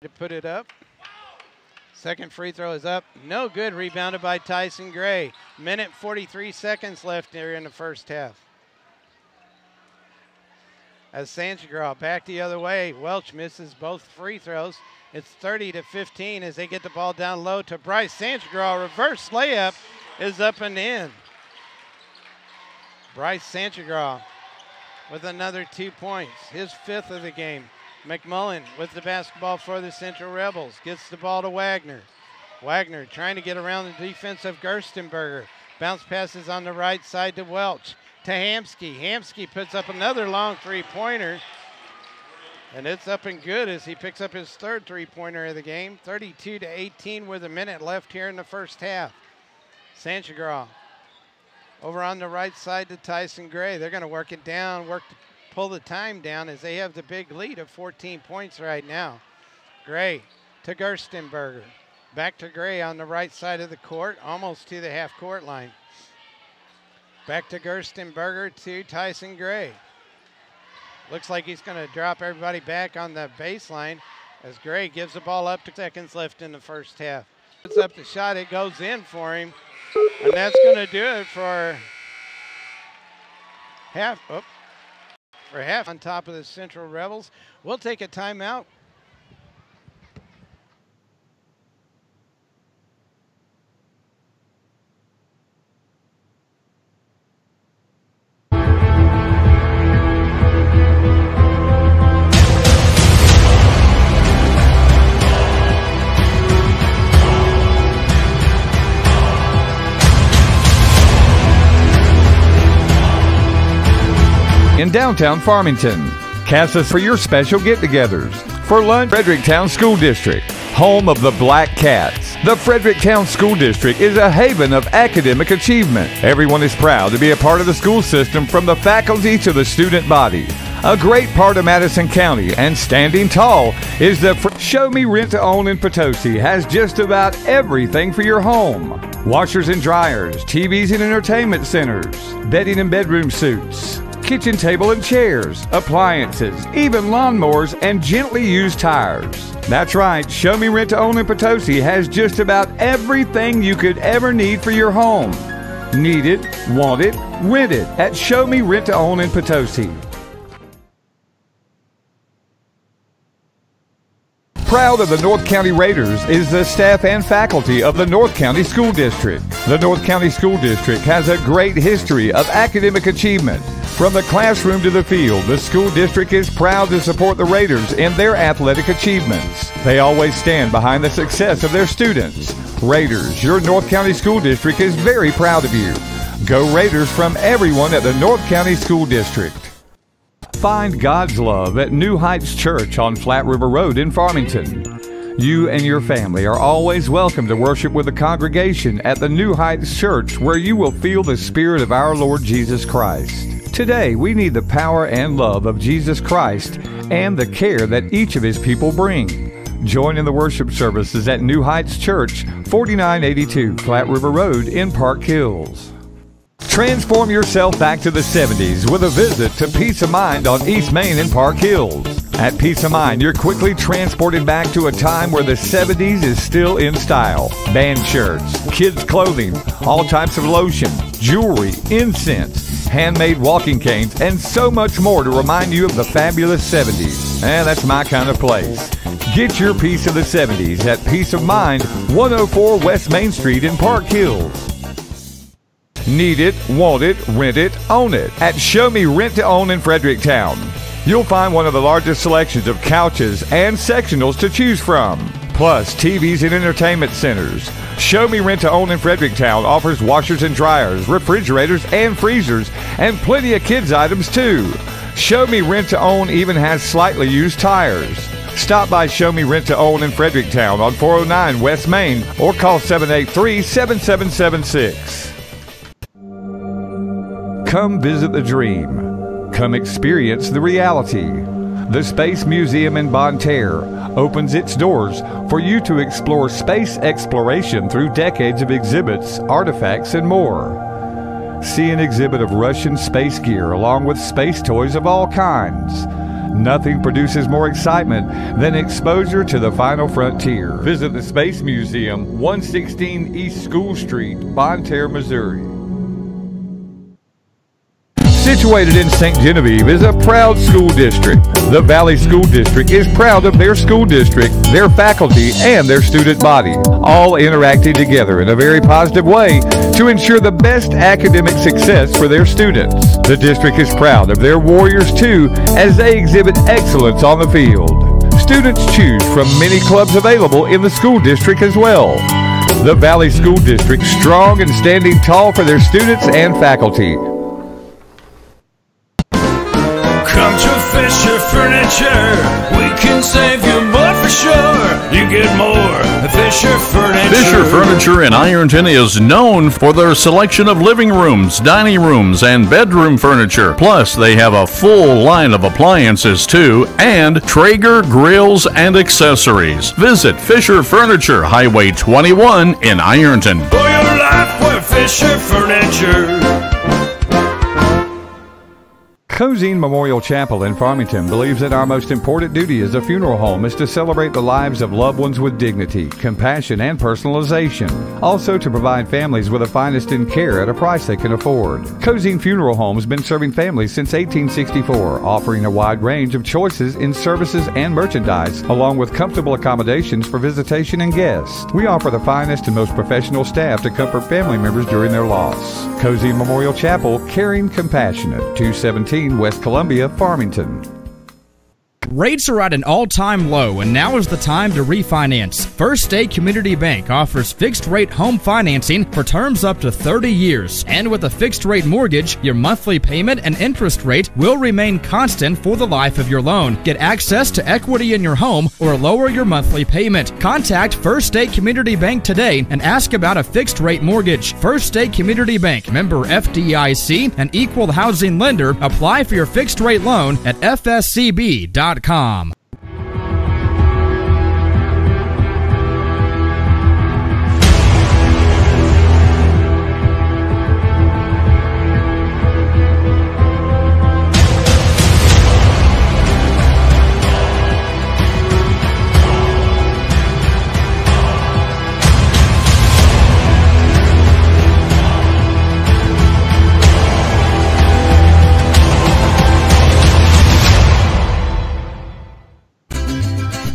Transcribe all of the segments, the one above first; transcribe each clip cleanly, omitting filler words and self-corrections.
to put it up. Second free throw is up. No good. Rebounded by Tyson Gray. Minute 43 seconds left here in the first half. As Sanchagraw back the other way. Welch misses both free throws. It's 30-15 as they get the ball down low to Bryce Sanchagraw. Reverse layup is up and in. Bryce Sanchagraw with another 2 points. His 5th of the game. McMullen with the basketball for the Central Rebels. Gets the ball to Wagner. Wagner trying to get around the defense of Gerstenberger. Bounce passes on the right side to Welch. To Hamsky. Hamsky puts up another long three-pointer. And it's up and good as he picks up his 3rd three-pointer of the game. 32-18 with a minute left here in the first half. Sanchagraw over on the right side to Tyson Gray. They're going to work it down, pull the time down as they have the big lead of 14 points right now. Gray to Gerstenberger. Back to Gray on the right side of the court, almost to the half-court line. Back to Gerstenberger to Tyson Gray. Looks like he's going to drop everybody back on the baseline as Gray gives the ball up. 2 seconds left in the first half. Puts up the shot, it goes in for him. And that's going to do it for half. For half on top of the Central Rebels. We'll take a timeout. In downtown Farmington. Cast us for your special get-togethers. For lunch, Fredericktown School District, home of the Blackcats. The Fredericktown School District is a haven of academic achievement. Everyone is proud to be a part of the school system, from the faculty to the student body. A great part of Madison County, and standing tall, is the Show Me Rent to Own in Potosi. Has just about everything for your home. Washers and dryers, TVs and entertainment centers, bedding and bedroom suits, kitchen table and chairs, appliances, even lawnmowers and gently used tires. That's right, Show Me Rent to Own in Potosi has just about everything you could ever need for your home. Need it, want it, rent it at Show Me Rent to Own in Potosi. Proud of the North County Raiders is the staff and faculty of the North County School District. The North County School District has a great history of academic achievement. From the classroom to the field, the school district is proud to support the Raiders in their athletic achievements. They always stand behind the success of their students. Raiders, your North County School District is very proud of you. Go Raiders from everyone at the North County School District. Find God's love at New Heights Church on Flat River Road in Farmington. You and your family are always welcome to worship with the congregation at the New Heights Church, where you will feel the Spirit of our Lord Jesus Christ. Today, we need the power and love of Jesus Christ and the care that each of His people bring. Join in the worship services at New Heights Church, 4982 Flat River Road in Park Hills. Transform yourself back to the 70s with a visit to Peace of Mind on East Main in Park Hills. At Peace of Mind, you're quickly transported back to a time where the 70s is still in style. Band shirts, kids' clothing, all types of lotion, jewelry, incense, handmade walking canes, and so much more to remind you of the fabulous 70s. And that's my kind of place. Get your piece of the 70s at Peace of Mind, 104 West Main Street in Park Hills. Need it, want it, rent it, own it at Show Me Rent to Own in Fredericktown. You'll find one of the largest selections of couches and sectionals to choose from, plus TVs and entertainment centers. Show Me Rent to Own in Fredericktown offers washers and dryers, refrigerators and freezers, and plenty of kids items too. Show Me Rent to Own even has slightly used tires. Stop by Show Me Rent to Own in Fredericktown on 409 West Main or call 783-7776. Come visit the dream. Come experience the reality. The Space Museum in Bonne Terre opens its doors for you to explore space exploration through decades of exhibits, artifacts, and more. See an exhibit of Russian space gear along with space toys of all kinds. Nothing produces more excitement than exposure to the final frontier. Visit the Space Museum, 116 East School Street, Bonne Terre, Missouri. Situated in St. Genevieve is a proud school district. The Valley School District is proud of their school district, their faculty, and their student body, all interacting together in a very positive way to ensure the best academic success for their students. The district is proud of their Warriors too, as they exhibit excellence on the field. Students choose from many clubs available in the school district as well. The Valley School District, strong and standing tall for their students and faculty. Come to Fisher Furniture, we can save you more for sure. You get more at Fisher Furniture. Fisher Furniture in Ironton is known for their selection of living rooms, dining rooms, and bedroom furniture. Plus, they have a full line of appliances too, and Traeger grills and accessories. Visit Fisher Furniture, Highway 21 in Ironton. For your life, we're Fisher Furniture. Cozine Memorial Chapel in Farmington believes that our most important duty as a funeral home is to celebrate the lives of loved ones with dignity, compassion, and personalization. Also to provide families with the finest in care at a price they can afford. Cozine Funeral Home has been serving families since 1864, offering a wide range of choices in services and merchandise, along with comfortable accommodations for visitation and guests. We offer the finest and most professional staff to comfort family members during their loss. Cozine Memorial Chapel, caring, compassionate, 217 West Columbia, Farmington. Rates are at an all-time low, and now is the time to refinance. First State Community Bank offers fixed-rate home financing for terms up to 30 years. And with a fixed-rate mortgage, your monthly payment and interest rate will remain constant for the life of your loan. Get access to equity in your home or lower your monthly payment. Contact First State Community Bank today and ask about a fixed-rate mortgage. First State Community Bank, member FDIC, an equal housing lender. Apply for your fixed-rate loan at fscb.com.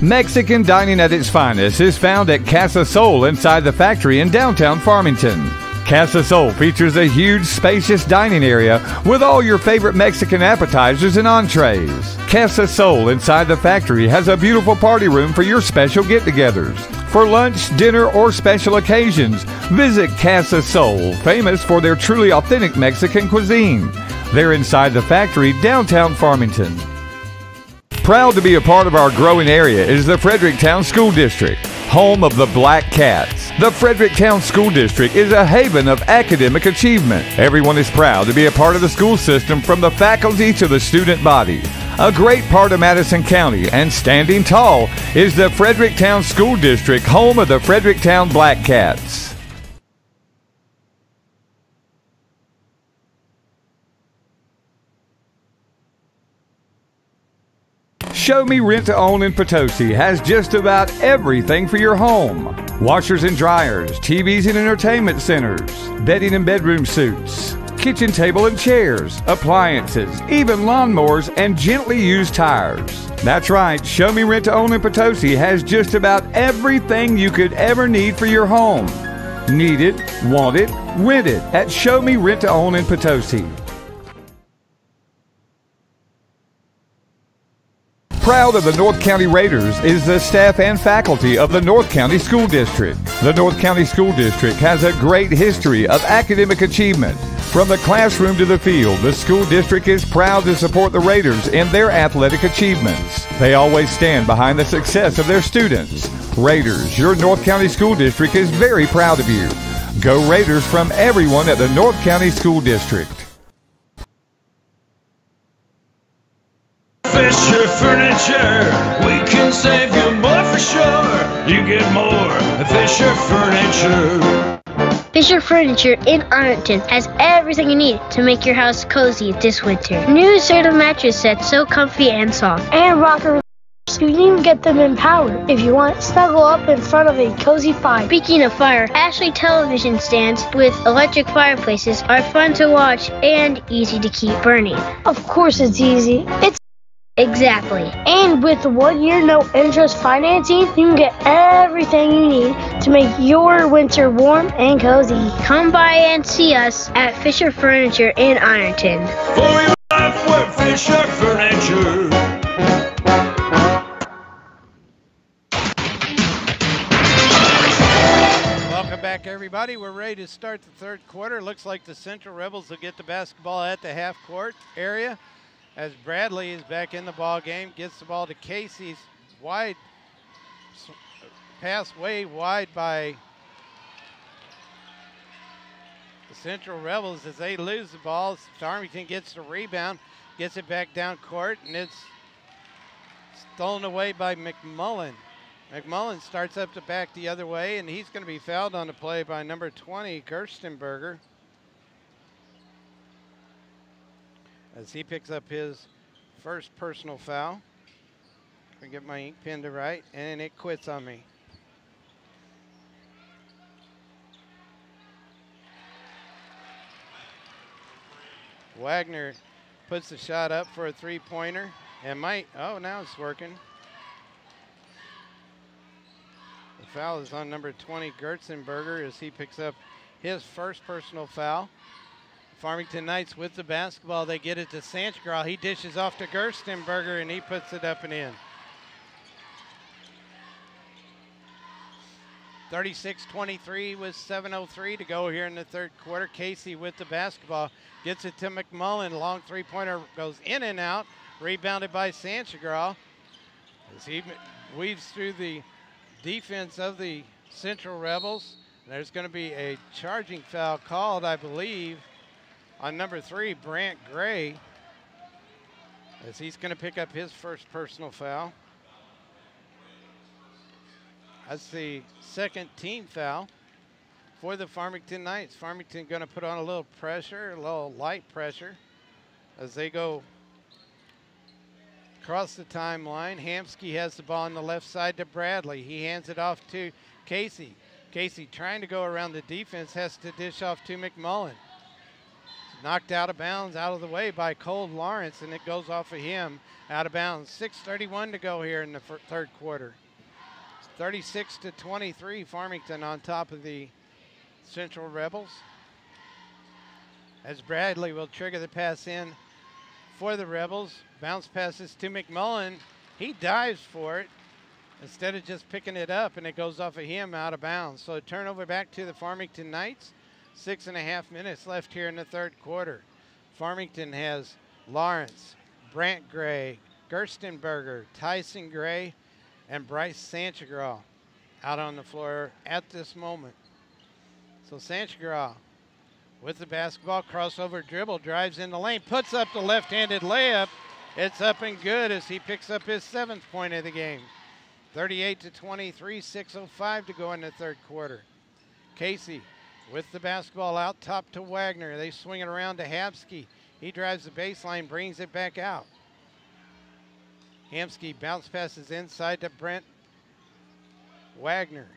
Mexican dining at its finest is found at Casa Sol inside the factory in downtown Farmington. Casa Sol features a huge, spacious dining area with all your favorite Mexican appetizers and entrees. Casa Sol inside the factory has a beautiful party room for your special get-togethers. For lunch, dinner, or special occasions, visit Casa Sol, famous for their truly authentic Mexican cuisine. They're inside the factory, downtown Farmington. Proud to be a part of our growing area is the Fredericktown School District, home of the Blackcats. The Fredericktown School District is a haven of academic achievement. Everyone is proud to be a part of the school system, from the faculty to the student body. A great part of Madison County, and standing tall, is the Fredericktown School District, home of the Fredericktown Blackcats. Show Me Rent to Own in Potosi has just about everything for your home. Washers and dryers, TVs and entertainment centers, bedding and bedroom suites, kitchen table and chairs, appliances, even lawnmowers and gently used tires. That's right, Show Me Rent to Own in Potosi has just about everything you could ever need for your home. Need it, want it, rent it at Show Me Rent to Own in Potosi. Proud of the North County Raiders is the staff and faculty of the North County School District. The North County School District has a great history of academic achievement. From the classroom to the field, the school district is proud to support the Raiders in their athletic achievements. They always stand behind the success of their students. Raiders, your North County School District is very proud of you. Go Raiders from everyone at the North County School District. Fisher Furniture, we can save you more for sure. You get more at Fisher Furniture. Fisher Furniture in Arlington has everything you need to make your house cozy this winter. New Serta mattress sets so comfy and soft. And rocker. You can even get them in power if you want. Snuggle up in front of a cozy fire. Speaking of fire, Ashley television stands with electric fireplaces are fun to watch and easy to keep burning. Of course it's easy. It's exactly. And with 1 year no interest financing, you can get everything you need to make your winter warm and cozy. Come by and see us at Fisher Furniture in Ironton. For your life, we're Fisher Furniture. Welcome back, everybody. We're ready to start the third quarter. Looks like the Central Rebels will get the basketball at the half court area as Bradley is back in the ball game. Gets the ball to Casey's wide pass, way wide by the Central Rebels as they lose the ball. Farmington gets the rebound, gets it back down court, and it's stolen away by McMullen. McMullen starts up the back the other way, and he's going to be fouled on the play by number 20, Gerstenberger, as he picks up his first personal foul. I get my ink pen to write, and it quits on me. Wagner puts the shot up for a three-pointer, and now it's working. The foul is on number 20, Gertzenberger, as he picks up his first personal foul. Farmington Knights with the basketball. They get it to Sanchgraw. He dishes off to Gerstenberger, and he puts it up and in. 36-23 with 7:03 to go here in the third quarter. Casey with the basketball. Gets it to McMullen. Long three-pointer goes in and out. Rebounded by Sanchgraw as he weaves through the defense of the Central Rebels. There's going to be a charging foul called, I believe, on number 3, Brant Gray, as he's going to pick up his first personal foul. That's the second team foul for the Farmington Knights. Farmington going to put on a little pressure, a little light pressure, as they go across the timeline. Hamsky has the ball on the left side to Bradley. He hands it off to Casey. Casey trying to go around the defense, has to dish off to McMullen. Knocked out of bounds, out of the way by Cole Lawrence, and it goes off of him out of bounds. 6:31 to go here in the third quarter. 36-23, Farmington on top of the Central Rebels, as Bradley will trigger the pass in for the Rebels. Bounce passes to McMullen. He dives for it instead of just picking it up, and it goes off of him out of bounds. So a turnover back to the Farmington Knights. 6.5 minutes left here in the third quarter. Farmington has Lawrence, Brant Gray, Gerstenberger, Tyson Gray, and Bryce Sanchgraw out on the floor at this moment. So Sanchgraw with the basketball, crossover dribble, drives in the lane, puts up the left-handed layup. It's up and good as he picks up his 7th point of the game. 38-23, 6:05 to go in the third quarter. Casey with the basketball out top to Wagner. They swing it around to Hamsky. He drives the baseline, brings it back out. Hamsky bounce passes inside to Brent Wagner.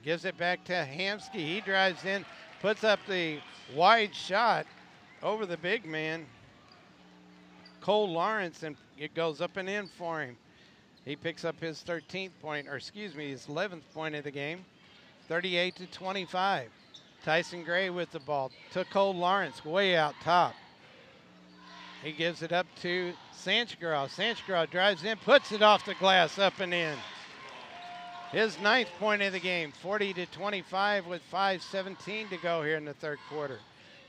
Gives it back to Hamsky. He drives in, puts up the wide shot over the big man, Cole Lawrence, and it goes up and in for him. He picks up his 13th point, or excuse me, his 11th point of the game. 38-25. Tyson Gray with the ball to Cole Lawrence, way out top. He gives it up to Sanchgraw. Sanchgraw drives in, puts it off the glass, up and in. His 9th point of the game, 40-25 with 5:17 to go here in the third quarter.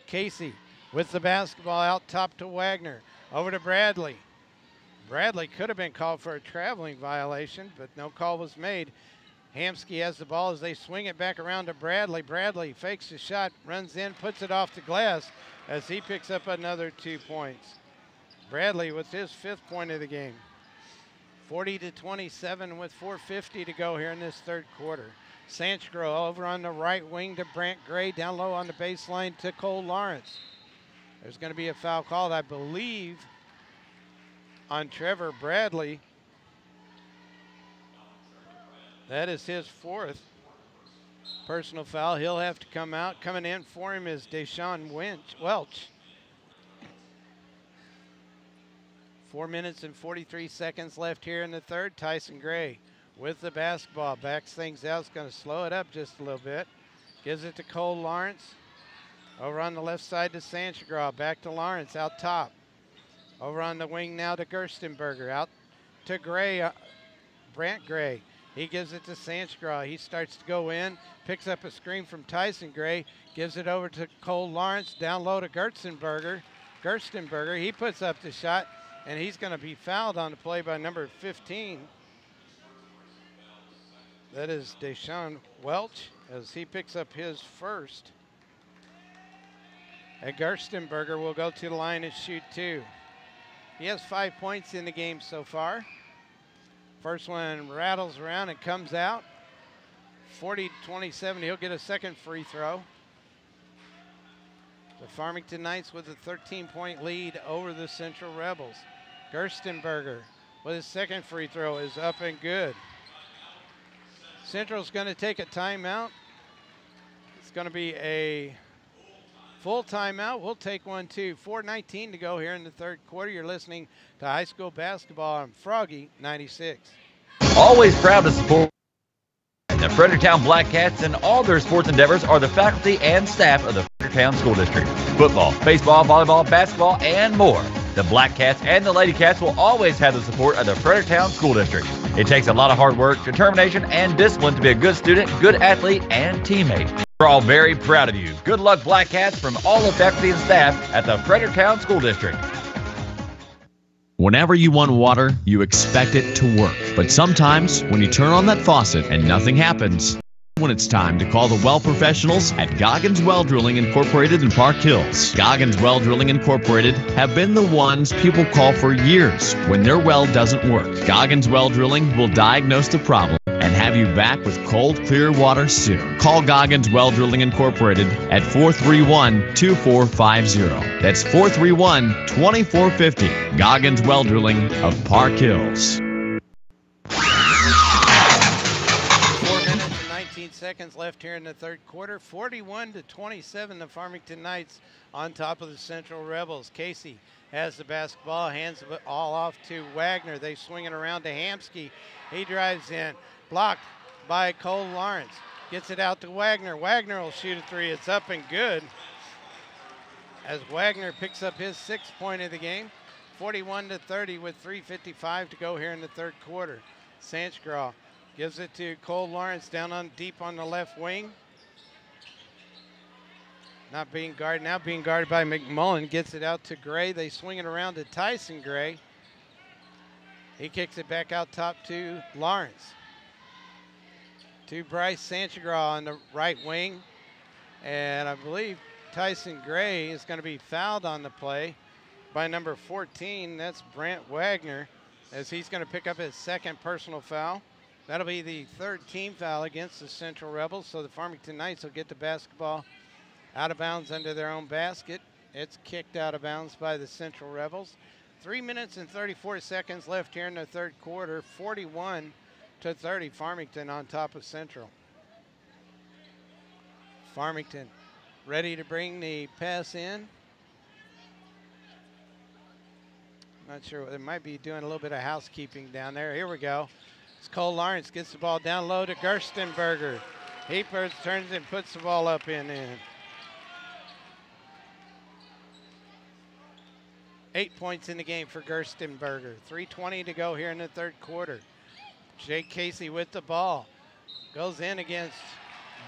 Casey with the basketball out top to Wagner. Over to Bradley. Bradley could have been called for a traveling violation, but no call was made. Hamsky has the ball as they swing it back around to Bradley. Bradley fakes the shot, runs in, puts it off the glass as he picks up another 2 points. Bradley with his 5th point of the game. 40-27 with 4:50 to go here in this third quarter. Sanchgro over on the right wing to Brant Gray, down low on the baseline to Cole Lawrence. There's going to be a foul called, I believe, on Trevor Bradley. That is his 4th personal foul. He'll have to come out. Coming in for him is Deshaun Welch. 4 minutes and 43 seconds left here in the third. Tyson Gray with the basketball. Backs things out. It's going to slow it up just a little bit. Gives it to Cole Lawrence. Over on the left side to Sanchagraw. Back to Lawrence out top. Over on the wing now to Gerstenberger. Out to Gray. Brant Gray. He gives it to Sanchagraw. He starts to go in. Picks up a screen from Tyson Gray. Gives it over to Cole Lawrence. Down low to Gerstenberger. He puts up the shot. And he's going to be fouled on the play by number 15. That is Deshaun Welch as he picks up his first. And Gerstenberger will go to the line and shoot 2. He has 5 points in the game so far. First one rattles around and comes out. 40-27, he'll get a second free throw. The Farmington Knights with a 13-point lead over the Central Rebels. Gerstenberger with his second free throw is up and good. Central's going to take a timeout. It's going to be a full timeout. We'll take one too. 4:19 to go here in the third quarter. You're listening to high school basketball on Froggy 96. Always proud to support the Fredericktown Blackcats, and all their sports endeavors are the faculty and staff of the Fredericktown School District. Football, baseball, volleyball, basketball, and more. The Blackcats and the Ladycats will always have the support of the Fredericktown School District. It takes a lot of hard work, determination, and discipline to be a good student, good athlete, and teammate. We're all very proud of you. Good luck, Blackcats, from all the faculty and staff at the Fredericktown School District. Whenever you want water, you expect it to work. But sometimes, when you turn on that faucet and nothing happens, when it's time to call the well professionals at Goggins Well Drilling Incorporated in Park Hills. Goggins Well Drilling Incorporated have been the ones people call for years when their well doesn't work. Goggins Well Drilling will diagnose the problem and have you back with cold, clear water soon. Call Goggins Well Drilling Incorporated at 431-2450. That's 431-2450. Goggins Well Drilling of Park Hills. 19 seconds left here in the third quarter. 41-27, the Farmington Knights on top of the Central Rebels. Casey has the basketball, hands it all off to Wagner. They swing it around to Hamsky. He drives in, blocked by Cole Lawrence. Gets it out to Wagner. Wagner will shoot a 3. It's up and good as Wagner picks up his 6th point of the game. 41-30 with 3:55 to go here in the third quarter. Sanchgraw gives it to Cole Lawrence down on deep on the left wing. Not being guarded, now being guarded by McMullen. Gets it out to Gray. They swing it around to Tyson Gray. He kicks it back out top to Lawrence. To Bryce Sanchagraw on the right wing. And I believe Tyson Gray is going to be fouled on the play by number 14. That's Brant Wagner, as he's going to pick up his 2nd personal foul. That'll be the 3rd team foul against the Central Rebels, so the Farmington Knights will get the basketball out of bounds under their own basket. It's kicked out of bounds by the Central Rebels. 3 minutes and 34 seconds left here in the third quarter. 41-30, Farmington on top of Central. Farmington ready to bring the pass in. Not sure, they might be doing a little bit of housekeeping down there. Here we go. Cole Lawrence gets the ball down low to Gerstenberger. He turns and puts the ball up and in. 8 points in the game for Gerstenberger. 3:20 to go here in the third quarter. Jake Casey with the ball. Goes in against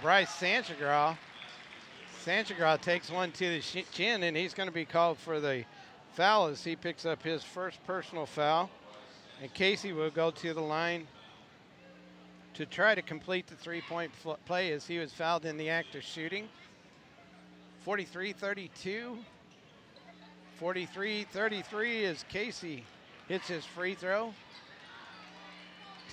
Bryce Sanchagraw. Sanchagraw takes one to the chin, and he's going to be called for the foul as he picks up his 1st personal foul. And Casey will go to the line to try to complete the 3-point play as he was fouled in the act of shooting. 43-32. 43-33 as Casey hits his free throw.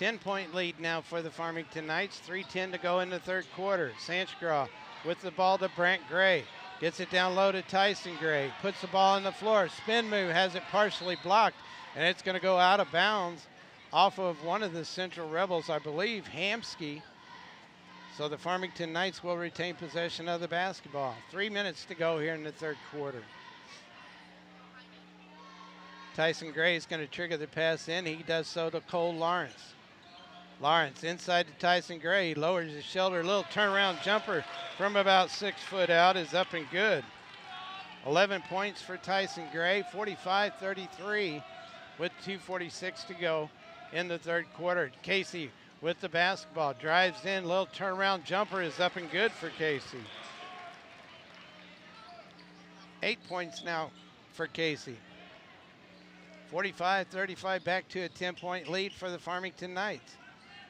10-point lead now for the Farmington Knights. 3:10 to go in the third quarter. Sanchgraw with the ball to Brant Gray. Gets it down low to Tyson Gray. Puts the ball on the floor. Spin move, has it partially blocked, and it's going to go out of bounds off of one of the Central Rebels, I believe, Hamsky. So the Farmington Knights will retain possession of the basketball. 3 minutes to go here in the third quarter. Tyson Gray is going to trigger the pass in. He does so to Cole Lawrence. Lawrence inside to Tyson Gray. He lowers his shoulder. A little turnaround jumper from about 6 foot out is up and good. 11 points for Tyson Gray, 45-33 with 2:46 to go in the third quarter. Casey with the basketball, drives in, little turnaround jumper is up and good for Casey. 8 points now for Casey. 45-35, back to a 10-point lead for the Farmington Knights.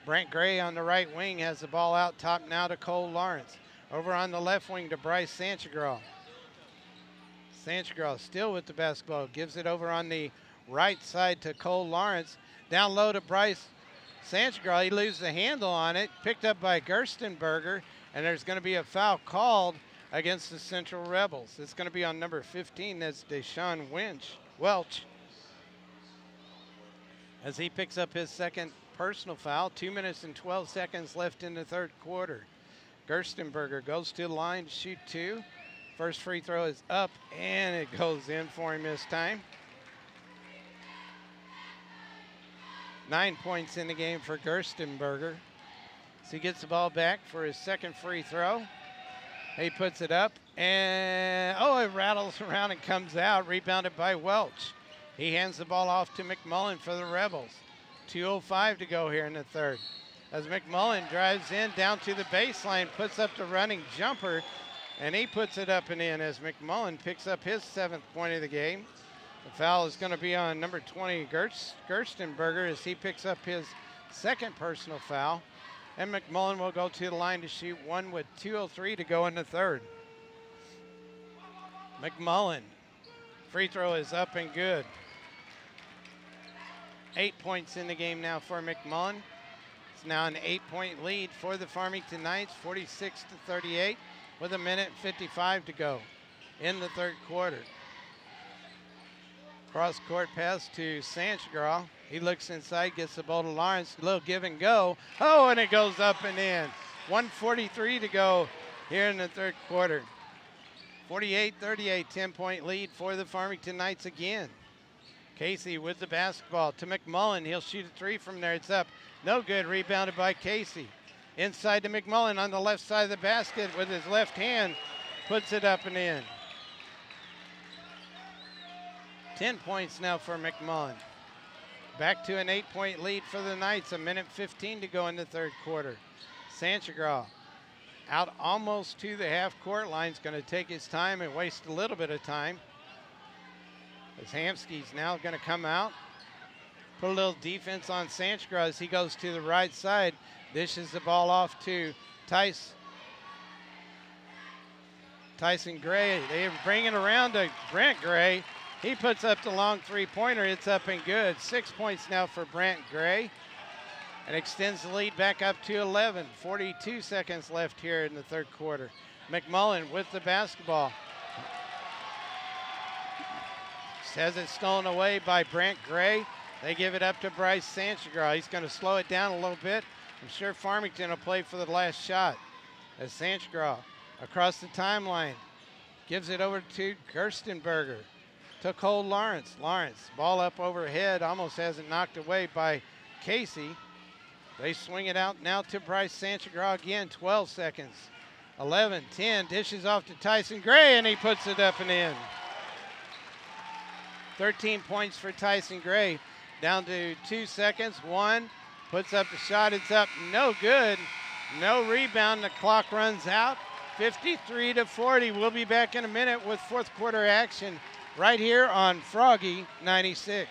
Brant Gray on the right wing has the ball out top now to Cole Lawrence. Over on the left wing to Bryce Sanchgraw. Sanchgraw still with the basketball, gives it over on the right side to Cole Lawrence. Down low to Bryce Sanchgraw. He loses the handle on it, picked up by Gerstenberger, and there's going to be a foul called against the Central Rebels. It's going to be on number 15, that's Deshaun Welch. As he picks up his second personal foul. 2 minutes and 12 seconds left in the third quarter. Gerstenberger goes to the line to shoot two. First free throw is up, and it goes in for him this time. 9 points in the game for Gerstenberger. So he gets the ball back for his second free throw. He puts it up, and it rattles around and comes out, rebounded by Welch. He hands the ball off to McMullen for the Rebels. 2:05 to go here in the third. As McMullen drives in down to the baseline, puts up the running jumper, and he puts it up and in as McMullen picks up his 7th point of the game. The foul is going to be on number 20, Gerstenberger, as he picks up his second personal foul. And McMullen will go to the line to shoot one with 2:03 to go in the third. McMullen, free throw is up and good. 8 points in the game now for McMullen. It's now an 8-point lead for the Farmington Knights, 46-38, with 1:55 to go in the third quarter. Cross-court pass to Sanchgraw. He looks inside, gets the ball to Lawrence. A little give and go. And it goes up and in. 1:43 to go here in the third quarter. 48-38, 10-point lead for the Farmington Knights again. Casey with the basketball to McMullen. He'll shoot a three from there. It's up. No good. Rebounded by Casey. Inside to McMullen on the left side of the basket with his left hand. Puts it up and in. 10 points now for McMullen. Back to an 8-point lead for the Knights. 1:15 to go in the third quarter. Sanchgraw out almost to the half-court line. Is going to take his time and waste a little bit of time. As Hamsky's now going to come out, put a little defense on Sanchgraw as he goes to the right side. Dishes the ball off to Tyson Gray. They bring it around to Brant Gray. He puts up the long three-pointer. It's up and good. 6 points now for Brant Gray. And extends the lead back up to 11. 42 seconds left here in the third quarter. McMullen with the basketball. Has it stolen away by Brant Gray. They give it up to Bryce Sanchgraw. He's going to slow it down a little bit. I'm sure Farmington will play for the last shot. As Sanchgraw across the timeline gives it over to Gerstenberger. To Cole Lawrence. Lawrence, ball up overhead, almost has it knocked away by Casey. They swing it out now to Bryce Sanchgraw again. 12 seconds. 11, 10, dishes off to Tyson Gray, and he puts it up and in. 13 points for Tyson Gray. Down to 2 seconds. One, puts up the shot. It's up. No good. No rebound. The clock runs out. 53-40. We'll be back in a minute with fourth quarter action right here on Froggy 96.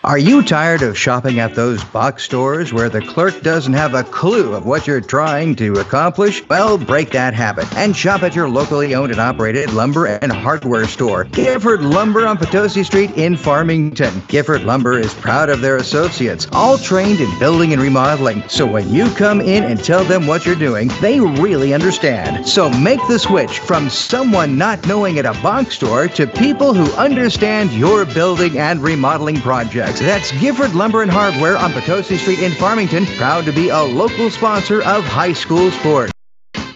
Are you tired of shopping at those box stores where the clerk doesn't have a clue of what you're trying to accomplish? Well, break that habit and shop at your locally owned and operated lumber and hardware store, Gifford Lumber on Potosi Street in Farmington. Gifford Lumber is proud of their associates, all trained in building and remodeling. So when you come in and tell them what you're doing, they really understand. So make the switch from someone not knowing at a box store to people who understand your building and remodeling projects. That's Gifford Lumber and Hardware on Potosi Street in Farmington, proud to be a local sponsor of high school sports.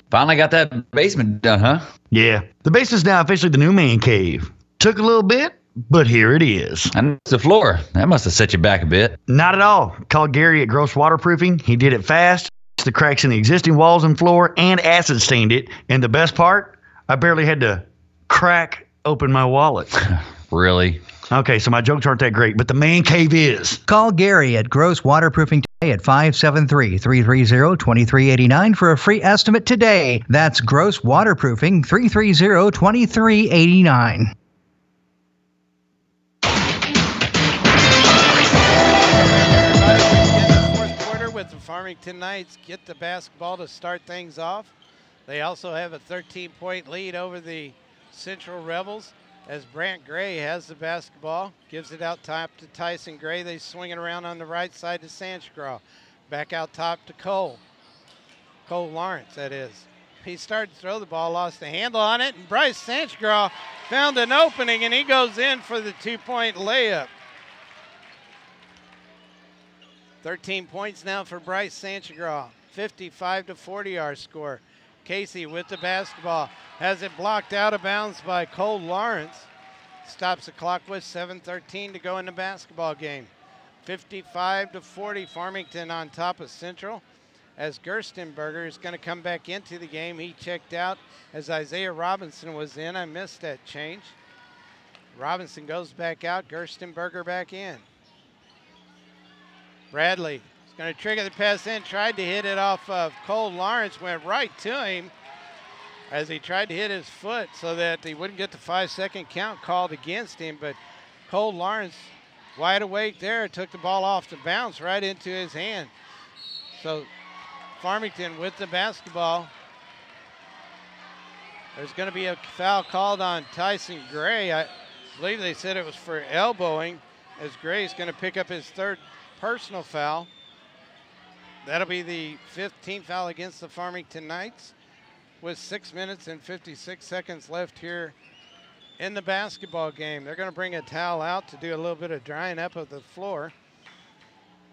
Finally got that basement done, huh? Yeah. The basement's now officially the new man cave. Took a little bit, but here it is. And the floor. That must have set you back a bit. Not at all. Called Gary at Gross Waterproofing. He did it fast. The cracks in the existing walls and floor and acid stained it. And the best part, I barely had to crack open my wallet. Really? Okay, so my jokes aren't that great, but the man cave is. Call Gary at Gross Waterproofing today at 573-330-2389 for a free estimate today. That's Gross Waterproofing, 330-2389. Fourth quarter with the Farmington Knights get the basketball to start things off. They also have a 13-point lead over the Central Rebels, as Brant Gray has the basketball, gives it out top to Tyson Gray. They swing it around on the right side to Sanchgraw. Back out top to Cole. Cole Lawrence, that is. He started to throw the ball, lost the handle on it, and Bryce Sanchgraw found an opening, and he goes in for the 2-point layup. 13 points now for Bryce Sanchgraw. 55-40 our score. Casey with the basketball, has it blocked out of bounds by Cole Lawrence. Stops the clock with 7:13 to go in the basketball game. 55-40, Farmington on top of Central. As Gerstenberger is going to come back into the game. He checked out as Isaiah Robinson was in. I missed that change. Robinson goes back out, Gerstenberger back in. Bradley is going to trigger the pass in, tried to hit it off of Cole Lawrence, went right to him as he tried to hit his foot so that he wouldn't get the 5-second count called against him. But Cole Lawrence, wide awake there, took the ball off the bounce right into his hand. So Farmington with the basketball. There's going to be a foul called on Tyson Gray. I believe they said it was for elbowing, as Gray's going to pick up his third personal foul. That'll be the 15th foul against the Farmington Knights with 6 minutes and 56 seconds left here in the basketball game. They're going to bring a towel out to do a little bit of drying up of the floor.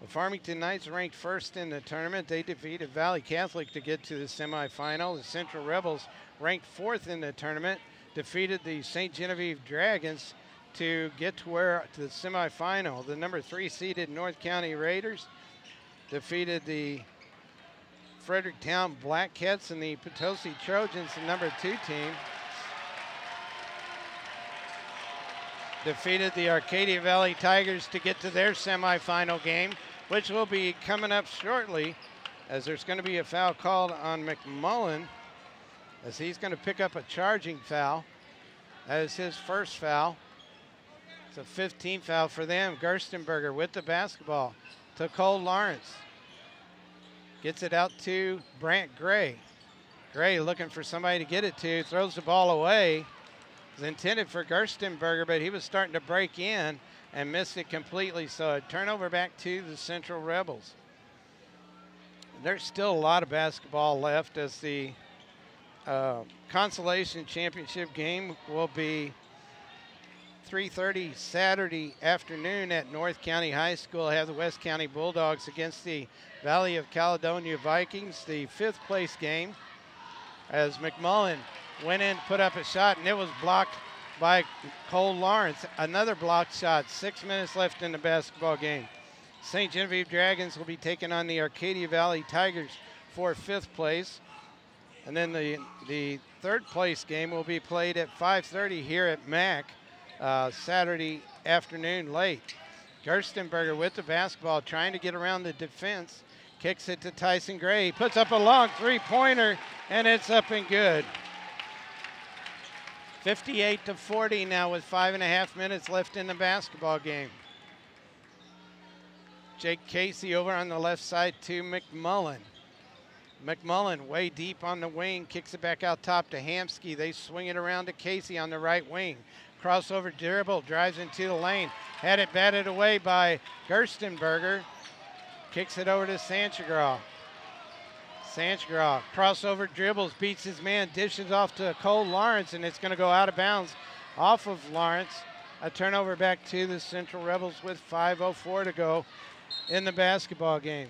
The Farmington Knights ranked first in the tournament. They defeated Valley Catholic to get to the semifinal. The Central Rebels ranked fourth in the tournament, defeated the St. Genevieve Dragons to get to the semifinal. The number 3 seeded North County Raiders defeated the Fredericktown Blackcats and the Potosi Trojans, the number 2 team. Defeated the Arcadia Valley Tigers to get to their semifinal game, which will be coming up shortly, as there's going to be a foul called on McMullen, as he's going to pick up a charging foul. That is his first foul. It's a 15th foul for them. Gerstenberger with the basketball to Cole Lawrence. Gets it out to Brant Gray. Gray looking for somebody to get it to, throws the ball away. It was intended for Gerstenberger, but he was starting to break in and missed it completely. So a turnover back to the Central Rebels. There's still a lot of basketball left, as the consolation championship game will be 3:30 Saturday afternoon at North County High School. Have the West County Bulldogs against the Valley of Caledonia Vikings, the 5th place game, as McMullen went in, put up a shot, and it was blocked by Cole Lawrence. Another blocked shot. 6 minutes left in the basketball game. St. Genevieve Dragons will be taking on the Arcadia Valley Tigers for 5th place. And then the 3rd place game will be played at 5:30 here at MAAA. Saturday afternoon late. Gerstenberger with the basketball, trying to get around the defense. Kicks it to Tyson Gray. He puts up a long 3-pointer, and it's up and good. 58-40 now with 5.5 minutes left in the basketball game. Jake Casey over on the left side to McMullen. McMullen way deep on the wing, kicks it back out top to Hamsky. They swing it around to Casey on the right wing. Crossover dribble, drives into the lane. Had it batted away by Gerstenberger. Kicks it over to Sanchagraw. Sanchagraw, crossover dribbles, beats his man, dishes off to Cole Lawrence, and it's going to go out of bounds off of Lawrence. A turnover back to the Central Rebels with 5:04 to go in the basketball game.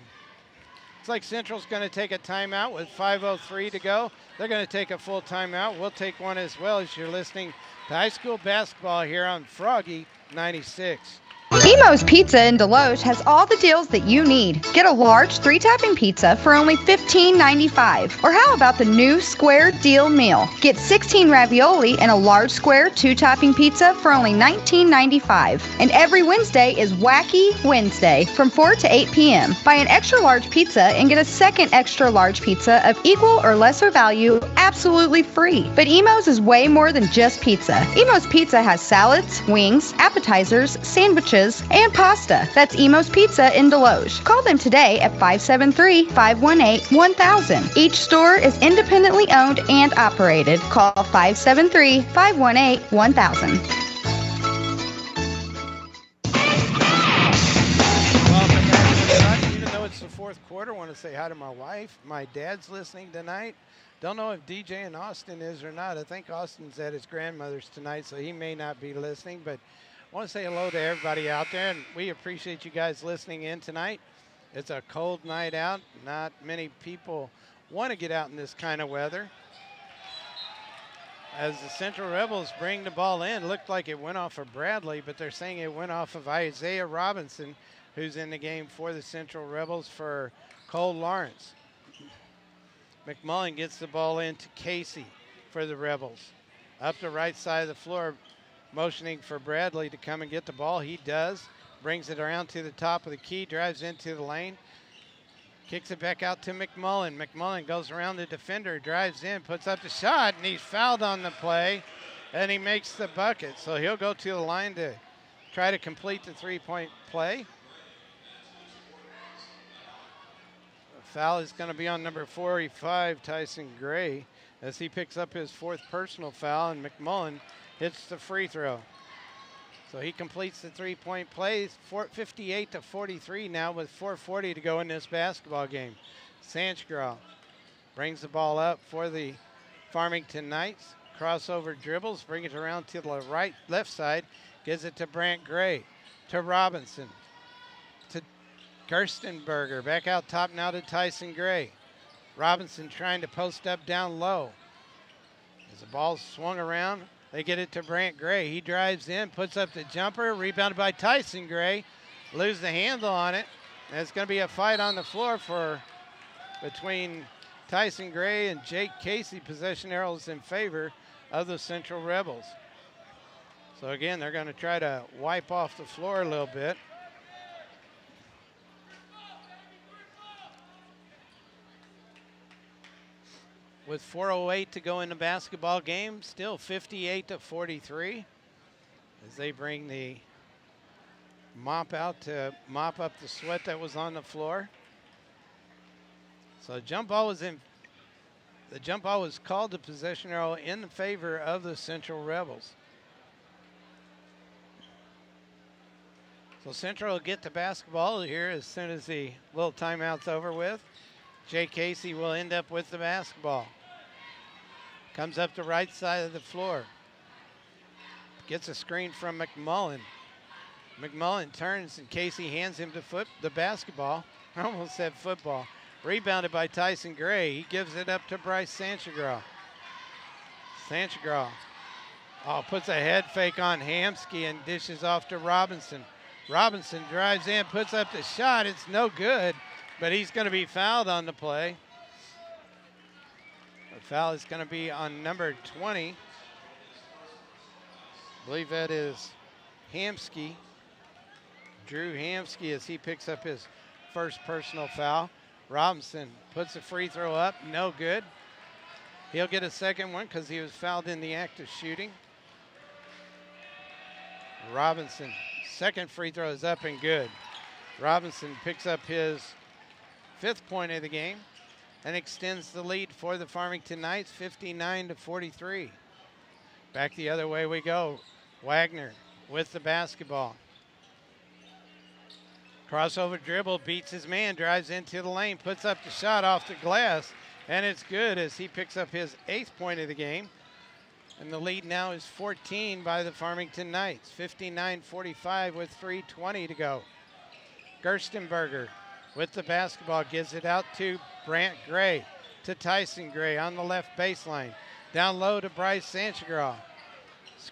Looks like Central's going to take a timeout with 5:03 to go. They're going to take a full timeout. We'll take one as well as you're listening to high school basketball here on Froggy 96. Emo's Pizza in Deloge has all the deals that you need. Get a large 3-topping pizza for only $15.95. Or how about the new Square Deal Meal? Get 16 ravioli and a large square 2-topping pizza for only $19.95. And every Wednesday is Wacky Wednesday from 4 to 8 p.m. Buy an extra large pizza and get a second extra large pizza of equal or lesser value absolutely free. But Emo's is way more than just pizza. Emo's Pizza has salads, wings, appetizers, sandwiches, and pasta. That's Emo's Pizza in Deloge. Call them today at 573-518-1000. Each store is independently owned and operated. Call 573-518-1000. Welcome back, everybody. Even though it's the fourth quarter, I want to say hi to my wife. My dad's listening tonight. Don't know if DJ and Austin is or not. I think Austin's at his grandmother's tonight, so he may not be listening, but I want to say hello to everybody out there, and we appreciate you guys listening in tonight. It's a cold night out. Not many people want to get out in this kind of weather. As the Central Rebels bring the ball in, looked like it went off of Bradley, but they're saying it went off of Isaiah Robinson, who's in the game for the Central Rebels for Cole Lawrence. McMullen gets the ball into Casey for the Rebels. Up the right side of the floor, motioning for Bradley to come and get the ball. He does. Brings it around to the top of the key, drives into the lane. Kicks it back out to McMullen. McMullen goes around the defender, drives in, puts up the shot, and he's fouled on the play, and he makes the bucket. So he'll go to the line to try to complete the three-point play. The foul is going to be on number 45, Tyson Gray, as he picks up his fourth personal foul, and McMullen hits the free throw. So he completes the three-point play, 58-43 now with 4:40 to go in this basketball game. Sanchgraw brings the ball up for the Farmington Knights. Crossover dribbles, bring it around to the left side, gives it to Brant Gray, to Robinson, to Gerstenberger. Back out top now to Tyson Gray. Robinson trying to post up down low. As the ball swung around, they get it to Brant Gray. He drives in, puts up the jumper, rebounded by Tyson Gray. Lose the handle on it. And it's going to be a fight on the floor between Tyson Gray and Jake Casey. Possession arrows in favor of the Central Rebels. So again, they're going to try to wipe off the floor a little bit. With 4:08 to go in the basketball game, still 58-43 as they bring the mop out to mop up the sweat that was on the floor. So the jump ball was called to possession arrow in favor of the Central Rebels. So Central will get the basketball here as soon as the little timeout's over with. Jay Casey will end up with the basketball. Comes up the right side of the floor. Gets a screen from McMullen. McMullen turns and Casey hands him the basketball. I almost said football. Rebounded by Tyson Gray. He gives it up to Bryce Sanchagraw. Sanchagraw puts a head fake on Hamsky and dishes off to Robinson. Robinson drives in, puts up the shot. It's no good, but he's going to be fouled on the play. The foul is going to be on number 20. I believe that is Hamsky. Drew Hamsky as he picks up his first personal foul. Robinson puts a free throw up, no good. He'll get a second one because he was fouled in the act of shooting. Robinson, second free throw is up and good. Robinson picks up his 5th point of the game and extends the lead for the Farmington Knights, 59-43. Back the other way we go. Wagner with the basketball. Crossover dribble, beats his man, drives into the lane, puts up the shot off the glass, and it's good as he picks up his 8th point of the game. And the lead now is 14 by the Farmington Knights, 59-45 with 3:20 to go. Gerstenberger with the basketball, gives it out to Brant Gray, to Tyson Gray on the left baseline. Down low to Bryce Sanchagraw.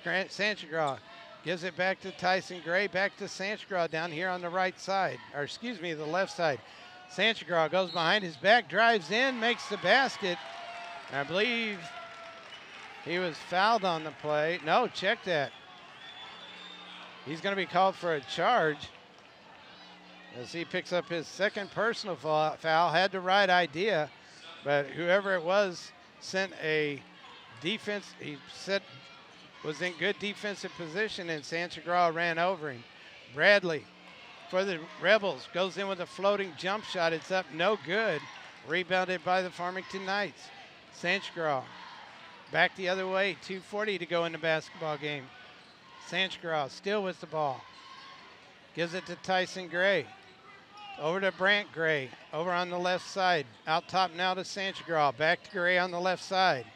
Sanchagraw gives it back to Tyson Gray, back to Sanchagraw down here on the right side, or excuse me, the left side. Sanchagraw goes behind his back, drives in, makes the basket. I believe he was fouled on the play. No, check that. He's going to be called for a charge as he picks up his 2nd personal foul. Had the right idea, but whoever it was sent a defense. He was in good defensive position, and Sanchagraw ran over him. Bradley for the Rebels goes in with a floating jump shot. It's up, no good. Rebounded by the Farmington Knights. Sanchagraw back the other way, 2:40 to go in the basketball game. Sanchagraw still with the ball. Gives it to Tyson Gray. Over to Brant Gray, over on the left side. Out top now to Sanchagraw. Back to Gray on the left side.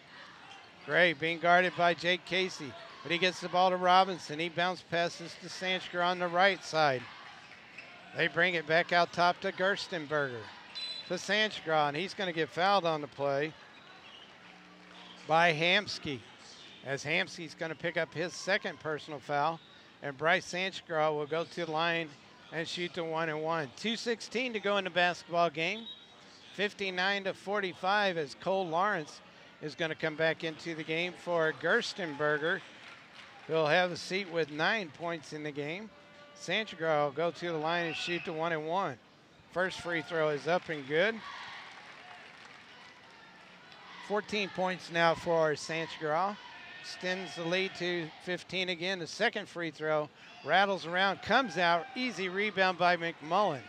Gray being guarded by Jake Casey, but he gets the ball to Robinson. He bounce passes to Sanchagraw on the right side. They bring it back out top to Gerstenberger. To Sanchagraw, and he's going to get fouled on the play by Hamsky, as Hamsky's going to pick up his 2nd personal foul, and Bryce Sanchagraw will go to the line and shoot the 1-and-1. 2:16 to go in the basketball game. 59-45 as Cole Lawrence is going to come back into the game for Gerstenberger, who'll have a seat with 9 points in the game. Sanchagraw will go to the line and shoot the 1-and-1. First free throw is up and good. 14 points now for Sanchagraw. Extends the lead to 15 again. The 2nd free throw rattles around, comes out. Easy rebound by McMullen.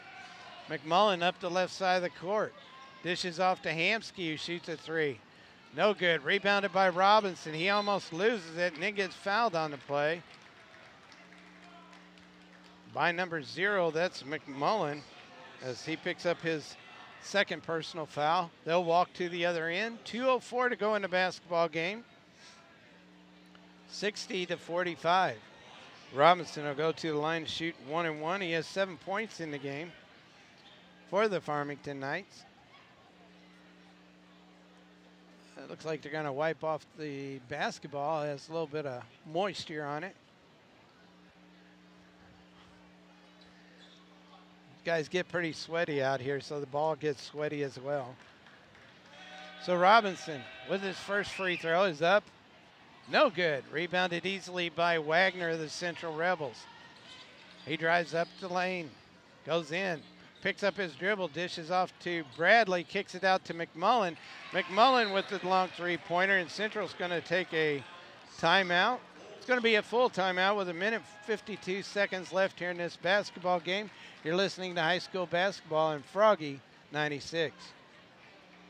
McMullen up the left side of the court. Dishes off to Hamsky, who shoots a 3. No good. Rebounded by Robinson. He almost loses it and then gets fouled on the play by number 0. That's McMullen, as he picks up his 2nd personal foul. They'll walk to the other end. 2:04 to go in the basketball game. 60-45. Robinson will go to the line to shoot 1-and-1. He has 7 points in the game for the Farmington Knights. It looks like they're going to wipe off the basketball. It has a little bit of moisture on it. Guys get pretty sweaty out here, so the ball gets sweaty as well. So Robinson with his first free throw is up. No good. Rebounded easily by Wagner of the Central Rebels. He drives up the lane, goes in, picks up his dribble, dishes off to Bradley, kicks it out to McMullen. McMullen with the long 3-pointer, and Central's going to take a timeout. It's going to be a full timeout with 1:52 seconds left here in this basketball game. You're listening to high school basketball on Froggy 96.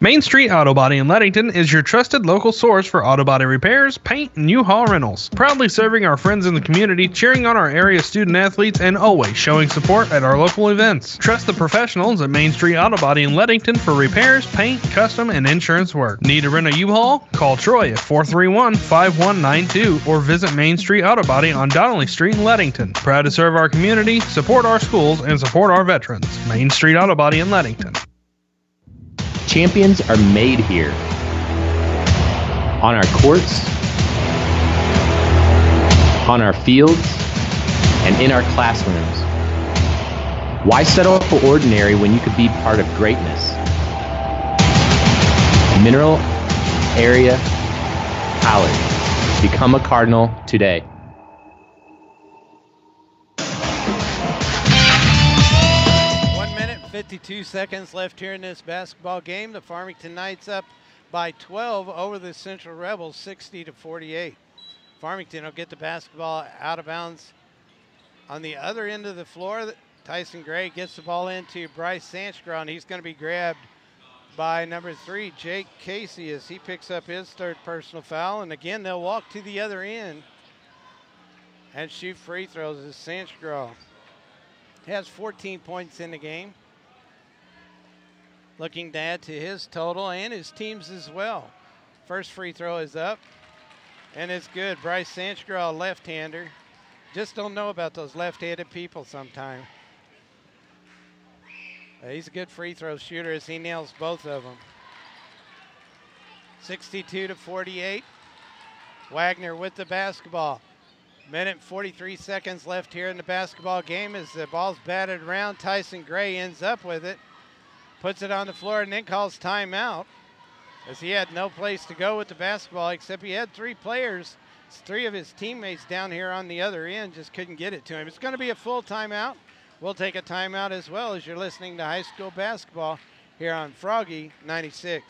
Main Street Auto Body in Leadington is your trusted local source for auto body repairs, paint, and U-Haul rentals. Proudly serving our friends in the community, cheering on our area student athletes, and always showing support at our local events. Trust the professionals at Main Street Auto Body in Leadington for repairs, paint, custom, and insurance work. Need to rent a U-Haul? Call Troy at 431-5192 or visit Main Street Auto Body on Donnelly Street in Leadington. Proud to serve our community, support our schools, and support our veterans. Main Street Auto Body in Leadington. Champions are made here, on our courts, on our fields, and in our classrooms. Why settle for ordinary when you could be part of greatness? Mineral Area College. Become a Cardinal today. 52 seconds left here in this basketball game. The Farmington Knights up by 12 over the Central Rebels, 60-48. Farmington will get the basketball out of bounds on the other end of the floor Tyson Gray gets the ball into Bryce Sanchgron, and he's going to be grabbed by number 3, Jake Casey, as he picks up his third personal foul. And again, they'll walk to the other end and shoot free throws as Sanchgron has 14 points in the game. Looking to add to his total and his team's as well. First free throw is up, and it's good. Bryce Sanchgron, left-hander. Just don't know about those left-handed people sometime. He's a good free throw shooter as he nails both of them. 62-48. Wagner with the basketball. Minute 43 seconds left here in the basketball game as the ball's batted around. Tyson Gray ends up with it, puts it on the floor, and then calls timeout as he had no place to go with the basketball except he had 3 players. 3 of his teammates down here on the other end just couldn't get it to him. It's going to be a full timeout. We'll take a timeout as well as you're listening to high school basketball here on Froggy 96.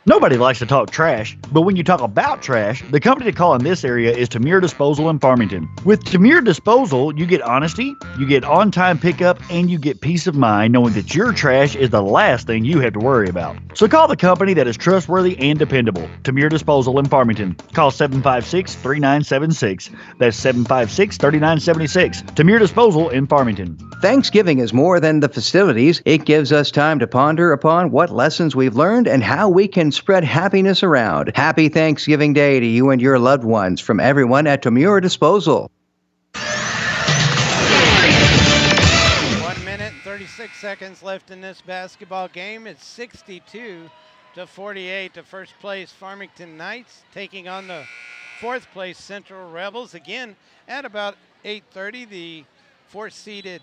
Nobody likes to talk trash, but when you talk about trash, the company to call in this area is Tamir Disposal in Farmington. With Tamir Disposal, you get honesty, you get on-time pickup, and you get peace of mind knowing that your trash is the last thing you have to worry about. So call the company that is trustworthy and dependable. Tamir Disposal in Farmington. Call 756-3976. That's 756-3976. Tamir Disposal in Farmington. Thanksgiving is more than the festivities. It gives us time to ponder upon what lessons we've learned and how we can spread happiness around. Happy Thanksgiving Day to you and your loved ones from everyone at Tamura Disposal. 1 minute and 36 seconds left in this basketball game. It's 62-48 to first place Farmington Knights taking on the 4th place Central Rebels. Again, at about 8:30, the 3rd-seeded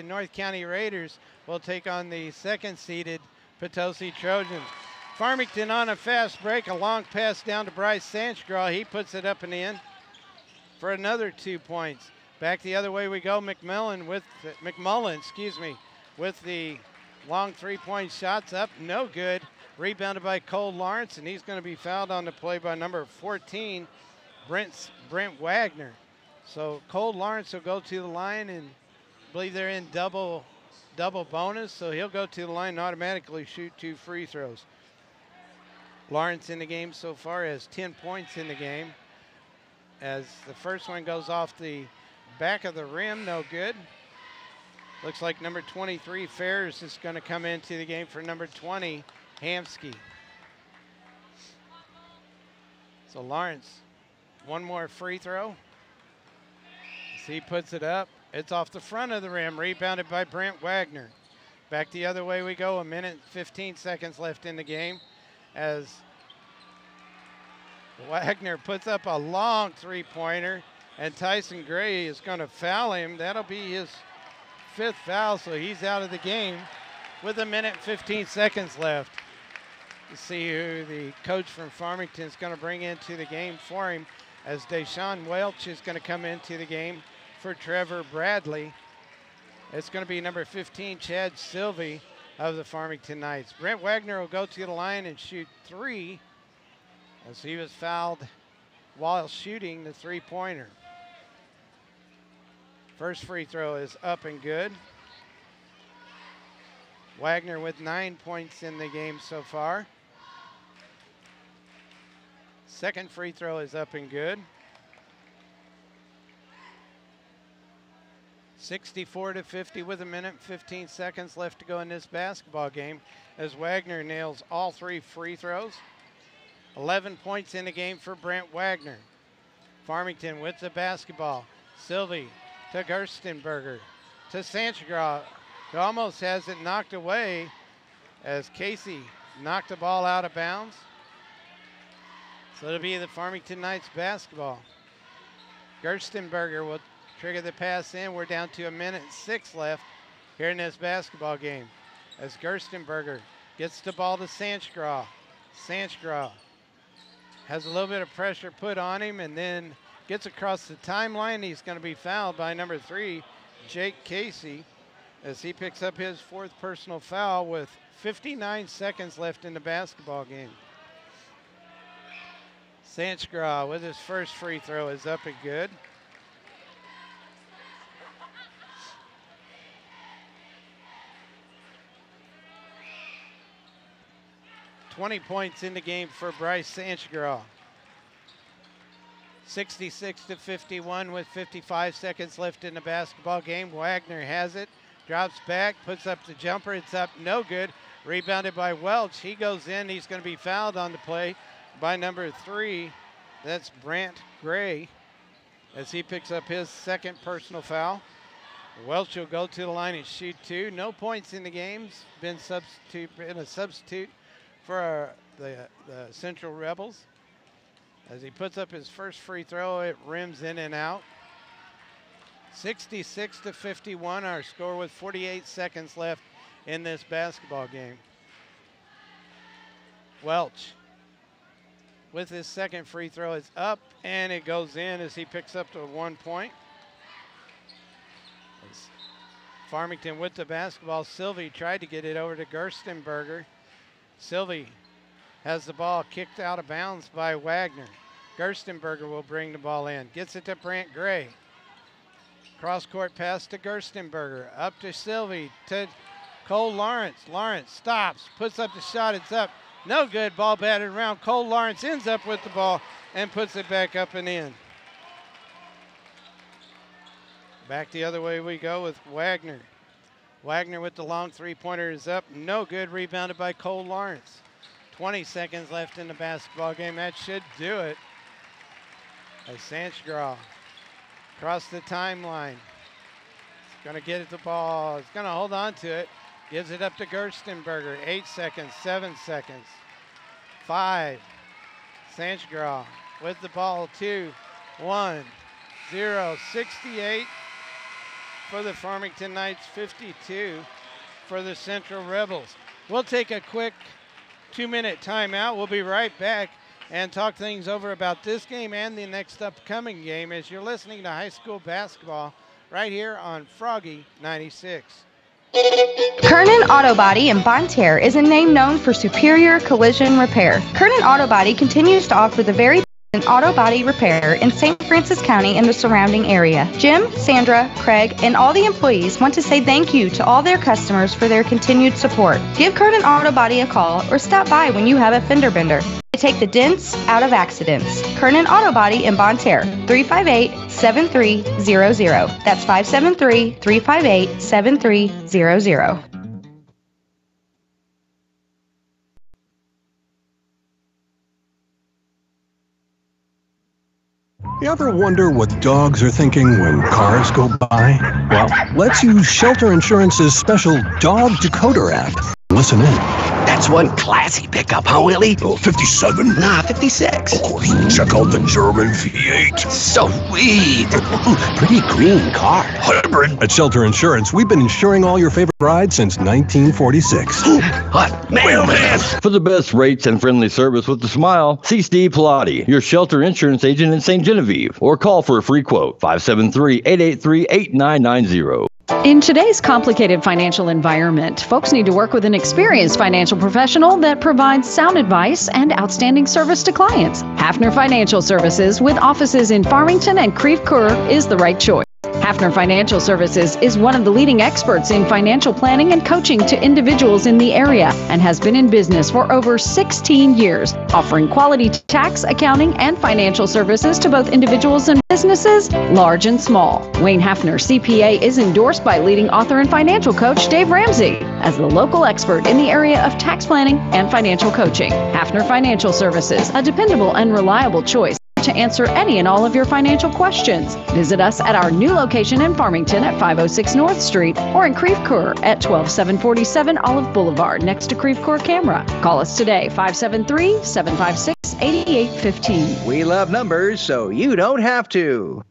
North County Raiders will take on the 2nd-seeded Potosi Trojans. Farmington on a fast break, a long pass down to Bryce Sanchgron. He puts it up and in for another 2 points. Back the other way we go. McMullen with the long 3-point shots up, no good. Rebounded by Cole Lawrence, and he's going to be fouled on the play by number 14, Brent Wagner. So Cole Lawrence will go to the line, and I believe they're in double bonus, so he'll go to the line and automatically shoot 2 free throws. Lawrence in the game so far has 10 points in the game, as the first one goes off the back of the rim, no good. Looks like number 23, Ferris, is going to come into the game for number 20, Hamsky. So Lawrence, one more free throw. As he puts it up, it's off the front of the rim, rebounded by Brent Wagner. Back the other way we go, 1 minute, 15 seconds left in the game as Wagner puts up a long 3-pointer, and Tyson Gray is going to foul him. That'll be his 5th foul, so he's out of the game with 1 minute, 15 seconds left. To see who the coach from Farmington is going to bring into the game for him, as Deshaun Welch is going to come into the game for Trevor Bradley. It's going to be number 15, Chad Sylvie of the Farmington Knights. Brent Wagner will go to the line and shoot 3 as he was fouled while shooting the 3-pointer. First free throw is up and good. Wagner with 9 points in the game so far. Second free throw is up and good. 64-50 with 1 minute, 15 seconds left to go in this basketball game as Wagner nails all 3 free throws. 11 points in the game for Brent Wagner. Farmington with the basketball. Sylvie to Gerstenberger to Sanchgron, who almost has it knocked away as Casey knocked the ball out of bounds. So it'll be the Farmington Knights basketball. Gerstenberger will trigger the pass in. We're down to 1 minute 6 left here in this basketball game as Gerstenberger gets the ball to Sanchgron. Sanchgron has a little bit of pressure put on him and then gets across the timeline. He's going to be fouled by number 3, Jake Casey, as he picks up his 4th personal foul with 59 seconds left in the basketball game. Sanchgron with his first free throw is up and good. 20 points in the game for Bryce Sanchgraw. 66-51 with 55 seconds left in the basketball game. Wagner has it, drops back, puts up the jumper. It's up, no good. Rebounded by Welch. He goes in. He's going to be fouled on the play by number 3. That's Brant Gray as he picks up his second personal foul. Welch will go to the line and shoot 2. No points in the games. Been a substitute for the Central Rebels. As he puts up his first free throw, it rims in and out. 66-51, our score with 48 seconds left in this basketball game. Welch with his second free throw is up, and it goes in as he picks up to 1 point. As Farmington with the basketball. Sylvie tried to get it over to Gerstenberger. Sylvie has the ball kicked out of bounds by Wagner. Gerstenberger will bring the ball in. Gets it to Brant Gray. Cross-court pass to Gerstenberger. Up to Sylvie, to Cole Lawrence. Lawrence stops, puts up the shot. It's up. No good. Ball batted around. Cole Lawrence ends up with the ball and puts it back up and in. Back the other way we go with Wagner. Wagner with the long three-pointer is up. No good. Rebounded by Cole Lawrence. 20 seconds left in the basketball game. That should do it. As Sanchgraw across the timeline. He's going to get at the ball. He's going to hold on to it. Gives it up to Gerstenberger. 8 seconds, 7 seconds, 5. Sanchgraw with the ball. 2, 1, 0. 68 for the Farmington Knights, 52 for the Central Rebels. We'll take a quick 2-minute timeout. We'll be right back and talk things over about this game and the next upcoming game as you're listening to high school basketball right here on Froggy 96. Kernan Auto Body in Bonne Terre is a name known for superior collision repair. Kernan Auto Body continues to offer the very best auto body repair in St. Francis County and the surrounding area. Jim, Sandra, Craig, and all the employees want to say thank you to all their customers for their continued support. Give Kernan Auto Body a call or stop by when you have a fender bender. They take the dents out of accidents. Kernan Auto Body in Bonne Terre, 358-7300. That's 573-358-7300. You ever wonder what dogs are thinking when cars go by? Well, let's use Shelter Insurance's special Dog Decoder app. Listen in. That's one classy pickup, huh, Willie? Oh, 57? Nah, 56. Of course. Check out the German V8. Sweet. Pretty green car. Hybrid. At Shelter Insurance, we've been insuring all your favorite rides since 1946. What? Mailman! For the best rates and friendly service with a smile, see Steve Pilati, your Shelter Insurance agent in St. Genevieve, or call for a free quote, 573-883-8990. In today's complicated financial environment, folks need to work with an experienced financial professional that provides sound advice and outstanding service to clients. Hafner Financial Services, with offices in Farmington and Creve Coeur, is the right choice. Hafner Financial Services is one of the leading experts in financial planning and coaching to individuals in the area and has been in business for over 16 years, offering quality tax, accounting, and financial services to both individuals and businesses, large and small. Wayne Hafner, CPA, is endorsed by leading author and financial coach Dave Ramsey as the local expert in the area of tax planning and financial coaching. Hafner Financial Services, a dependable and reliable choice to answer any and all of your financial questions. Visit us at our new location in Farmington at 506 North Street or in Creve Coeur at 12747 Olive Boulevard next to Creve Coeur Camera. Call us today, 573-756-8815. We love numbers, so you don't have to.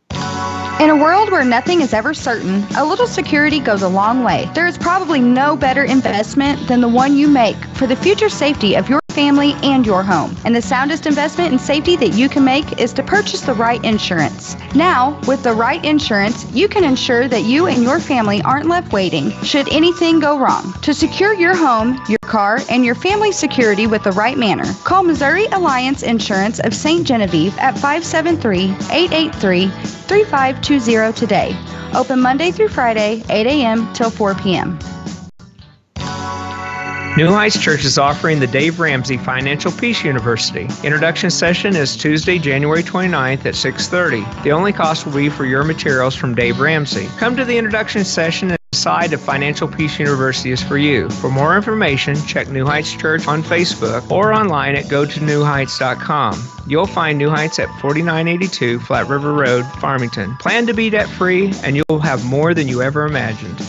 In a world where nothing is ever certain, a little security goes a long way. There is probably no better investment than the one you make for the future safety of your family and your home. And the soundest investment in safety that you can make is to purchase the right insurance. Now, with the right insurance, you can ensure that you and your family aren't left waiting should anything go wrong. To secure your home, your car, and your family's security with the right manner, call Missouri Alliance Insurance of St. Genevieve at 573-883-3520 today. Open Monday through Friday, 8 a.m. till 4 p.m. New Heights Church is offering the Dave Ramsey Financial Peace University. Introduction session is Tuesday, January 29th at 6:30. The only cost will be for your materials from Dave Ramsey. Come to the introduction session and decide if Financial Peace University is for you. For more information, check New Heights Church on Facebook or online at gotonewheights.com. You'll find New Heights at 4982 Flat River Road, Farmington. Plan to be debt-free, and you'll have more than you ever imagined.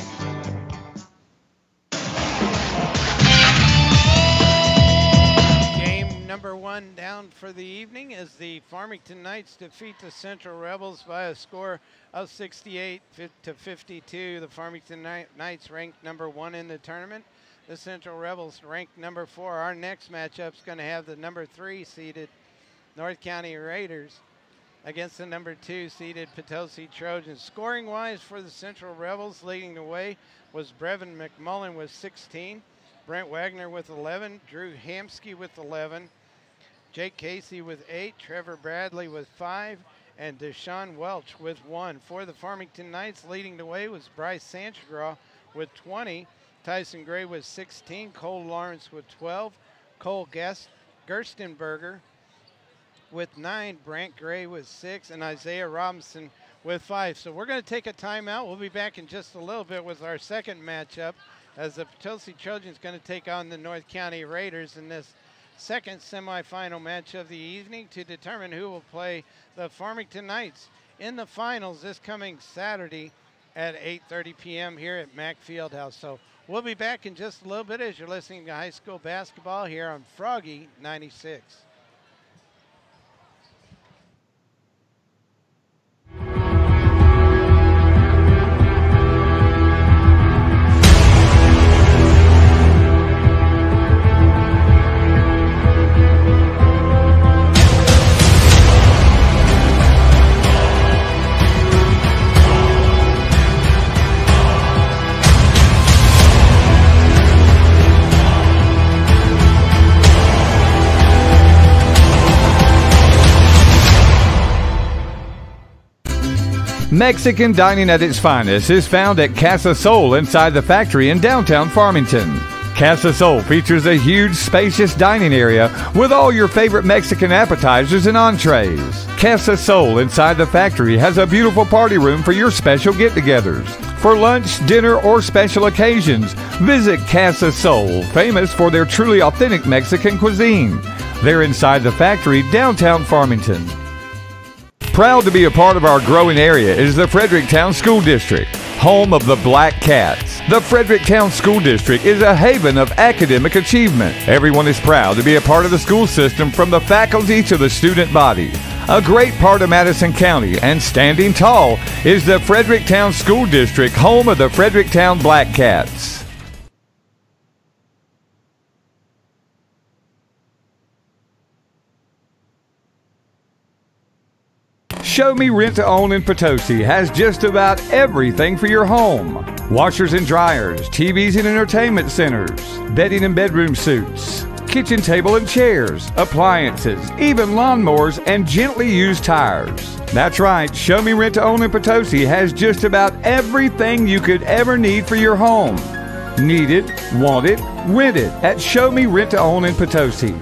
Down for the evening as the Farmington Knights defeat the Central Rebels by a score of 68-52. The Farmington Knights ranked number 1 in the tournament. The Central Rebels ranked number 4. Our next matchup is going to have the number 3 seeded North County Raiders against the number 2 seeded Potosi Trojans. Scoring wise for the Central Rebels, leading the way was Brevin McMullen with 16, Brent Wagner with 11, Drew Hamsky with 11, Jake Casey with 8, Trevor Bradley with 5, and Deshaun Welch with 1. For the Farmington Knights, leading the way was Bryce Sanchagraw with 20, Tyson Gray with 16, Cole Lawrence with 12, Cole Gerstenberger with 9, Brant Gray with 6, and Isaiah Robinson with 5. So we're going to take a timeout. We'll be back in just a little bit with our second matchup as the Potosi Trojans going to take on the North County Raiders in this second semifinal match of the evening to determine who will play the Farmington Knights in the finals this coming Saturday at 8:30 p.m. here at Mack Fieldhouse. So we'll be back in just a little bit as you're listening to high school basketball here on Froggy 96. Mexican dining at its finest is found at Casa Sol inside the factory in downtown Farmington. Casa Sol features a huge, spacious dining area with all your favorite Mexican appetizers and entrees. Casa Sol inside the factory has a beautiful party room for your special get-togethers. For lunch, dinner, or special occasions, visit Casa Sol, famous for their truly authentic Mexican cuisine. They're inside the factory, downtown Farmington. Proud to be a part of our growing area is the Fredericktown School District, home of the Blackcats. The Fredericktown School District is a haven of academic achievement. Everyone is proud to be a part of the school system, from the faculty to the student body. A great part of Madison County, and standing tall, is the Fredericktown School District, home of the Fredericktown Blackcats. Show Me Rent to Own in Potosi has just about everything for your home. Washers and dryers, TVs and entertainment centers, bedding and bedroom suits, kitchen table and chairs, appliances, even lawnmowers and gently used tires. That's right, Show Me Rent to Own in Potosi has just about everything you could ever need for your home. Need it, want it, rent it at Show Me Rent to Own in Potosi.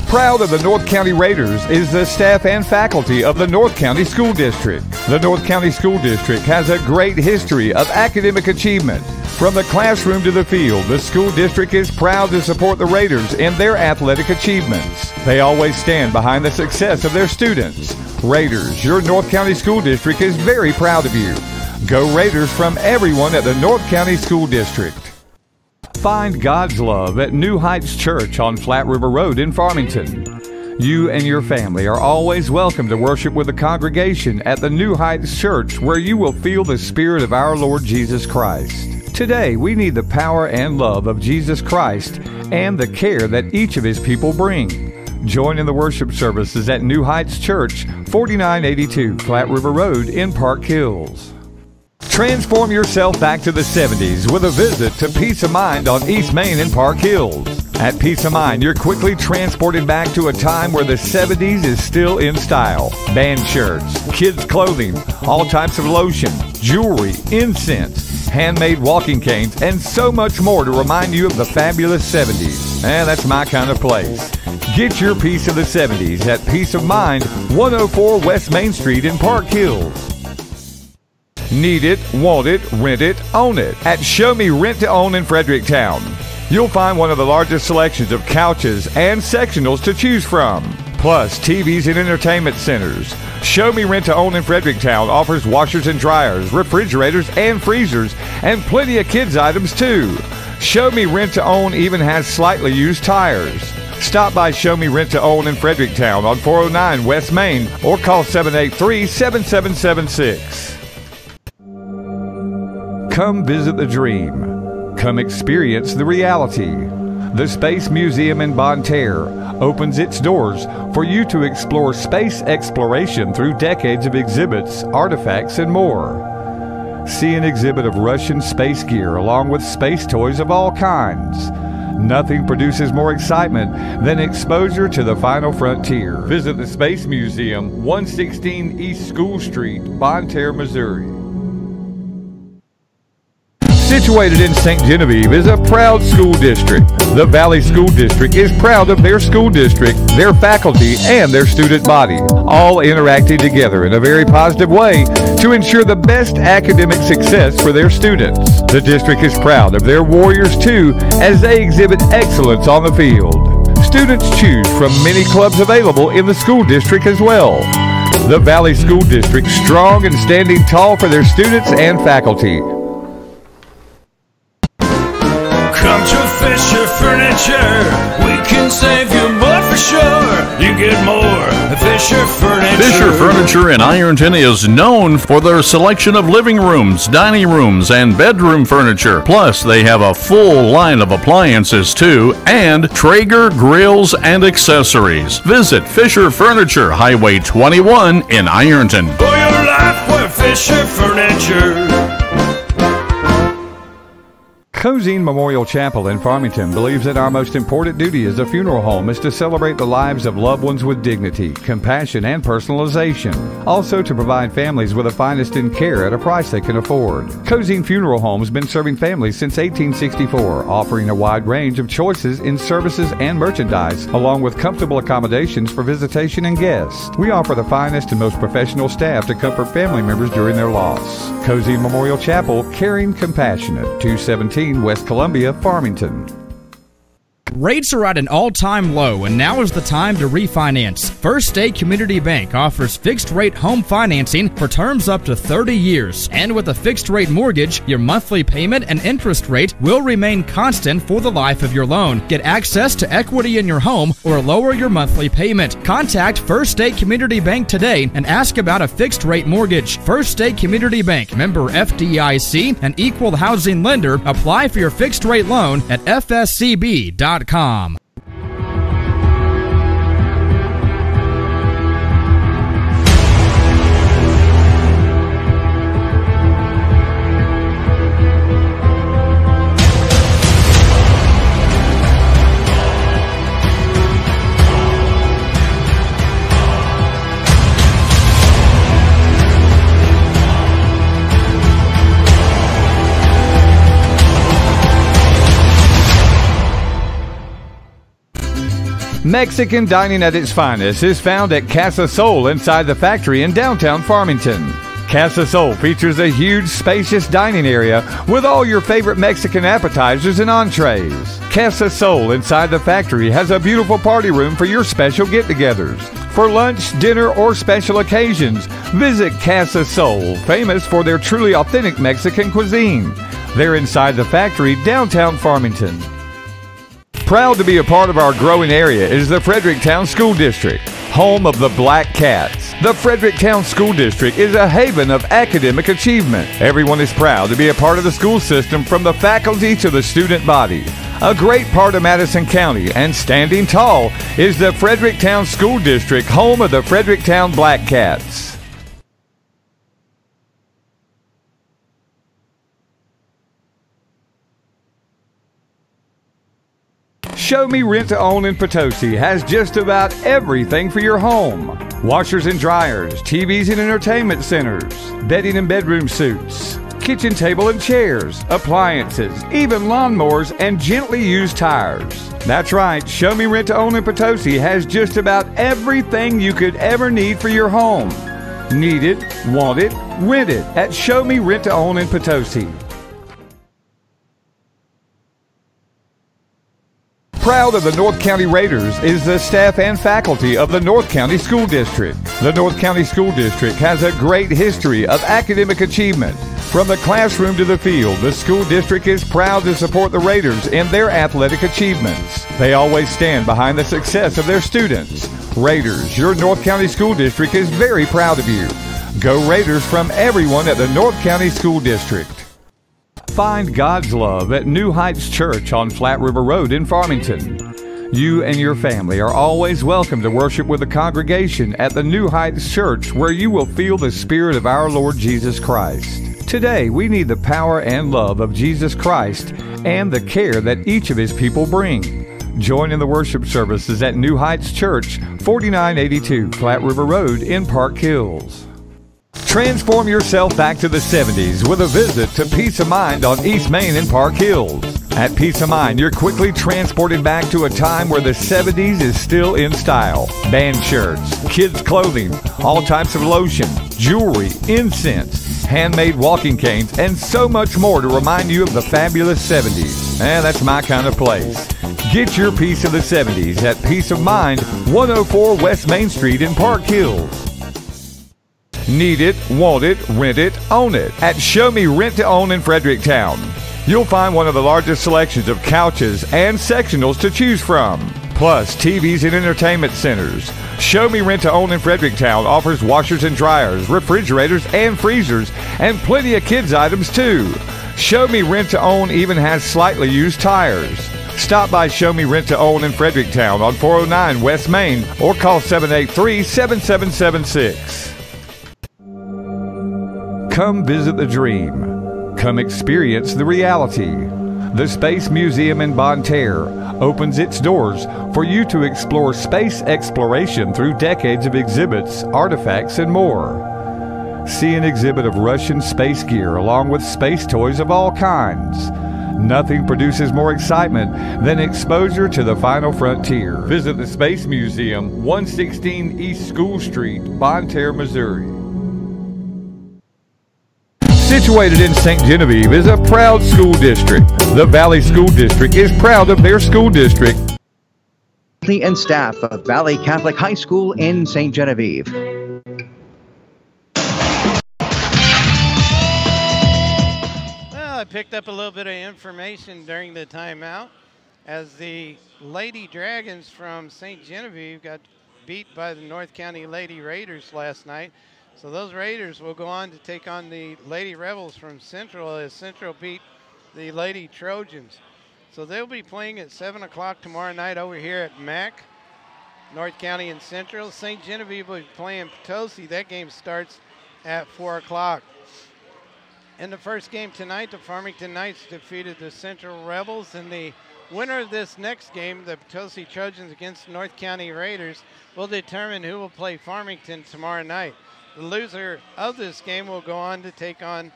Proud of the North County Raiders is the staff and faculty of the North County School District. The North County School District has a great history of academic achievement. From the classroom to the field, the school district is proud to support the Raiders in their athletic achievements. They always stand behind the success of their students. Raiders, your North County School District is very proud of you. Go Raiders from everyone at the North County School District. Find God's love at New Heights Church on Flat River Road in Farmington. You and your family are always welcome to worship with the congregation at the New Heights Church, where you will feel the Spirit of our Lord Jesus Christ. Today, we need the power and love of Jesus Christ and the care that each of His people bring. Join in the worship services at New Heights Church, 4982 Flat River Road in Park Hills. Transform yourself back to the 70s with a visit to Peace of Mind on East Main in Park Hills. At Peace of Mind, you're quickly transported back to a time where the 70s is still in style. Band shirts, kids' clothing, all types of lotion, jewelry, incense, handmade walking canes, and so much more to remind you of the fabulous 70s. And that's my kind of place. Get your piece of the 70s at Peace of Mind, 104 West Main Street in Park Hills. Need it, want it, rent it, own it at Show Me Rent to Own in Fredericktown. You'll find one of the largest selections of couches and sectionals to choose from, plus TVs and entertainment centers. Show Me Rent to Own in Fredericktown offers washers and dryers, refrigerators and freezers, and plenty of kids items too. Show Me Rent to Own even has slightly used tires. Stop by Show Me Rent to Own in Fredericktown on 409 West Main or call 783-7776. Come visit the dream. Come experience the reality. The Space Museum in Bonne Terre opens its doors for you to explore space exploration through decades of exhibits, artifacts, and more. See an exhibit of Russian space gear along with space toys of all kinds. Nothing produces more excitement than exposure to the final frontier. Visit the Space Museum, 116 East School Street, Bonne Terre, Missouri. Situated in St. Genevieve is a proud school district. The Valley School District is proud of their school district, their faculty, and their student body, all interacting together in a very positive way to ensure the best academic success for their students. The district is proud of their Warriors, too, as they exhibit excellence on the field. Students choose from many clubs available in the school district as well. The Valley School District, strong and standing tall for their students and faculty. Come to Fisher Furniture. We can save you more for sure. You get more at Fisher Furniture. Fisher Furniture in Ironton is known for their selection of living rooms, dining rooms, and bedroom furniture. Plus, they have a full line of appliances too, and Traeger grills and accessories. Visit Fisher Furniture, Highway 21 in Ironton. For your life, we're Fisher Furniture. Cozine Memorial Chapel in Farmington believes that our most important duty as a funeral home is to celebrate the lives of loved ones with dignity, compassion, and personalization. Also to provide families with the finest in care at a price they can afford. Cozine Funeral Home has been serving families since 1864, offering a wide range of choices in services and merchandise, along with comfortable accommodations for visitation and guests. We offer the finest and most professional staff to comfort family members during their loss. Cozine Memorial Chapel, caring, compassionate, 217 West Columbia, Farmington. Rates are at an all-time low, and now is the time to refinance. First State Community Bank offers fixed-rate home financing for terms up to 30 years. And with a fixed-rate mortgage, your monthly payment and interest rate will remain constant for the life of your loan. Get access to equity in your home or lower your monthly payment. Contact First State Community Bank today and ask about a fixed-rate mortgage. First State Community Bank, member FDIC, and equal housing lender. Apply for your fixed-rate loan at fscb.com. Mexican dining at its finest is found at Casa Sol inside the factory in downtown Farmington. Casa Sol features a huge, spacious dining area with all your favorite Mexican appetizers and entrees. Casa Sol inside the factory has a beautiful party room for your special get-togethers. For lunch, dinner, or special occasions, visit Casa Sol, famous for their truly authentic Mexican cuisine. They're inside the factory, downtown Farmington. Proud to be a part of our growing area is the Fredericktown School District, home of the Blackcats. The Fredericktown School District is a haven of academic achievement. Everyone is proud to be a part of the school system, from the faculty to the student body. A great part of Madison County, and standing tall, is the Fredericktown School District, home of the Fredericktown Blackcats. Show Me Rent to Own in Potosi has just about everything for your home. Washers and dryers, TVs and entertainment centers, bedding and bedroom suites, kitchen table and chairs, appliances, even lawnmowers, and gently used tires. That's right, Show Me Rent to Own in Potosi has just about everything you could ever need for your home. Need it, want it, rent it at Show Me Rent to Own in Potosi. Proud of the North County Raiders is the staff and faculty of the North County School District. The North County School District has a great history of academic achievement. From the classroom to the field, the school district is proud to support the Raiders in their athletic achievements. They always stand behind the success of their students. Raiders, your North County School District is very proud of you. Go Raiders from everyone at the North County School District. Find God's love at New Heights Church on Flat River Road in Farmington. You and your family are always welcome to worship with the congregation at the New Heights Church, where you will feel the Spirit of our Lord Jesus Christ. Today, we need the power and love of Jesus Christ and the care that each of His people bring. Join in the worship services at New Heights Church, 4982 Flat River Road in Park Hills. Transform yourself back to the 70s with a visit to Peace of Mind on East Main in Park Hills. At Peace of Mind, you're quickly transported back to a time where the 70s is still in style. Band shirts, kids' clothing, all types of lotion, jewelry, incense, handmade walking canes, and so much more to remind you of the fabulous 70s. That's my kind of place. Get your piece of the 70s at Peace of Mind, 104 West Main Street in Park Hills. Need it, want it, rent it, own it at Show Me Rent to Own in Fredericktown. You'll find one of the largest selections of couches and sectionals to choose from, plus TVs and entertainment centers. Show Me Rent to Own in Fredericktown offers washers and dryers, refrigerators and freezers, and plenty of kids items too. Show Me Rent to Own even has slightly used tires. Stop by Show Me Rent to Own in Fredericktown on 409 West Main or call 783-7776. Come visit the dream. Come experience the reality. The Space Museum in Bonne Terre opens its doors for you to explore space exploration through decades of exhibits, artifacts, and more. See an exhibit of Russian space gear along with space toys of all kinds. Nothing produces more excitement than exposure to the final frontier. Visit the Space Museum, 116 East School Street, Bonne Terre, Missouri. Situated in St. Genevieve is a proud school district. The Valley School District is proud of their school district. And staff of Valley Catholic High School in St. Genevieve. I picked up a little bit of information during the timeout as the Lady Dragons from St. Genevieve got beat by the North County Lady Raiders last night. So those Raiders will go on to take on the Lady Rebels from Central as Central beat the Lady Trojans. So they'll be playing at 7 o'clock tomorrow night over here at MAAA, North County and Central. St. Genevieve will be playing Potosi. That game starts at 4 o'clock. In the first game tonight, the Farmington Knights defeated the Central Rebels, and the winner of this next game, the Potosi Trojans against the North County Raiders, will determine who will play Farmington tomorrow night. The loser of this game will go on to take on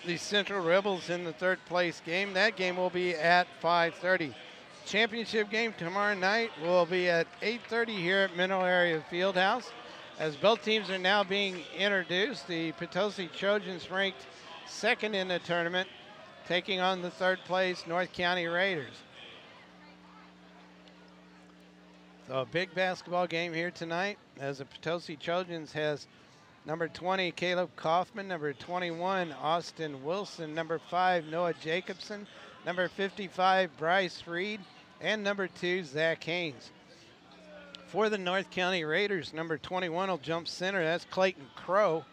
the Central Rebels in the third place game. That game will be at 5:30. Championship game tomorrow night will be at 8:30 here at Mineral Area Fieldhouse. As both teams are now being introduced, the Potosi Trojans ranked second in the tournament, taking on the third place North County Raiders. So a big basketball game here tonight as the Potosi Trojans has number 20, Caleb Kaufman, number 21, Austin Wilson, number 5, Noah Jacobson, number 55, Bryce Reed, and number 2, Zach Haynes. For the North County Raiders, number 21 will jump center. That's Clayton Crow.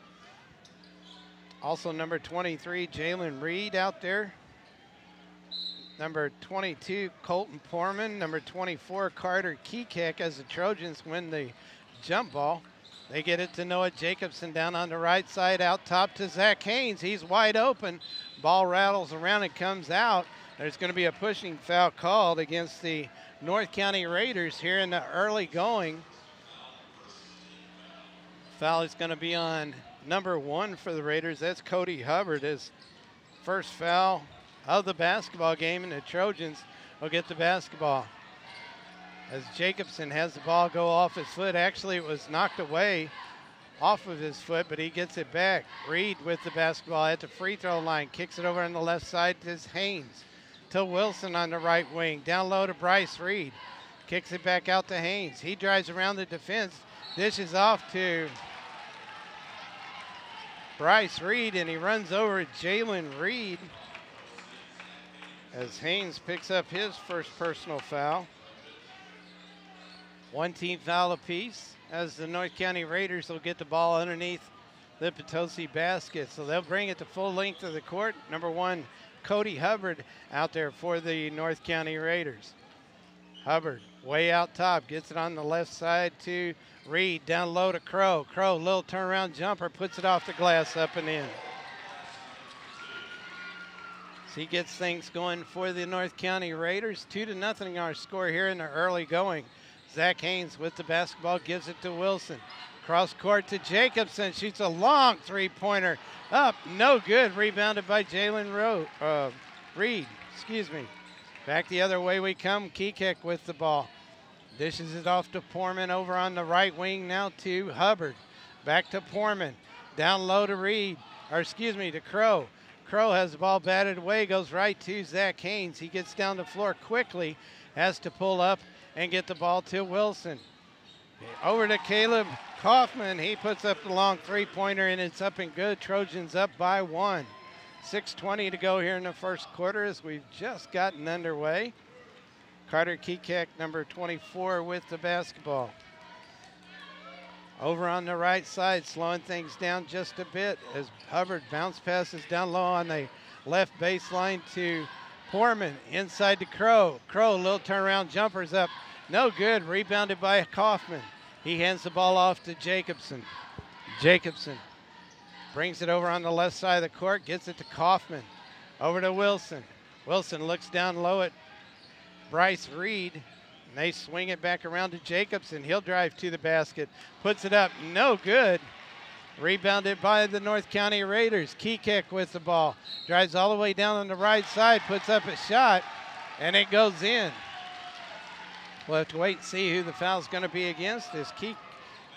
Also number 23, Jalen Reed out there. Number 22, Colton Porman. Number 24, Carter Kekek, as the Trojans win the jump ball. They get it to Noah Jacobson down on the right side, out top to Zach Haynes. He's wide open. Ball rattles around and comes out. There's going to be a pushing foul called against the North County Raiders here in the early going. Foul is going to be on number 1 for the Raiders. That's Cody Hubbard. His first foul of the basketball game, and the Trojans will get the basketball. As Jacobson has the ball go off his foot. Actually, it was knocked away off of his foot, but he gets it back. Reed with the basketball at the free throw line. Kicks it over on the left side to Haynes. To Wilson on the right wing. Down low to Bryce Reed. Kicks it back out to Haynes. He drives around the defense. Dishes off to Bryce Reed, and he runs over Jalen Reed as Haynes picks up his first personal foul. 1 team foul apiece as the North County Raiders will get the ball underneath the Potosi basket. So they'll bring it to full length of the court. Number 1, Cody Hubbard out there for the North County Raiders. Hubbard way out top, gets it on the left side to Reed, down low to Crow. Crow, little turnaround jumper, puts it off the glass, up and in. So he gets things going for the North County Raiders. 2-0 our score here in the early going. Zach Haynes with the basketball, gives it to Wilson. Cross court to Jacobson, shoots a long three-pointer. Up, no good, rebounded by Jalen Reed. Back the other way we come. Kekek with the ball. Dishes it off to Poorman over on the right wing now to Hubbard. Back to Poorman. Down low to to Crow. Crow has the ball batted away, goes right to Zach Haynes. He gets down the floor quickly, has to pull up and get the ball to Wilson. Over to Caleb Kaufman. He puts up the long three-pointer, and it's up and good. Trojans up by 1. 6:20 to go here in the first quarter as we've just gotten underway. Carter Kekek, number 24, with the basketball. Over on the right side, slowing things down just a bit as Hubbard bounce passes down low on the left baseline to Poorman. Inside to Crow. Crow, little turnaround jumpers up. No good, rebounded by Kaufman. He hands the ball off to Jacobson. Jacobson brings it over on the left side of the court, gets it to Kaufman. Over to Wilson. Wilson looks down low at Bryce Reed, and they swing it back around to Jacobson. He'll drive to the basket, puts it up, no good. Rebounded by the North County Raiders. Kekek with the ball, drives all the way down on the right side, puts up a shot, and it goes in. We'll have to wait and see who the foul's going to be against. As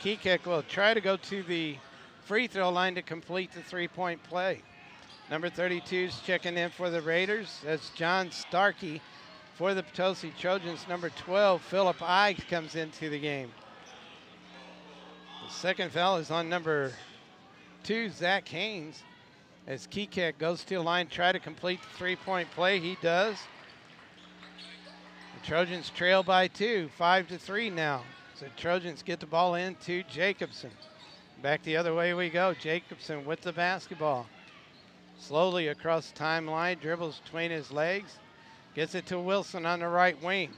Kekek will try to go to the free throw line to complete the three-point play. Number 32 is checking in for the Raiders. That's John Starkey. For the Potosi Trojans, number 12, Philip I comes into the game. The second foul is on number 2, Zach Haynes. As Kekek goes to the line, try to complete the three-point play. He does. The Trojans trail by 2, 5-3 now. So Trojans get the ball in to Jacobson. Back the other way we go. Jacobson with the basketball. Slowly across the timeline, dribbles between his legs. Gets it to Wilson on the right wing.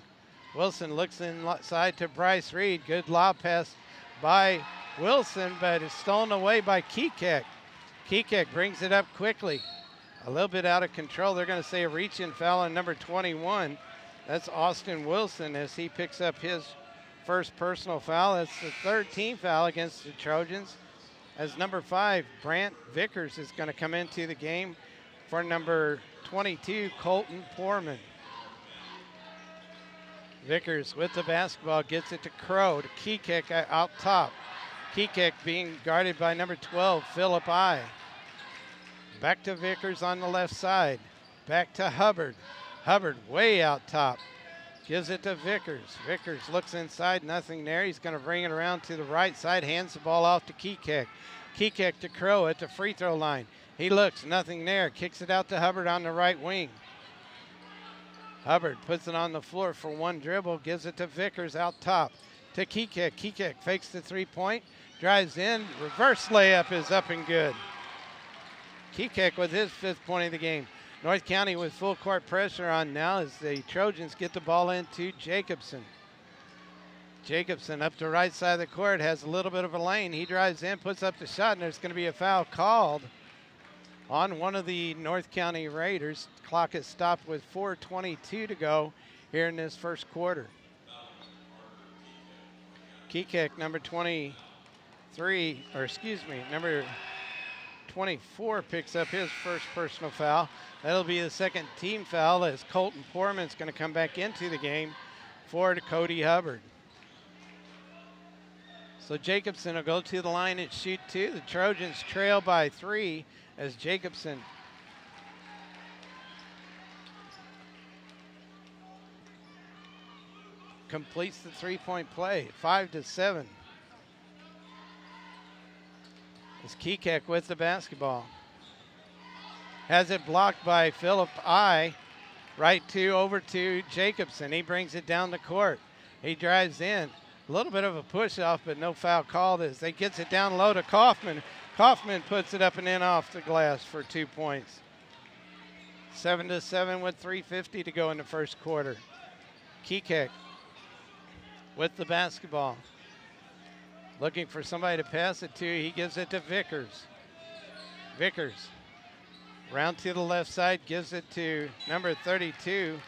Wilson looks inside to Bryce Reed. Good lob pass by Wilson, but it's stolen away by Kekek. Kekek brings it up quickly. A little bit out of control. They're going to say a reach-in foul on number 21. That's Austin Wilson as he picks up his first personal foul. That's the third team foul against the Trojans. As number 5, Brant Vickers is going to come into the game for number 22, Colton Poorman. Vickers with the basketball, gets it to Crow, to Kekek out top. Kekek being guarded by number 12, Philip I. Back to Vickers on the left side. Back to Hubbard. Hubbard way out top. Gives it to Vickers. Vickers looks inside, nothing there. He's going to bring it around to the right side, hands the ball off to Kekek. Kekek to Crow at the free throw line. He looks, nothing there. Kicks it out to Hubbard on the right wing. Hubbard puts it on the floor for one dribble, gives it to Vickers out top. To Kekek. Kekek fakes the three-point, drives in, reverse layup is up and good. Kekek with his 5th point of the game. North County with full court pressure on now as the Trojans get the ball into Jacobson. Jacobson up the right side of the court, has a little bit of a lane. He drives in, puts up the shot, and there's going to be a foul called on one of the North County Raiders. Clock is stopped with 4:22 to go here in this first quarter. Kekek, number 23, number 24 picks up his first personal foul. That'll be the second team foul as Colton Poorman's going to come back into the game for Cody Hubbard. So Jacobson will go to the line and shoot 2. The Trojans trail by 3 as Jacobson completes the three-point play, 5-7. It's Kekek with the basketball. Has it blocked by Philip I. Over to Jacobson. He brings it down the court. He drives in. A little bit of a push-off, but no foul called as they gets it down low to Kaufman. Kaufman puts it up and in off the glass for 2 points. 7-7 with 3:50 to go in the first quarter. Kekek with the basketball. Looking for somebody to pass it to. He gives it to Vickers. Vickers round to the left side, gives it to number 32,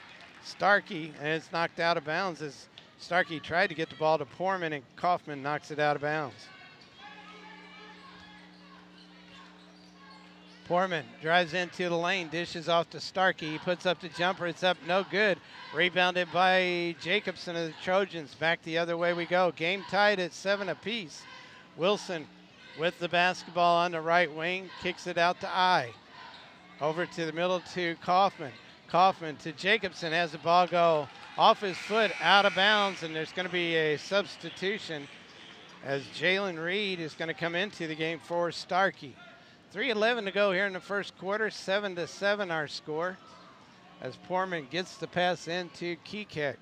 Starkey, and it's knocked out of bounds as Starkey tried to get the ball to Poorman, and Kaufman knocks it out of bounds. Poorman drives into the lane, dishes off to Starkey. He puts up the jumper. It's up, no good. Rebounded by Jacobson of the Trojans. Back the other way we go. Game tied at 7 apiece. Wilson with the basketball on the right wing, kicks it out to I. Over to the middle to Kaufman. Kaufman to Jacobson, has the ball go off his foot, out of bounds, and there's going to be a substitution as Jalen Reed is going to come into the game for Starkey. 3:11 to go here in the first quarter, 7-7 our score as Poorman gets the pass into Kekek.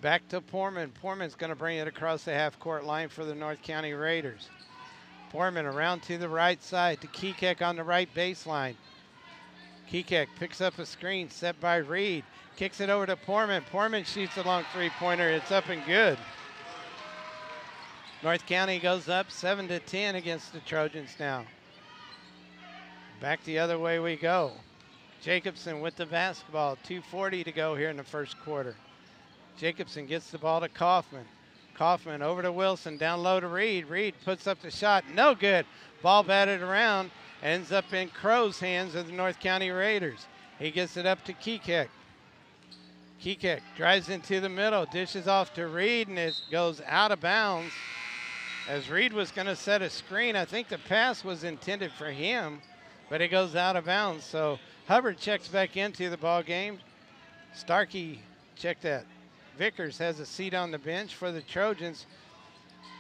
Back to Poorman. Poorman's going to bring it across the half-court line for the North County Raiders. Poorman around to the right side to Kekek on the right baseline. Kekek picks up a screen set by Reed. Kicks it over to Poorman. Poorman shoots a long three-pointer. It's up and good. North County goes up 7-10 against the Trojans now. Back the other way we go. Jacobson with the basketball. 2:40 to go here in the first quarter. Jacobson gets the ball to Kaufman. Kaufman over to Wilson, down low to Reed. Reed puts up the shot, no good. Ball batted around, ends up in Crow's hands of the North County Raiders. He gets it up to Kekek. Kekek drives into the middle, dishes off to Reed, and it goes out of bounds. As Reed was going to set a screen, I think the pass was intended for him, but it goes out of bounds. So Hubbard checks back into the ball game. Starkey checked that. Vickers has a seat on the bench for the Trojans.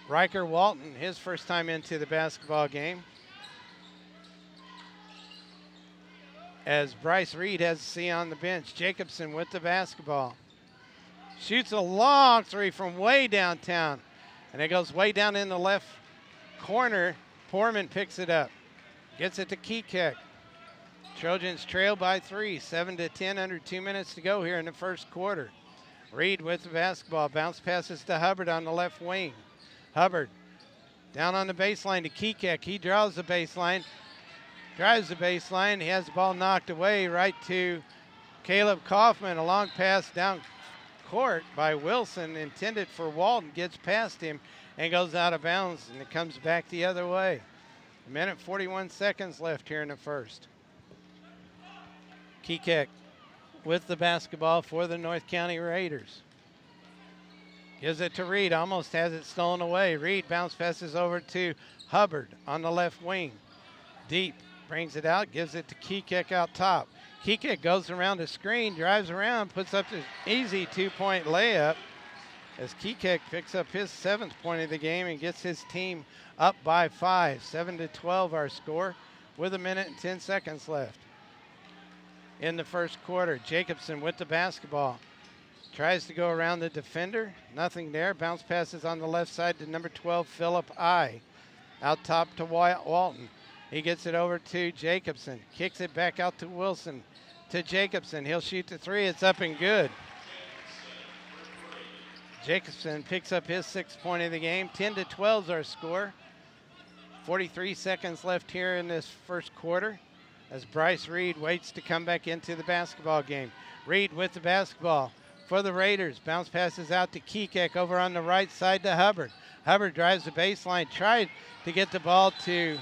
Riker Walton, his first time into the basketball game. As Bryce Reed has a seat on the bench. Jacobson with the basketball. Shoots a long three from way downtown. And it goes way down in the left corner. Poorman picks it up. Gets it to Kekek. Trojans trail by 3, 7-10, under 2 minutes to go here in the first quarter. Reed with the basketball. Bounce passes to Hubbard on the left wing. Hubbard down on the baseline to Kekek. He draws the baseline. Drives the baseline. He has the ball knocked away right to Caleb Kaufman. A long pass down court by Wilson, intended for Walton, gets past him and goes out of bounds, and it comes back the other way. 1:41 seconds left here in the first. Kekek with the basketball for the North County Raiders. Gives it to Reed, almost has it stolen away. Reed bounce passes over to Hubbard on the left wing. Deep, brings it out, gives it to Kekek out top. Kekek goes around the screen, drives around, puts up the easy two-point layup as Kekek picks up his 7th point of the game and gets his team up by 5. 7-12 our score with 1:10 seconds left. In the first quarter, Jacobson with the basketball. Tries to go around the defender. Nothing there. Bounce passes on the left side to number 12, Philip I. Out top to Walton. He gets it over to Jacobson. Kicks it back out to Wilson. To Jacobson. He'll shoot the three. It's up and good. Jacobson picks up his 6th point of the game. 10-12 is our score. 43 seconds left here in this first quarter as Bryce Reed waits to come back into the basketball game. Reed with the basketball for the Raiders. Bounce passes out to Kekek over on the right side to Hubbard. Hubbard drives the baseline, tried to get the ball to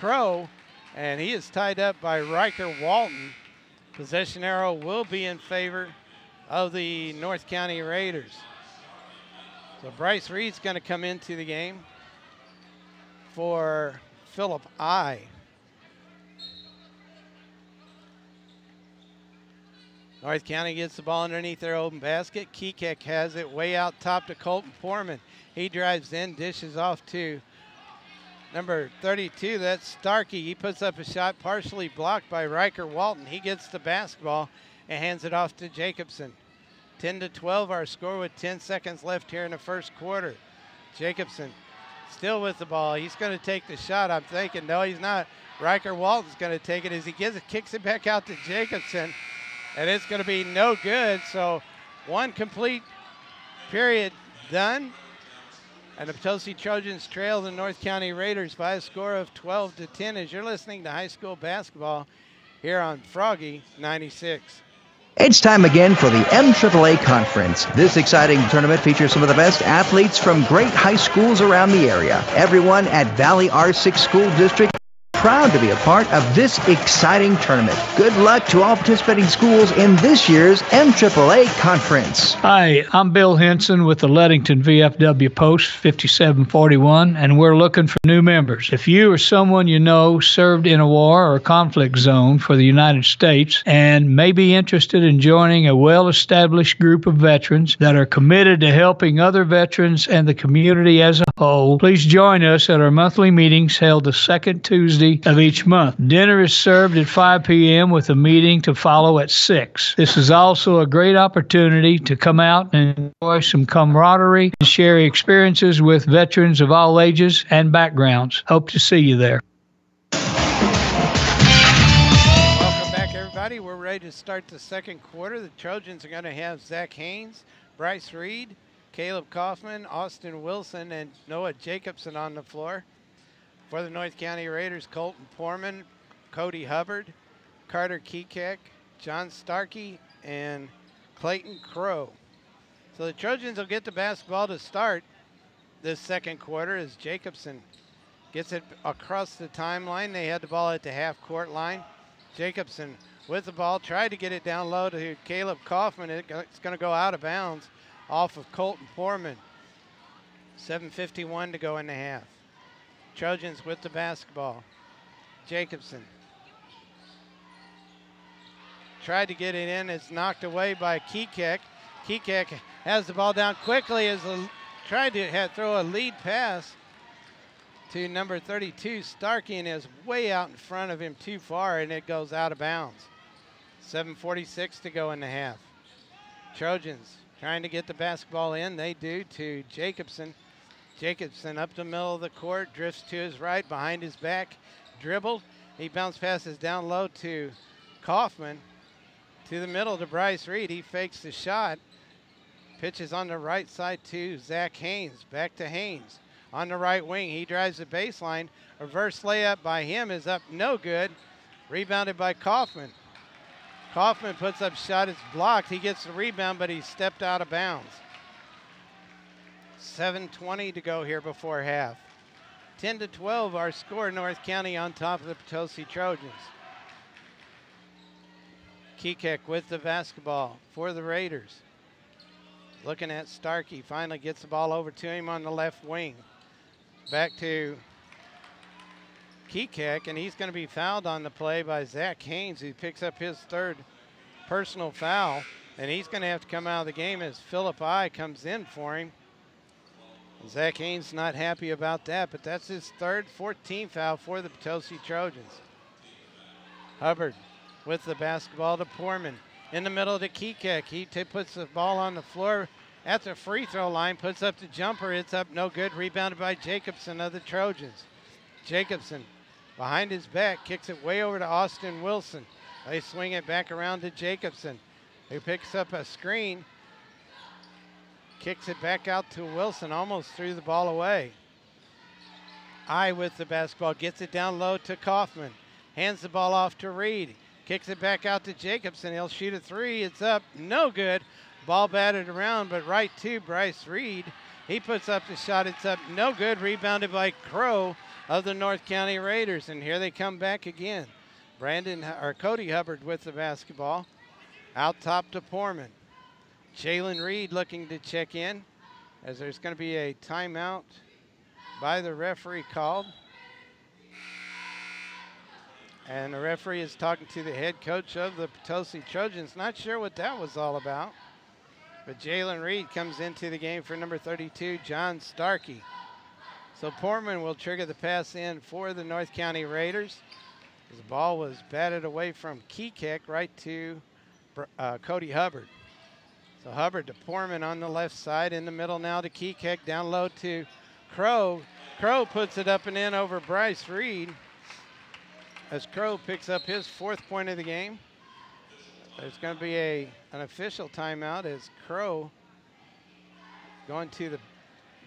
Crow, and he is tied up by Riker Walton. Possession arrow will be in favor of the North County Raiders. So Bryce Reed's going to come into the game for Philip I. North County gets the ball underneath their open basket. Kekek has it way out top to Colton Poorman. He drives in, dishes off to number 32, that's Starkey. He puts up a shot partially blocked by Riker Walton. He gets the basketball and hands it off to Jacobson. 10-12 our score with 10 seconds left here in the first quarter. Jacobson still with the ball. He's going to take the shot. I'm thinking, no, he's not. Riker Walton's going to take it as he kicks it back out to Jacobson. And it's going to be no good. So one complete period done. And the Potosi Trojans trail the North County Raiders by a score of 12-10 as you're listening to high school basketball here on Froggy 96. It's time again for the MAAA Conference. This exciting tournament features some of the best athletes from great high schools around the area. Everyone at Valley R6 School District proud to be a part of this exciting tournament. Good luck to all participating schools in this year's MAAA Conference. Hi, I'm Bill Henson with the Leadington VFW Post 5741, and we're looking for new members. If you or someone you know served in a war or conflict zone for the United States and may be interested in joining a well-established group of veterans that are committed to helping other veterans and the community as a whole, please join us at our monthly meetings held the second Tuesday of each month. Dinner is served at 5 p.m. with a meeting to follow at 6. This is also a great opportunity to come out and enjoy some camaraderie and share experiences with veterans of all ages and backgrounds. Hope to see you there. Welcome back, everybody. We're ready to start the second quarter. The Trojans are going to have Zach Haynes, Bryce Reed, Caleb Kaufman, Austin Wilson, and Noah Jacobson on the floor. For the North County Raiders, Colton Poorman, Cody Hubbard, Carter Kekek, John Starkey, and Clayton Crow. So the Trojans will get the basketball to start this second quarter as Jacobson gets it across the timeline. They had the ball at the half-court line. Jacobson with the ball, tried to get it down low to Caleb Kaufman. It's going to go out of bounds off of Colton Poorman. 7:51 to go in the half. Trojans with the basketball. Jacobson tried to get it in. It's knocked away by Kekek. Kekek has the ball down quickly as tried to throw a lead pass to number 32, Starkey, and is way out in front of him too far, and it goes out of bounds. 7:46 to go in the half. Trojans trying to get the basketball in. They do to Jacobson. Jacobson up the middle of the court, drifts to his right, behind his back, dribbled. He bounce passes down low to Kaufman, to the middle to Bryce Reed. He fakes the shot, pitches on the right side to Zach Haynes, back to Haynes. On the right wing, he drives the baseline. Reverse layup by him is up, no good. Rebounded by Kaufman. Kaufman puts up shot, it's blocked. He gets the rebound, but he stepped out of bounds. 7:20 to go here before half. 10-12 our score. North County on top of the Potosi Trojans. Kekek with the basketball for the Raiders. Looking at Starkey, finally gets the ball over to him on the left wing. Back to Kekek, and he's going to be fouled on the play by Zach Haynes, who picks up his third personal foul, and he's going to have to come out of the game as Philip I comes in for him. Zach Haynes not happy about that, but that's his third, 14th foul for the Potosi Trojans. Hubbard with the basketball to Poorman. In the middle to Kekek. He puts the ball on the floor at the free throw line, puts up the jumper. It's up, no good. Rebounded by Jacobson of the Trojans. Jacobson behind his back, kicks it way over to Austin Wilson. They swing it back around to Jacobson, who picks up a screen. Kicks it back out to Wilson, almost threw the ball away. I with the basketball, gets it down low to Kaufman. Hands the ball off to Reed. Kicks it back out to Jacobson. He'll shoot a three. It's up, no good. Ball batted around, but right to Bryce Reed. He puts up the shot. It's up, no good. Rebounded by Crow of the North County Raiders, and here they come back again. Cody Hubbard with the basketball. Out top to Poorman. Jalen Reed looking to check in, as there's going to be a timeout by the referee called. And the referee is talking to the head coach of the Potosi Trojans. Not sure what that was all about. But Jalen Reed comes into the game for number 32, John Starkey. So Poorman will trigger the pass in for the North County Raiders. The ball was batted away from Kekek right to Cody Hubbard. So Hubbard to Poorman on the left side. In the middle now to Kekek. Down low to Crow. Crow puts it up and in over Bryce Reed, as Crow picks up his 4th point of the game. There's going to be an official timeout as Crow going to the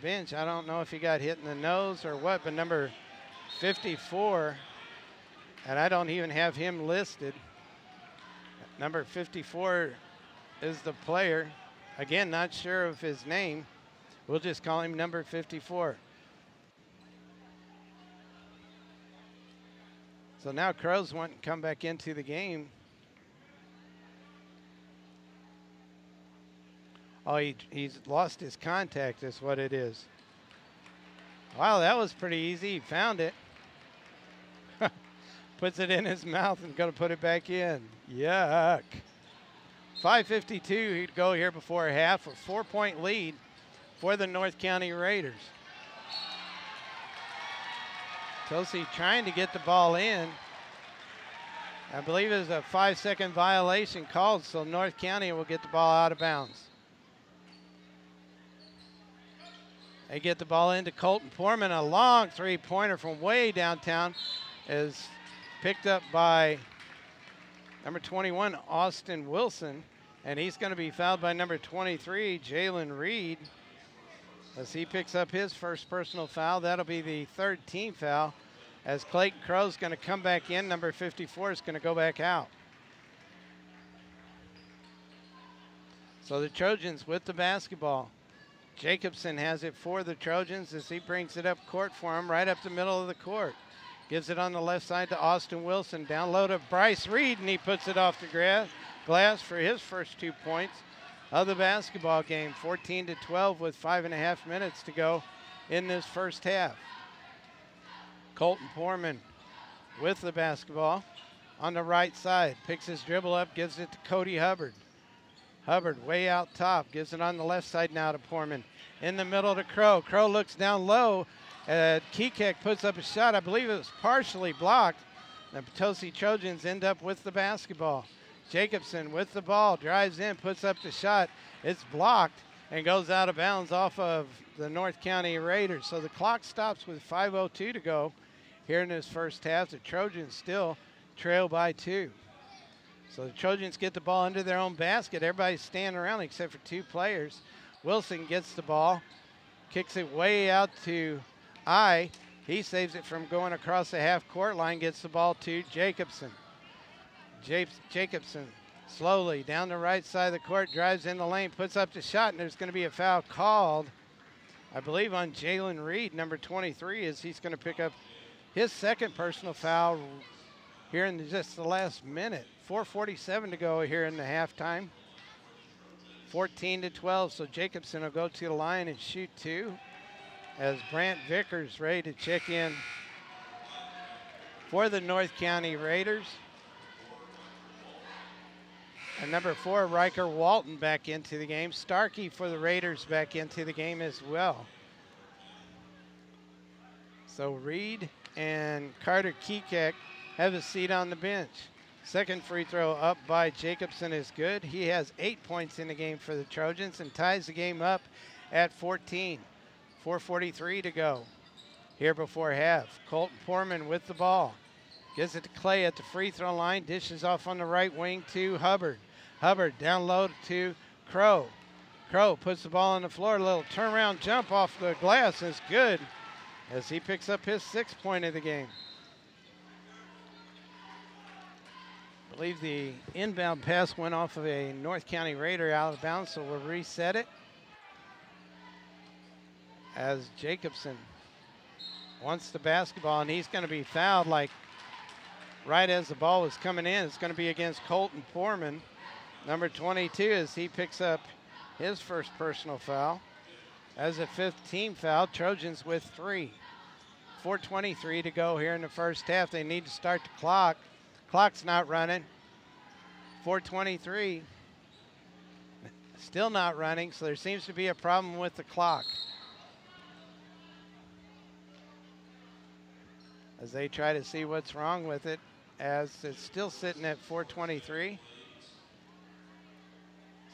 bench. I don't know if he got hit in the nose or what, but number 54, and I don't even have him listed. Number 54 is the player. Again, not sure of his name. We'll just call him number 54. So now Crows want to come back into the game. Oh, he's lost his contact is what it is. Wow, that was pretty easy. He found it. Puts it in his mouth and going to put it back in. Yuck. 5:52 to go here before half. A 4-point lead for the North County Raiders. Potosi trying to get the ball in. I believe it was a 5-second violation called, so North County will get the ball out of bounds. They get the ball into Colton Poorman. A long three-pointer from way downtown is picked up by number 21, Austin Wilson, and he's going to be fouled by number 23, Jalen Reed, as he picks up his first personal foul. That'll be the 3rd team foul, as Clayton Crow's going to come back in. Number 54 is going to go back out. So the Trojans with the basketball. Jacobson has it for the Trojans as he brings it up court for him, right up the middle of the court. Gives it on the left side to Austin Wilson. Down low to Bryce Reed, and he puts it off the glass for his first 2 points of the basketball game. 14-12 with 5.5 minutes to go in this first half. Colton Poorman with the basketball on the right side. Picks his dribble up, gives it to Cody Hubbard. Hubbard way out top, gives it on the left side now to Poorman. In the middle to Crow. Crow looks down low. Kekek puts up a shot. I believe it was partially blocked. The Potosi Trojans end up with the basketball. Jacobson with the ball, drives in, puts up the shot. It's blocked and goes out of bounds off of the North County Raiders. So the clock stops with 5:02 to go here in this first half. The Trojans still trail by 2. So the Trojans get the ball under their own basket. Everybody's standing around except for 2 players. Wilson gets the ball, kicks it way out to He saves it from going across the half-court line, gets the ball to Jacobson. Jacobson slowly down the right side of the court, drives in the lane, puts up the shot, and there's going to be a foul called, I believe, on Jalen Reed, number 23, as he's going to pick up his 2nd personal foul here in just the last minute. 4:47 to go here in the halftime. 14-12, so Jacobson will go to the line and shoot 2 as Brant Vickers ready to check in for the North County Raiders. And number 4, Riker Walton back into the game. Starkey for the Raiders back into the game as well. So Reed and Carter Kekek have a seat on the bench. 2nd free throw up by Jacobson is good. He has 8 points in the game for the Trojans and ties the game up at 14. 4:43 to go here before half. Colton Poorman with the ball. Gives it to Clay at the free throw line. Dishes off on the right wing to Hubbard. Hubbard down low to Crow. Crow puts the ball on the floor. A little turnaround jump off the glass is good as he picks up his 6th point of the game. I believe the inbound pass went off of a North County Raider out of bounds, so we'll reset it. As Jacobson wants the basketball, and he's going to be fouled like right as the ball was coming in. It's going to be against Colton Foreman, number 22, as he picks up his first personal foul. As a 5th team foul, Trojans with 3. 4:23 to go here in the first half. They need to start the clock. Clock's not running. 4:23, still not running, so there seems to be a problem with the clock. As they try to see what's wrong with it, as it's still sitting at 4:23.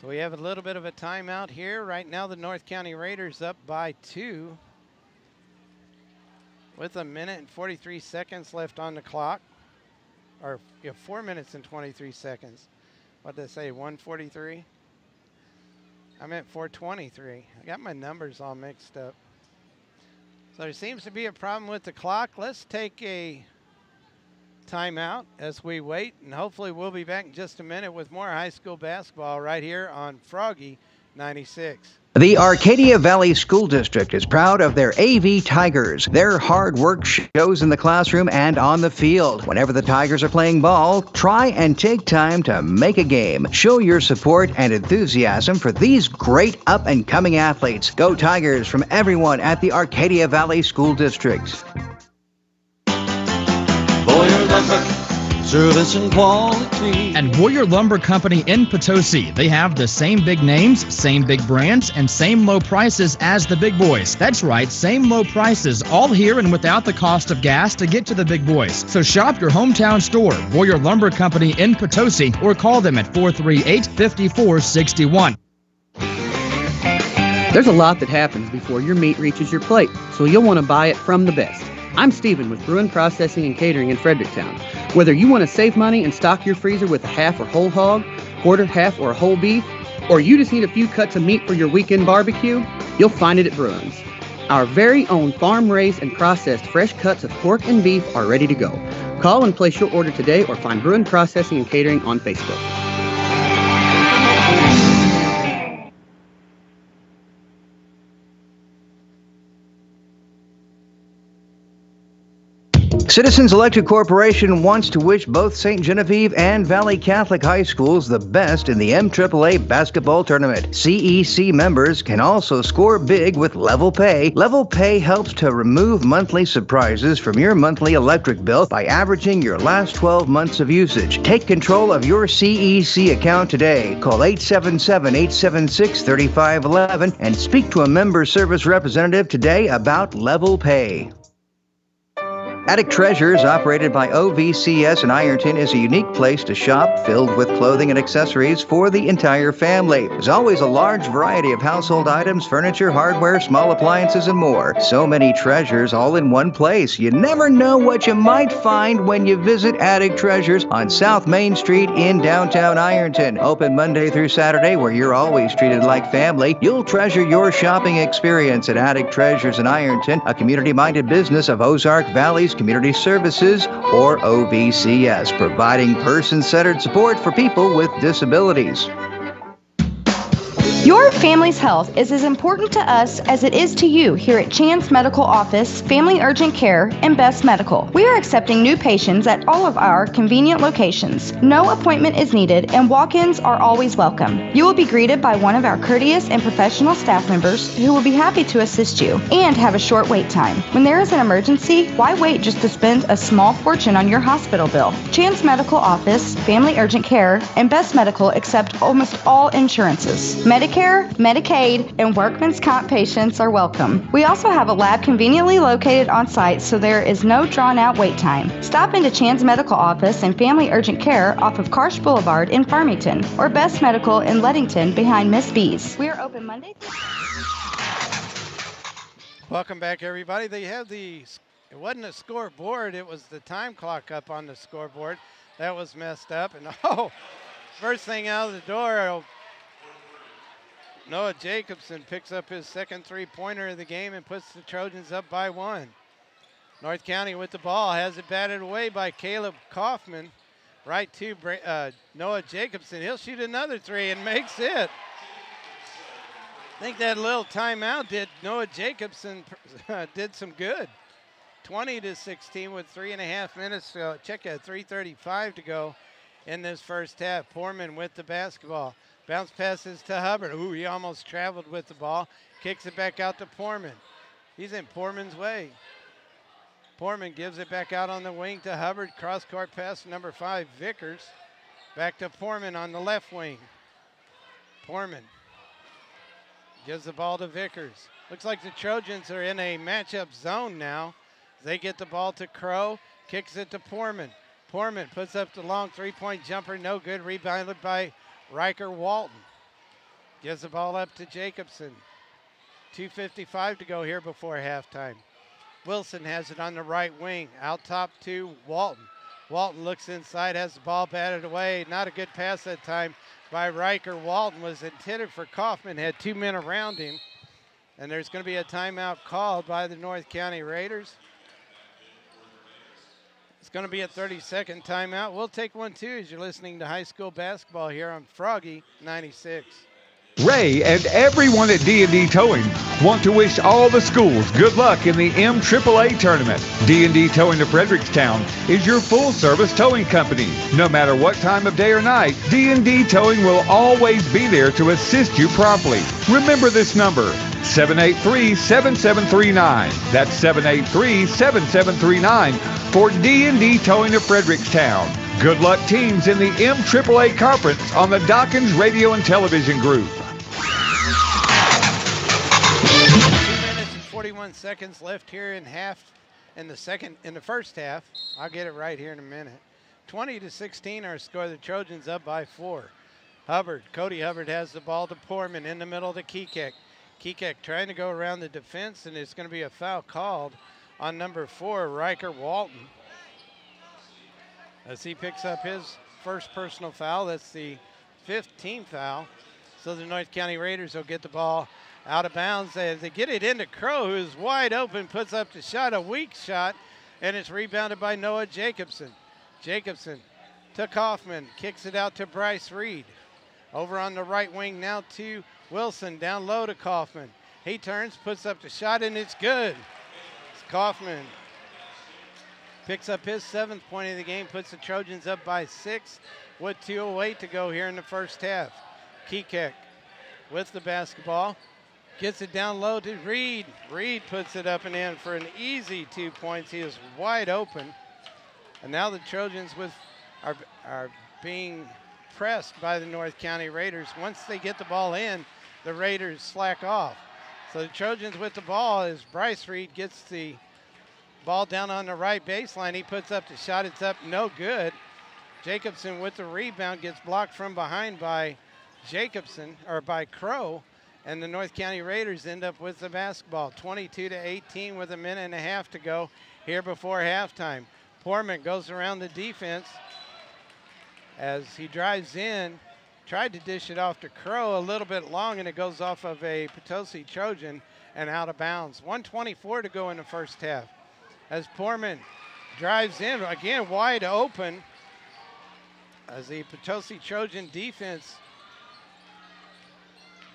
So we have a little bit of a timeout here. Right now the North County Raiders up by 2 with 1 minute and 43 seconds left on the clock. Or 4 minutes and 23 seconds. What did I say, 1:43? I meant 4:23. I got my numbers all mixed up. So there seems to be a problem with the clock. Let's take a timeout as we wait, and hopefully we'll be back in just a minute with more high school basketball right here on Froggy 96. The Arcadia Valley School District is proud of their AV Tigers. Their hard work shows in the classroom and on the field. Whenever the Tigers are playing ball, try and take time to make a game. Show your support and enthusiasm for these great up-and-coming athletes. Go Tigers from everyone at the Arcadia Valley School District. Boyer Lumber, service and quality. And Boyer Lumber Company in Potosi. They have the same big names, same big brands, and same low prices as the big boys. That's right, same low prices, all here and without the cost of gas to get to the big boys. So shop your hometown store, Boyer Lumber Company in Potosi, or call them at 438-5461. There's a lot that happens before your meat reaches your plate, so you'll want to buy it from the best. I'm Steven with Bruin Processing and Catering in Fredericktown. Whether you want to save money and stock your freezer with a half or whole hog, quarter, half, or whole beef, or you just need a few cuts of meat for your weekend barbecue, you'll find it at Bruin's. Our very own farm-raised and processed fresh cuts of pork and beef are ready to go. Call and place your order today or find Bruin Processing and Catering on Facebook. Citizens Electric Corporation wants to wish both St. Genevieve and Valley Catholic High Schools the best in the MAAA basketball tournament. CEC members can also score big with Level Pay. Level Pay helps to remove monthly surprises from your monthly electric bill by averaging your last 12 months of usage. Take control of your CEC account today. Call 877-876-3511 and speak to a member service representative today about Level Pay. Attic Treasures, operated by OVCS in Ironton, is a unique place to shop filled with clothing and accessories for the entire family. There's always a large variety of household items, furniture, hardware, small appliances, and more. So many treasures all in one place. You never know what you might find when you visit Attic Treasures on South Main Street in downtown Ironton. Open Monday through Saturday, where you're always treated like family. You'll treasure your shopping experience at Attic Treasures in Ironton, a community-minded business of Ozark Valley's Community Services, or OVCS, providing person-centered support for people with disabilities. Your family's health is as important to us as it is to you here at Chan's Medical Office, Family Urgent Care, and Best Medical. We are accepting new patients at all of our convenient locations. No appointment is needed, and walk-ins are always welcome. You will be greeted by one of our courteous and professional staff members who will be happy to assist you and have a short wait time. When there is an emergency, why wait just to spend a small fortune on your hospital bill? Chan's Medical Office, Family Urgent Care, and Best Medical accept almost all insurances. Medicare, Medicaid, and workman's comp patients are welcome. We also have a lab conveniently located on site, so there is no drawn-out wait time. Stop into Chan's Medical Office and Family Urgent Care off of Karsh Boulevard in Farmington, or Best Medical in Leadington behind Miss B's. We are open Monday. Welcome back, everybody. They have it wasn't a scoreboard, it was the time clock up on the scoreboard. That was messed up, and first thing out of the door, Noah Jacobson picks up his second three-pointer of the game and puts the Trojans up by 1. North County with the ball, has it batted away by Caleb Kaufman. right to Noah Jacobson. He'll shoot another three and makes it. I think that little timeout did Noah Jacobson did some good. 20-16 with 3.5 minutes to go. Check out 3:35 to go in this first half. Poorman with the basketball. Bounce passes to Hubbard. Ooh, he almost traveled with the ball. Kicks it back out to Poorman. He's in Poorman's way. Poorman gives it back out on the wing to Hubbard. Cross-court pass to number 5, Vickers. Back to Poorman on the left wing. Poorman gives the ball to Vickers. Looks like the Trojans are in a matchup zone now. They get the ball to Crow. Kicks it to Poorman. Poorman puts up the long three-point jumper. No good. Rebounded by Riker Walton. Gives the ball up to Jacobson. 2:55 to go here before halftime. Wilson has it on the right wing. Out top to Walton. Walton looks inside, has the ball batted away. Not a good pass that time by Riker. Walton was intended for Kaufman, had 2 men around him. And there's going to be a timeout called by the North County Raiders. It's going to be a 30-second timeout. We'll take one too as you're listening to high school basketball here on Froggy 96. Ray and everyone at D&D Towing want to wish all the schools good luck in the MAAA tournament. D&D Towing of Fredericktown is your full-service towing company. No matter what time of day or night, D&D Towing will always be there to assist you promptly. Remember this number, 783-7739. That's 783-7739 for D&D Towing of Fredericktown. Good luck teams in the MAAA conference on the Dawkins Radio and Television Group. 2 minutes and 41 seconds left here in the first half. I'll get it right here in a minute. 20-16 our score. The Trojans up by 4. Cody Hubbard has the ball to Poorman in the middle to Kekek. Kekek trying to go around the defense, and it's going to be a foul called on number 4, Riker Walton. As he picks up his first personal foul. That's the 5th team foul. So the North County Raiders will get the ball out of bounds. As they get it into Crow, who's wide open, puts up the shot, a weak shot, and it's rebounded by Noah Jacobson. Jacobson to Kaufman, kicks it out to Bryce Reed. Over on the right wing now to Wilson, down low to Kaufman. He turns, puts up the shot, and it's good. It's Kaufman. Picks up his 7th point of the game, puts the Trojans up by 6 with 2:08 to go here in the first half. Kekek with the basketball, gets it down low to Reed. Reed puts it up and in for an easy 2 points. He is wide open. And now the Trojans are being pressed by the North County Raiders. Once they get the ball in, the Raiders slack off. So the Trojans with the ball as Bryce Reed gets the ball down on the right baseline. He puts up the shot. It's up, no good. Jacobson with the rebound gets blocked from behind by by Crow, and the North County Raiders end up with the basketball. 22-18 with a minute and a half to go here before halftime. Poorman goes around the defense as he drives in, tried to dish it off to Crow a little bit long, and it goes off of a Potosi Trojan and out of bounds. 1:24 to go in the first half. As Poorman drives in, again wide open, as the Potosi Trojan defense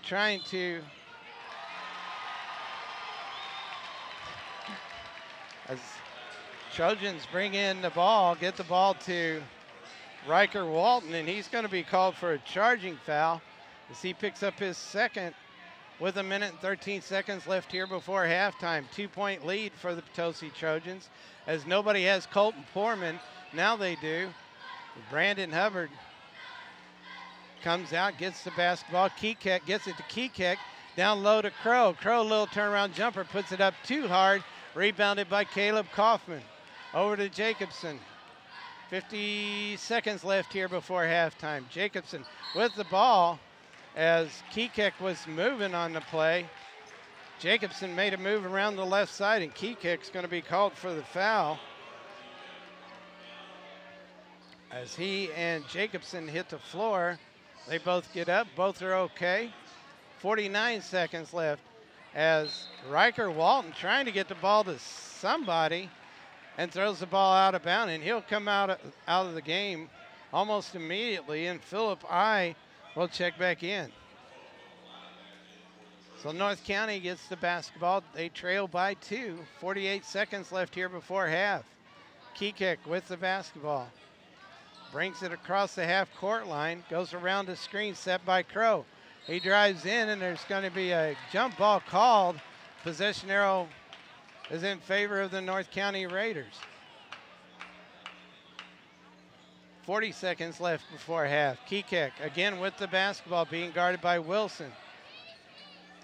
trying to, as Trojans bring in the ball, get the ball to Riker Walton, and he's going to be called for a charging foul as he picks up his 2nd with a minute and 13 seconds left here before halftime. 2-point lead for the Potosi Trojans as nobody has Colton Poorman. Now they do. Brandon Hubbard comes out, gets the basketball. Kekek gets it to Kekek. Down low to Crow. Crow, little turnaround jumper, puts it up too hard. Rebounded by Caleb Kaufman. Over to Jacobson. 50 seconds left here before halftime. Jacobson with the ball as Kekek was moving on the play. Jacobson made a move around the left side, and Kekek's going to be called for the foul as he and Jacobson hit the floor. They both get up. Both are okay. 49 seconds left as Riker Walton trying to get the ball to somebody and throws the ball out of bounds, and he'll come out of the game almost immediately, and Philip I will check back in. So North County gets the basketball. They trail by 2. 48 seconds left here before half. Kekek with the basketball. Brings it across the half-court line. Goes around the screen set by Crow. He drives in, and there's going to be a jump ball called. Possession arrow is in favor of the North County Raiders. 40 seconds left before half. Kekek again with the basketball, being guarded by Wilson.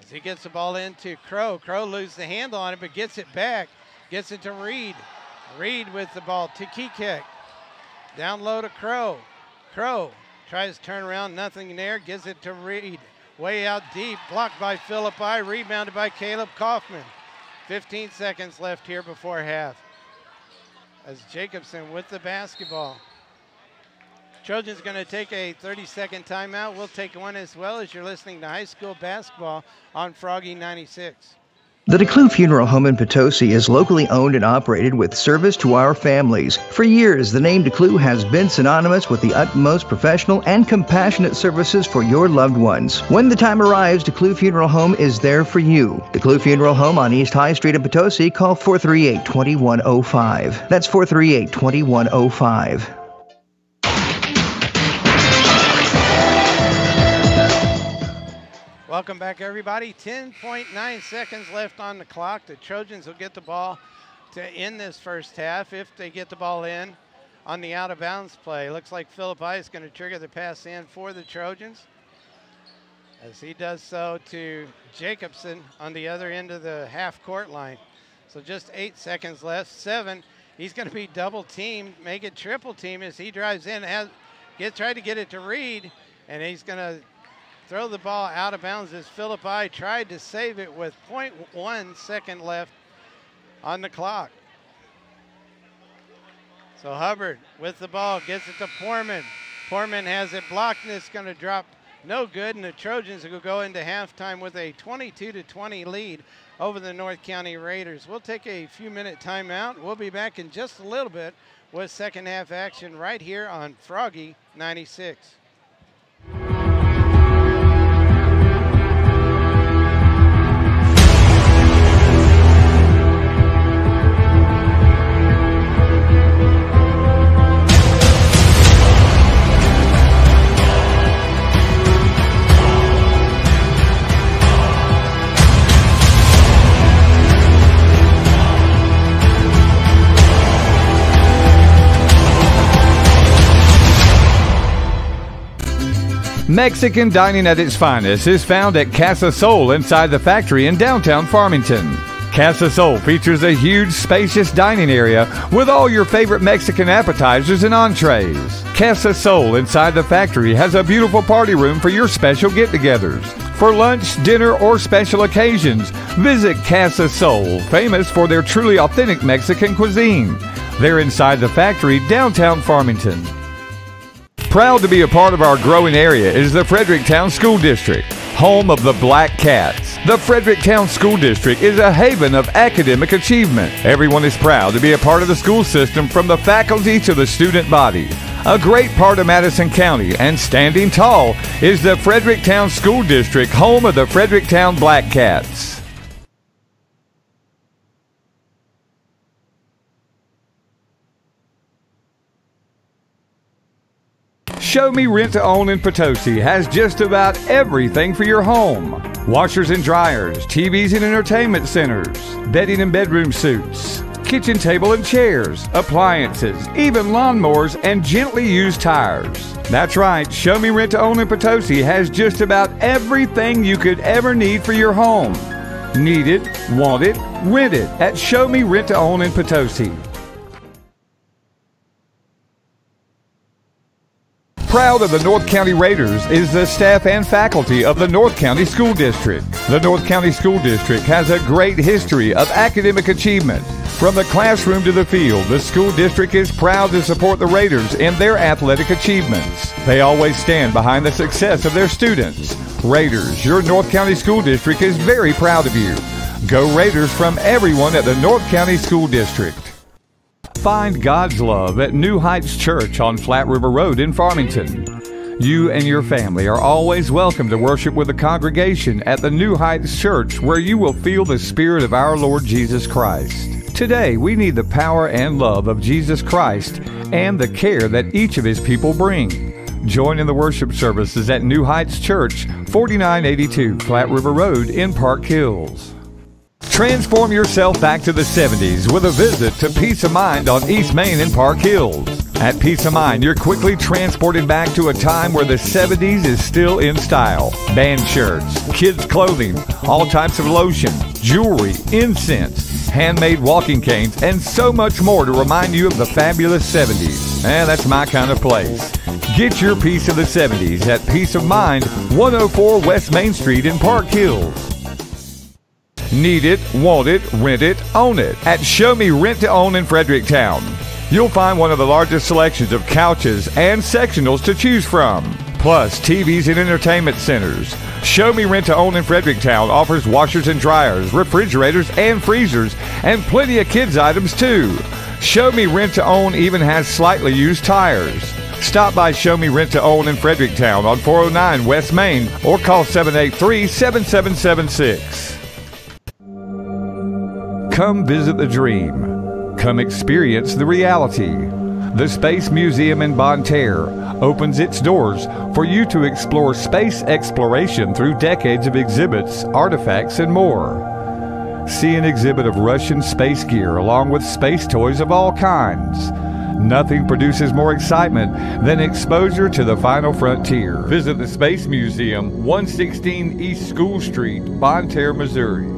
As he gets the ball into Crow. Crow loses the handle on it, but gets it back. Gets it to Reed. Reed with the ball to Kekek. Down low to Crow. Crow tries to turn around, nothing there. Gives it to Reed. Way out deep, blocked by Philippi, rebounded by Caleb Kaufman. 15 seconds left here before half. As Jacobson with the basketball. Trojans going to take a 30-second timeout. We'll take one as well as you're listening to high school basketball on Froggy 96. The DeClue Funeral Home in Potosi is locally owned and operated with service to our families. For years, the name DeClue has been synonymous with the utmost professional and compassionate services for your loved ones. When the time arrives, DeClue Funeral Home is there for you. DeClue Funeral Home on East High Street in Potosi, call 438-2105. That's 438-2105. Welcome back, everybody. 10.9 seconds left on the clock. The Trojans will get the ball to end this first half if they get the ball in on the out-of-bounds play. Looks like Philippi is going to trigger the pass in for the Trojans, as he does so to Jacobson on the other end of the half-court line. So just 8 seconds left. 7. He's going to be double-teamed, make it triple-team as he drives in. Tried to get it to Reed, and he's going to throw the ball out of bounds as Philippi tried to save it with 0.1 second left on the clock. So Hubbard with the ball gets it to Poorman. Poorman has it blocked, and it's going to drop no good, and the Trojans will go into halftime with a 22-20 lead over the North County Raiders. We'll take a few-minute timeout. We'll be back in just a little bit with second half action right here on Froggy 96. Mexican dining at its finest is found at Casa Sol inside the factory in downtown Farmington. Casa Sol features a huge, spacious dining area with all your favorite Mexican appetizers and entrees. Casa Sol inside the factory has a beautiful party room for your special get-togethers. For lunch, dinner, or special occasions, visit Casa Sol, famous for their truly authentic Mexican cuisine. They're inside the factory, downtown Farmington. Proud to be a part of our growing area is the Fredericktown School District, home of the Blackcats. The Fredericktown School District is a haven of academic achievement. Everyone is proud to be a part of the school system, from the faculty to the student body. A great part of Madison County, and standing tall, is the Fredericktown School District, home of the Fredericktown Blackcats. Show Me Rent to Own in Potosi has just about everything for your home. Washers and dryers, TVs and entertainment centers, bedding and bedroom suits, kitchen table and chairs, appliances, even lawnmowers and gently used tires. That's right, Show Me Rent to Own in Potosi has just about everything you could ever need for your home. Need it, want it, rent it at Show Me Rent to Own in Potosi. Proud of the North County Raiders is the staff and faculty of the North County School District. The North County School District has a great history of academic achievement. From the classroom to the field, the school district is proud to support the Raiders in their athletic achievements. They always stand behind the success of their students. Raiders, your North County School District is very proud of you. Go Raiders from everyone at the North County School District. Find God's love at New Heights Church on Flat River Road in Farmington. You and your family are always welcome to worship with the congregation at the New Heights Church, where you will feel the Spirit of our Lord Jesus Christ. Today, we need the power and love of Jesus Christ and the care that each of His people bring. Join in the worship services at New Heights Church, 4982 Flat River Road in Park Hills. Transform yourself back to the 70s with a visit to Peace of Mind on East Main in Park Hills. At Peace of Mind, you're quickly transported back to a time where the 70s is still in style. Band shirts, kids' clothing, all types of lotion, jewelry, incense, handmade walking canes, and so much more to remind you of the fabulous 70s. That's my kind of place. Get your piece of the 70s at Peace of Mind, 104 West Main Street in Park Hills. Need it, want it, rent it, own it at Show Me Rent to Own in Fredericktown. You'll find one of the largest selections of couches and sectionals to choose from, plus TVs and entertainment centers. Show Me Rent to Own in Fredericktown offers washers and dryers, refrigerators and freezers, and plenty of kids' items too. Show Me Rent to Own even has slightly used tires. Stop by Show Me Rent to Own in Fredericktown on 409 West Main or call 783-7776. Come visit the dream. Come experience the reality. The Space Museum in Bonne Terre opens its doors for you to explore space exploration through decades of exhibits, artifacts, and more. See an exhibit of Russian space gear along with space toys of all kinds. Nothing produces more excitement than exposure to the final frontier. Visit the Space Museum, 116 East School Street, Bonne Terre, Missouri.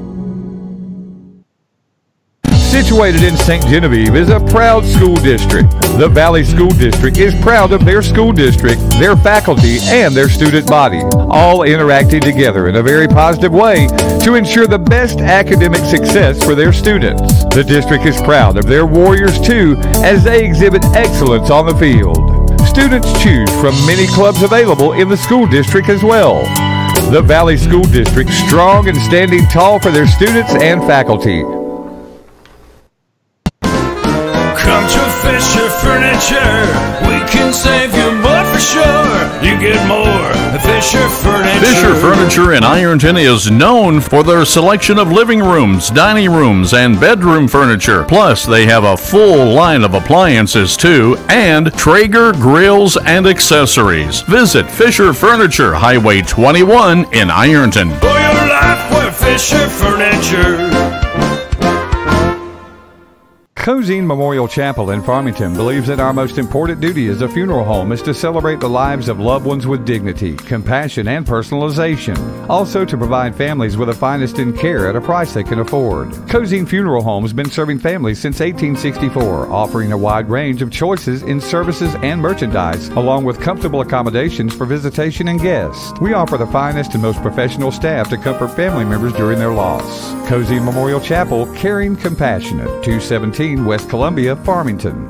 Situated in St. Genevieve is a proud school district. The Valley School District is proud of their school district, their faculty, and their student body, all interacting together in a very positive way to ensure the best academic success for their students. The district is proud of their Warriors, too, as they exhibit excellence on the field. Students choose from many clubs available in the school district as well. The Valley School District, strong and standing tall for their students and faculty. Come to Fisher Furniture. We can save you more for sure. You get more at Fisher Furniture. Fisher Furniture in Ironton is known for their selection of living rooms, dining rooms, and bedroom furniture. Plus, they have a full line of appliances too, and Traeger grills and accessories. Visit Fisher Furniture, Highway 21 in Ironton. For your life, we're Fisher Furniture. Cozine Memorial Chapel in Farmington believes that our most important duty as a funeral home is to celebrate the lives of loved ones with dignity, compassion, and personalization. Also to provide families with the finest in care at a price they can afford. Cozine Funeral Home has been serving families since 1864, offering a wide range of choices in services and merchandise, along with comfortable accommodations for visitation and guests. We offer the finest and most professional staff to comfort family members during their loss. Cozine Memorial Chapel, caring, compassionate, 217 West Columbia, Farmington.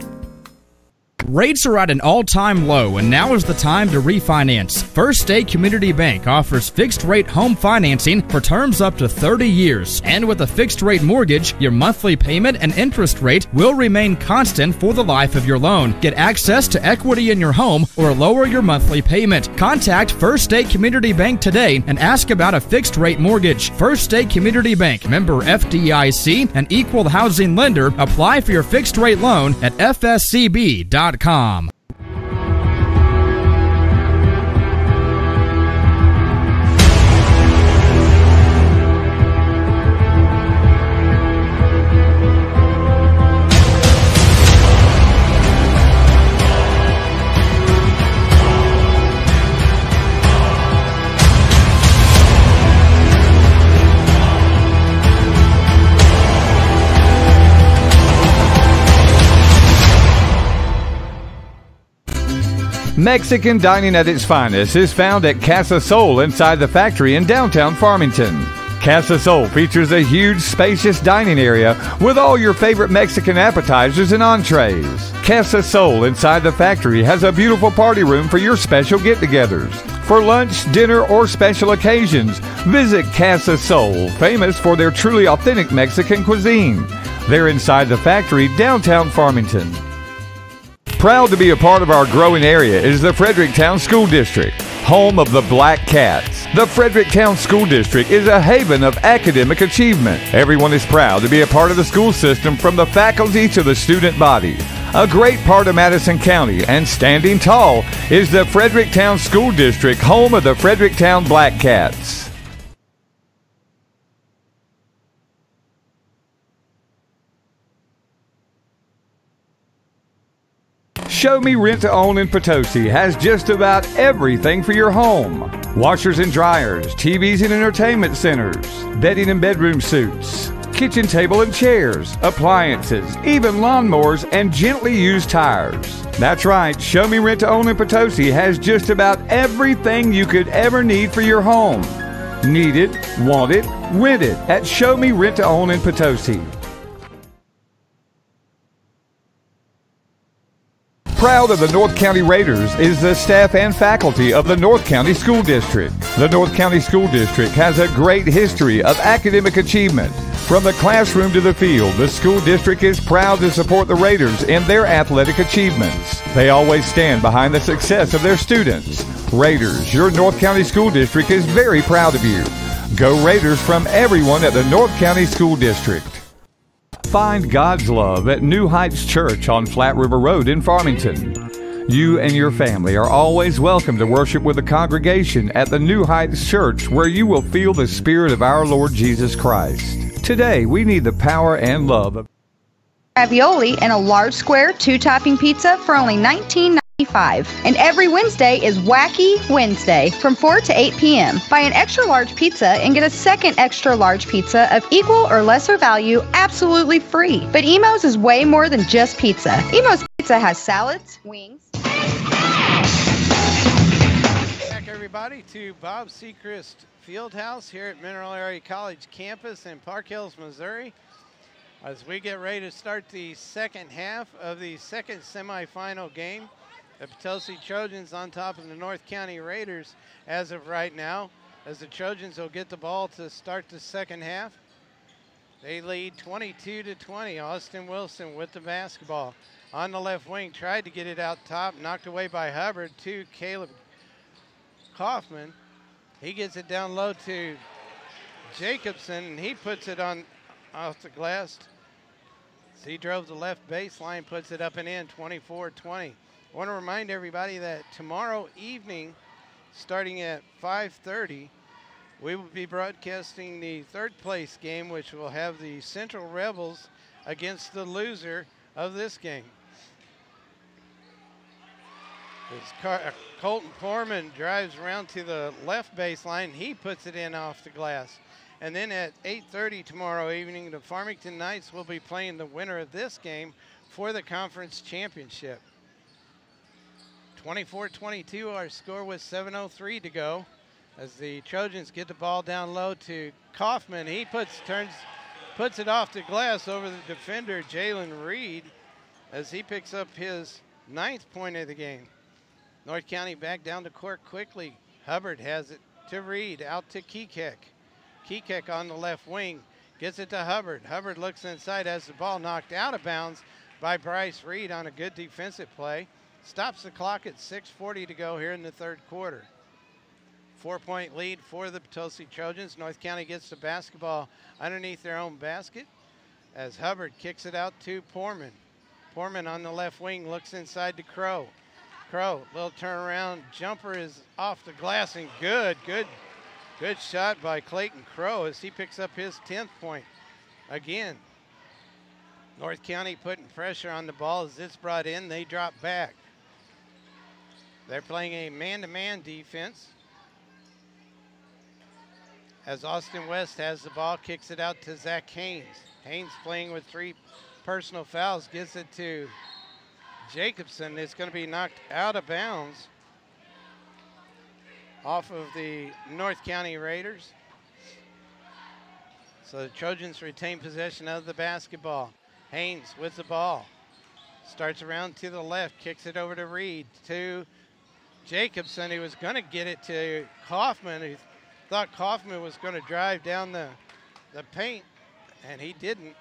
Rates are at an all-time low, and now is the time to refinance. First State Community Bank offers fixed-rate home financing for terms up to 30 years. And with a fixed-rate mortgage, your monthly payment and interest rate will remain constant for the life of your loan. Get access to equity in your home or lower your monthly payment. Contact First State Community Bank today and ask about a fixed-rate mortgage. First State Community Bank, member FDIC, an equal housing lender. Apply for your fixed-rate loan at fscb.com. Mexican dining at its finest is found at Casa Sol inside the factory in downtown Farmington. Casa Sol features a huge, spacious dining area with all your favorite Mexican appetizers and entrees. Casa Sol inside the factory has a beautiful party room for your special get-togethers. For lunch, dinner, or special occasions, visit Casa Sol, famous for their truly authentic Mexican cuisine. They're inside the factory, downtown Farmington. Proud to be a part of our growing area is the Fredericktown School District, home of the Blackcats. The Fredericktown School District is a haven of academic achievement. Everyone is proud to be a part of the school system, from the faculty to the student body. A great part of Madison County, and standing tall, is the Fredericktown School District, home of the Fredericktown Blackcats. Show Me Rent to Own in Potosi has just about everything for your home. Washers and dryers, TVs and entertainment centers, bedding and bedroom suites, kitchen table and chairs, appliances, even lawnmowers and gently used tires. That's right, Show Me Rent to Own in Potosi has just about everything you could ever need for your home. Need it, want it, rent it at Show Me Rent to Own in Potosi. Proud of the North County Raiders is the staff and faculty of the North County School District. The North County School District has a great history of academic achievement. From the classroom to the field, the school district is proud to support the Raiders in their athletic achievements. They always stand behind the success of their students. Raiders, your North County School District is very proud of you. Go Raiders from everyone at the North County School District. Find God's love at New Heights Church on Flat River Road in Farmington. You and your family are always welcome to worship with the congregation at the New Heights Church, where you will feel the Spirit of our Lord Jesus Christ. Today, we need the power and love of ravioli and a large square 2-topping pizza for only $19.95. And every Wednesday is Wacky Wednesday from 4 to 8 p.m. Buy an extra large pizza and get a second extra large pizza of equal or lesser value absolutely free. But Emo's is way more than just pizza. Emo's Pizza has salads, wings. Back everybody to Bob Sechrist Fieldhouse here at Mineral Area College campus in Park Hills, Missouri, as we get ready to start the second half of the second semifinal game. The Potosi Trojans on top of the North County Raiders as of right now, as the Trojans will get the ball to start the second half. They lead 22-20. Austin Wilson with the basketball on the left wing, tried to get it out top, knocked away by Hubbard to Caleb Kaufman. He gets it down low to Jacobson, and he puts it on off the glass. So he drove the left baseline, puts it up and in, 24-20. I want to remind everybody that tomorrow evening, starting at 5:30, we will be broadcasting the third place game, which will have the Central Rebels against the loser of this game. Colton Foreman drives around to the left baseline. He puts it in off the glass. And then at 8:30 tomorrow evening, the Farmington Knights will be playing the winner of this game for the conference championship. 24-22, our score with 7:03 to go, as the Trojans get the ball down low to Kaufman. He puts it off the glass over the defender, Jalen Reed, as he picks up his 9th point of the game. North County back down to court quickly. Hubbard has it to Reed, out to Kekek. Kekek on the left wing, gets it to Hubbard. Hubbard looks inside, has the ball knocked out of bounds by Bryce Reed on a good defensive play. Stops the clock at 6:40 to go here in the third quarter. 4-point lead for the Potosi Trojans. North County gets the basketball underneath their own basket as Hubbard kicks it out to Poorman. Poorman on the left wing looks inside to Crow. Crow, little turnaround jumper is off the glass, and good shot by Clayton Crow as he picks up his 10th point. Again, North County putting pressure on the ball as it's brought in. They drop back. They're playing a man-to-man defense as Austin West has the ball, kicks it out to Zach Haynes. Haynes playing with 3 personal fouls, gives it to Jacobson. It's going to be knocked out of bounds off of the North County Raiders. So the Trojans retain possession of the basketball. Haynes with the ball. Starts around to the left, kicks it over to Reed, to Jacobson. He was going to get it to Kaufman. He thought Kaufman was going to drive down the paint, and he didn't.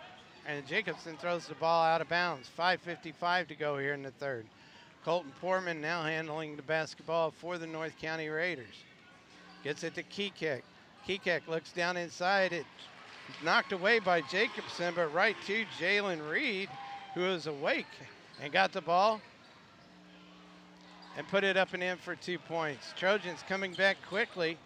And Jacobson throws the ball out of bounds. 5:55 to go here in the third. Colton Portman now handling the basketball for the North County Raiders. Gets it to Kekek. Kekek looks down inside. It's knocked away by Jacobson, but right to Jalen Reed, who is awake and got the ball and put it up and in for 2 points. Trojans coming back quickly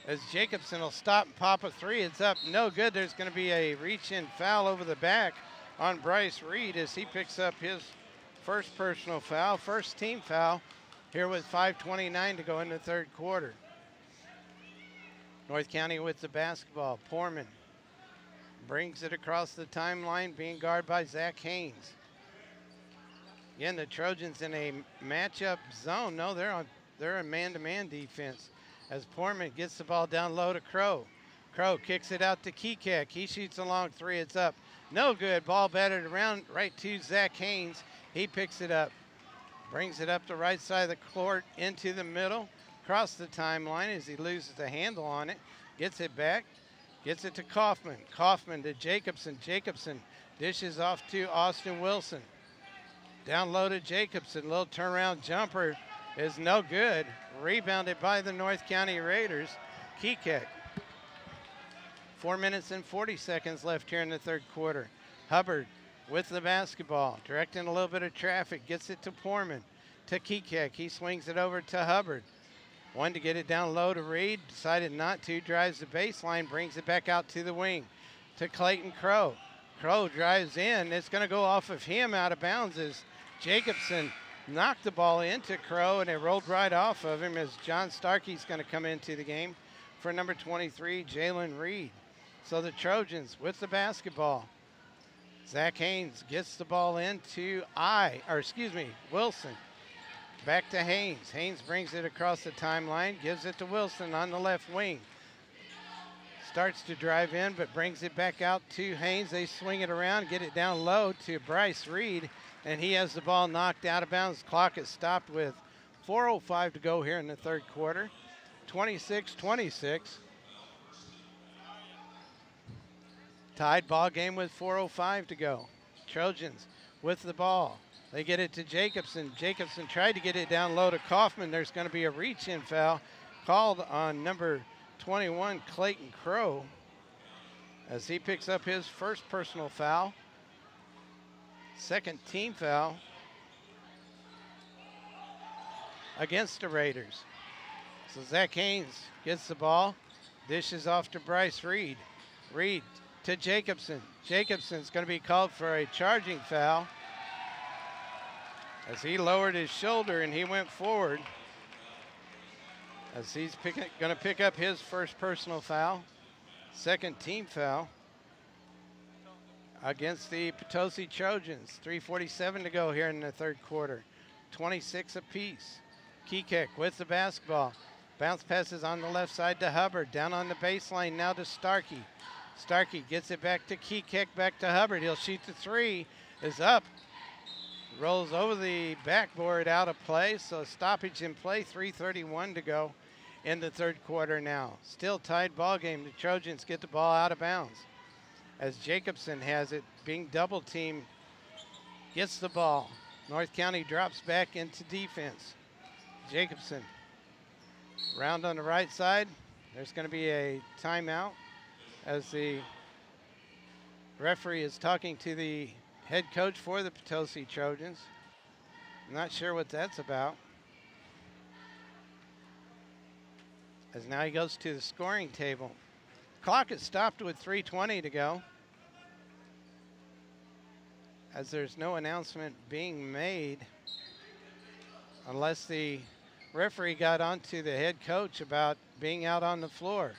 as Jacobson will stop and pop a three. It's up, no good. There's going to be a reach-in foul over the back on Bryce Reed as he picks up his first personal foul, first team foul here with 5:29 to go in the third quarter. North County with the basketball. Poorman brings it across the timeline, being guarded by Zach Haynes. Again, the Trojans in a matchup zone. No, they're a man-to-man defense as Poorman gets the ball down low to Crow. Crow kicks it out to Kekek. He shoots a long three. It's up. No good. Ball battered around right to Zach Haynes. He picks it up. Brings it up the right side of the court into the middle. Across the timeline as he loses the handle on it. Gets it back. Gets it to Kaufman. Kaufman to Jacobson. Jacobson dishes off to Austin Wilson. Down low to Jacobson. Little turnaround jumper is no good. Rebounded by the North County Raiders. Kekek. 4 minutes and 40 seconds left here in the third quarter. Hubbard with the basketball. Directing a little bit of traffic. Gets it to Poorman. To Kekek. He swings it over to Hubbard. Wanted to get it down low to Reed. Decided not to. Drives the baseline. Brings it back out to the wing. To Clayton Crow. Crow drives in. It's going to go off of him out of bounds as Jacobson knocked the ball into Crow, and it rolled right off of him as John Starkey's going to come into the game for number 23, Jalen Reed. So the Trojans with the basketball. Zach Haynes gets the ball into Wilson. Back to Haynes. Haynes brings it across the timeline, gives it to Wilson on the left wing. Starts to drive in, but brings it back out to Haynes. They swing it around, get it down low to Bryce Reed, and he has the ball knocked out of bounds. Clock is stopped with 4:05 to go here in the third quarter. 26-26. Tied ball game with 4:05 to go. Trojans with the ball. They get it to Jacobson. Jacobson tried to get it down low to Kaufman. There's going to be a reach-in foul called on number 21, Clayton Crow, as he picks up his first personal foul. Second team foul against the Raiders. So Zach Haynes gets the ball, dishes off to Bryce Reed. Reed to Jacobson. Jacobson's going to be called for a charging foul as he lowered his shoulder and he went forward as he's going to pick up his first personal foul. Second team foul against the Potosi Trojans. 3:47 to go here in the third quarter. 26 apiece. Kekek with the basketball. Bounce passes on the left side to Hubbard. Down on the baseline now to Starkey. Starkey gets it back to Kekek, back to Hubbard. He'll shoot the three. Is up. Rolls over the backboard, out of play. So stoppage in play. 3:31 to go in the third quarter now. Still tied ball game. The Trojans get the ball out of bounds as Jacobson has it, being double teamed, gets the ball. North County drops back into defense. Jacobson round on the right side. There's going to be a timeout as the referee is talking to the head coach for the Potosi Trojans. I'm not sure what that's about, as now he goes to the scoring table. Clock is stopped with 3:20 to go, as there's no announcement being made unless the referee got onto the head coach about being out on the floor.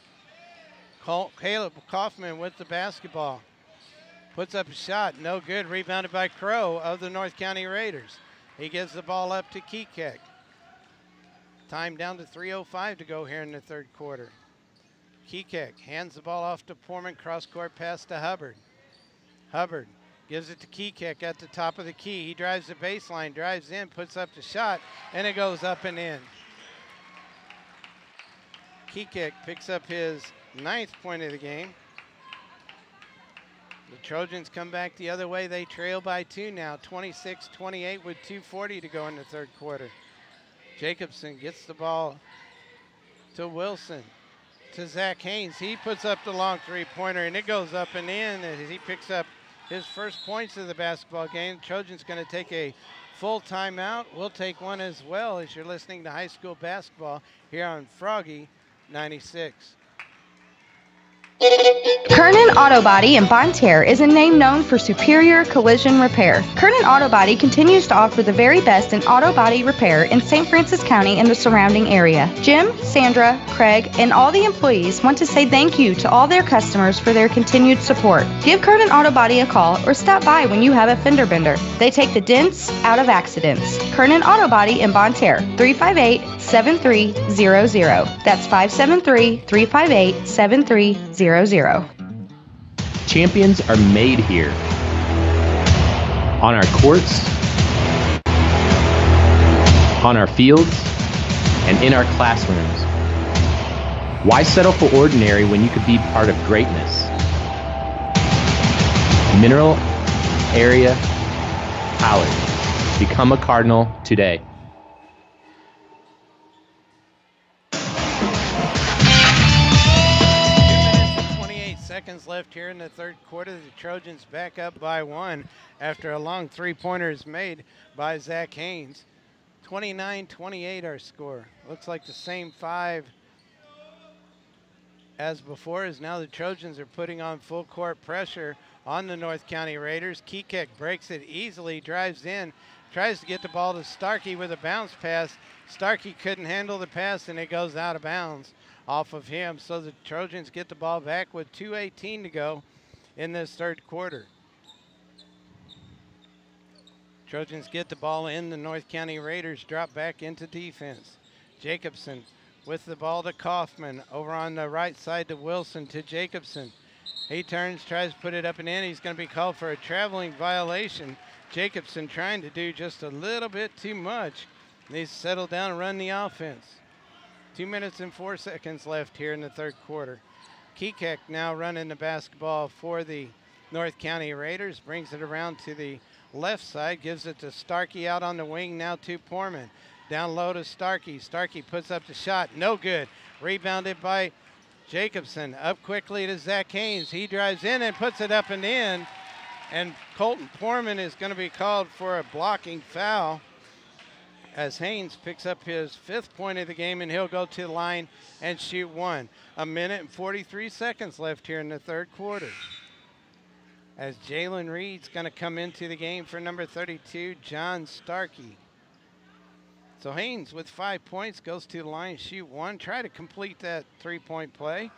Caleb Kaufman with the basketball. Puts up a shot, no good. Rebounded by Crow of the North County Raiders. He gives the ball up to Kekek. Time down to 3:05 to go here in the third quarter. Kekek hands the ball off to Poorman, cross-court pass to Hubbard. Hubbard gives it to Kekek at the top of the key. He drives the baseline, drives in, puts up the shot, and it goes up and in. Kekek picks up his 9th point of the game. The Trojans come back the other way. They trail by 2 now, 26-28 with 2:40 to go in the third quarter. Jacobson gets the ball to Wilson, to Zach Haynes. He puts up the long three-pointer, and it goes up and in as he picks up his first points of the basketball game. Trojans going to take a full timeout. We'll take one as well as you're listening to high school basketball here on Froggy 96. Kernan Auto Body in Bonne Terre is a name known for superior collision repair. Kernan Auto Body continues to offer the very best in auto body repair in St. Francis County and the surrounding area. Jim, Sandra, Craig, and all the employees want to say thank you to all their customers for their continued support. Give Kernan Auto Body a call or stop by when you have a fender bender. They take the dents out of accidents. Kernan Auto Body in Bonne Terre, 358-7300. That's 573-358-7300. Champions are made here. On our courts, on our fields, and in our classrooms. Why settle for ordinary when you could be part of greatness? Mineral Area College. Become a Cardinal today. Seconds left here in the third quarter. The Trojans back up by 1 after a long three-pointer is made by Zach Haynes. 29-28 our score. Looks like the same 5 as before, as now the Trojans are putting on full court pressure on the North County Raiders. Kekek breaks it easily, drives in, tries to get the ball to Starkey with a bounce pass. Starkey couldn't handle the pass and it goes out of bounds off of him. So the Trojans get the ball back with 2:18 to go in this third quarter. Trojans get the ball in. The North County Raiders drop back into defense. Jacobson with the ball to Kaufman. Over on the right side to Wilson, to Jacobson. He turns, tries to put it up and in. He's going to be called for a traveling violation. Jacobson trying to do just a little bit too much. Needs to settle down and run the offense. 2 minutes and 4 seconds left here in the third quarter. Kekek now running the basketball for the North County Raiders. Brings it around to the left side. Gives it to Starkey out on the wing. Now to Poorman. Down low to Starkey. Starkey puts up the shot. No good. Rebounded by Jacobson. Up quickly to Zach Haynes. He drives in and puts it up and in. And Colton Poorman is going to be called for a blocking foul as Haynes picks up his 5th point of the game, and he'll go to the line and shoot 1. 1 minute and 43 seconds left here in the third quarter. As Jalen Reed's going to come into the game for number 32, John Starkey. So Haynes with 5 points goes to the line, shoot 1. Try to complete that 3-point play.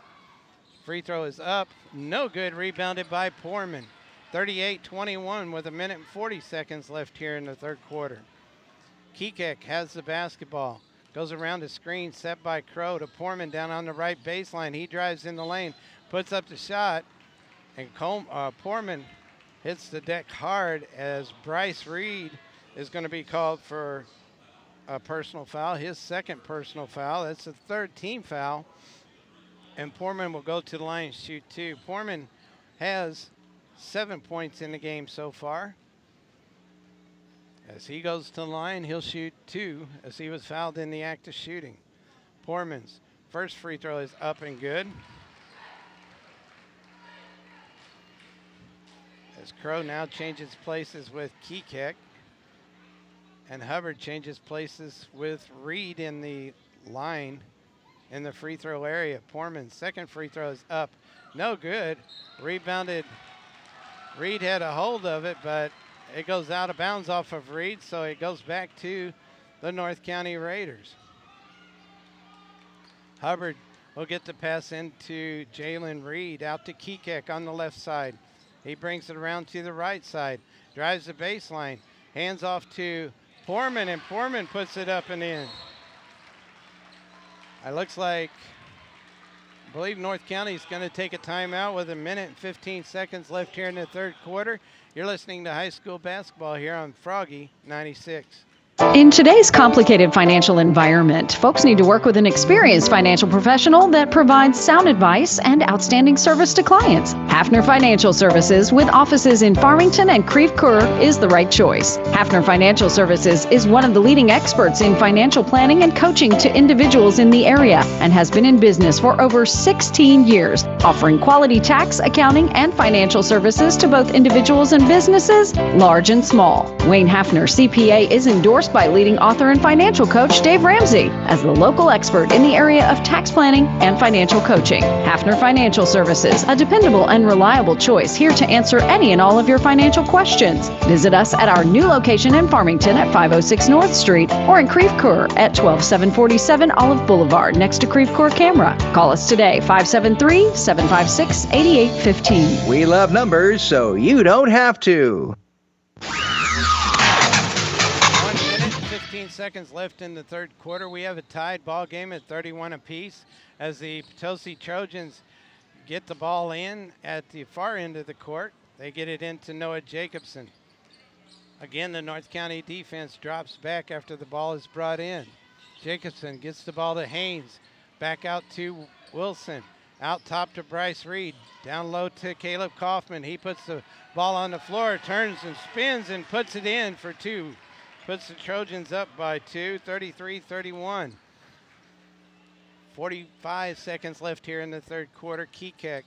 Free throw is up. No good. Rebounded by Poorman. 38-21 with 1 minute and 40 seconds left here in the third quarter. Kekek has the basketball. Goes around the screen set by Crow to Poorman down on the right baseline. He drives in the lane, puts up the shot, and Poorman hits the deck hard as Bryce Reed is going to be called for a personal foul, his 2nd personal foul. That's the 3rd team foul, and Poorman will go to the line and shoot 2. Poorman has 7 points in the game so far. As he goes to the line, he'll shoot 2 as he was fouled in the act of shooting. Poorman's first free throw is up and good. As Crow now changes places with Kekek. And Hubbard changes places with Reed in the line in the free throw area. Poorman's 2nd free throw is up. No good. Rebounded. Reed had a hold of it, but it goes out of bounds off of Reed, so it goes back to the North County Raiders. Hubbard will get the pass into Jalen Reed, out to Kekek on the left side. He brings it around to the right side, drives the baseline, hands off to Poorman, and Poorman puts it up and in. It looks like, I believe North County is going to take a timeout with 1 minute and 15 seconds left here in the third quarter. You're listening to high school basketball here on Froggy 96. In today's complicated financial environment, folks need to work with an experienced financial professional that provides sound advice and outstanding service to clients. Hafner Financial Services, with offices in Farmington and Creve Coeur, is the right choice. Hafner Financial Services is one of the leading experts in financial planning and coaching to individuals in the area and has been in business for over 16 years, offering quality tax, accounting, and financial services to both individuals and businesses, large and small. Wayne Hafner, CPA, is endorsed by leading author and financial coach Dave Ramsey as the local expert in the area of tax planning and financial coaching. Hafner Financial Services, a dependable and reliable choice, here to answer any and all of your financial questions. Visit us at our new location in Farmington at 506 North Street or in Creve Coeur at 12747 Olive Boulevard next to Creve Coeur Camera. Call us today, 573-756-8815. We love numbers, so you don't have to. 15 seconds left in the third quarter. We have a tied ball game at 31 apiece as the Potosi Trojans get the ball in at the far end of the court. They get it into Noah Jacobson. Again, the North County defense drops back after the ball is brought in. Jacobson gets the ball to Haynes. Back out to Wilson. Out top to Bryce Reed. Down low to Caleb Kaufman. He puts the ball on the floor, turns and spins and puts it in for two. Puts the Trojans up by 2, 33-31. 45 seconds left here in the third quarter. Kekek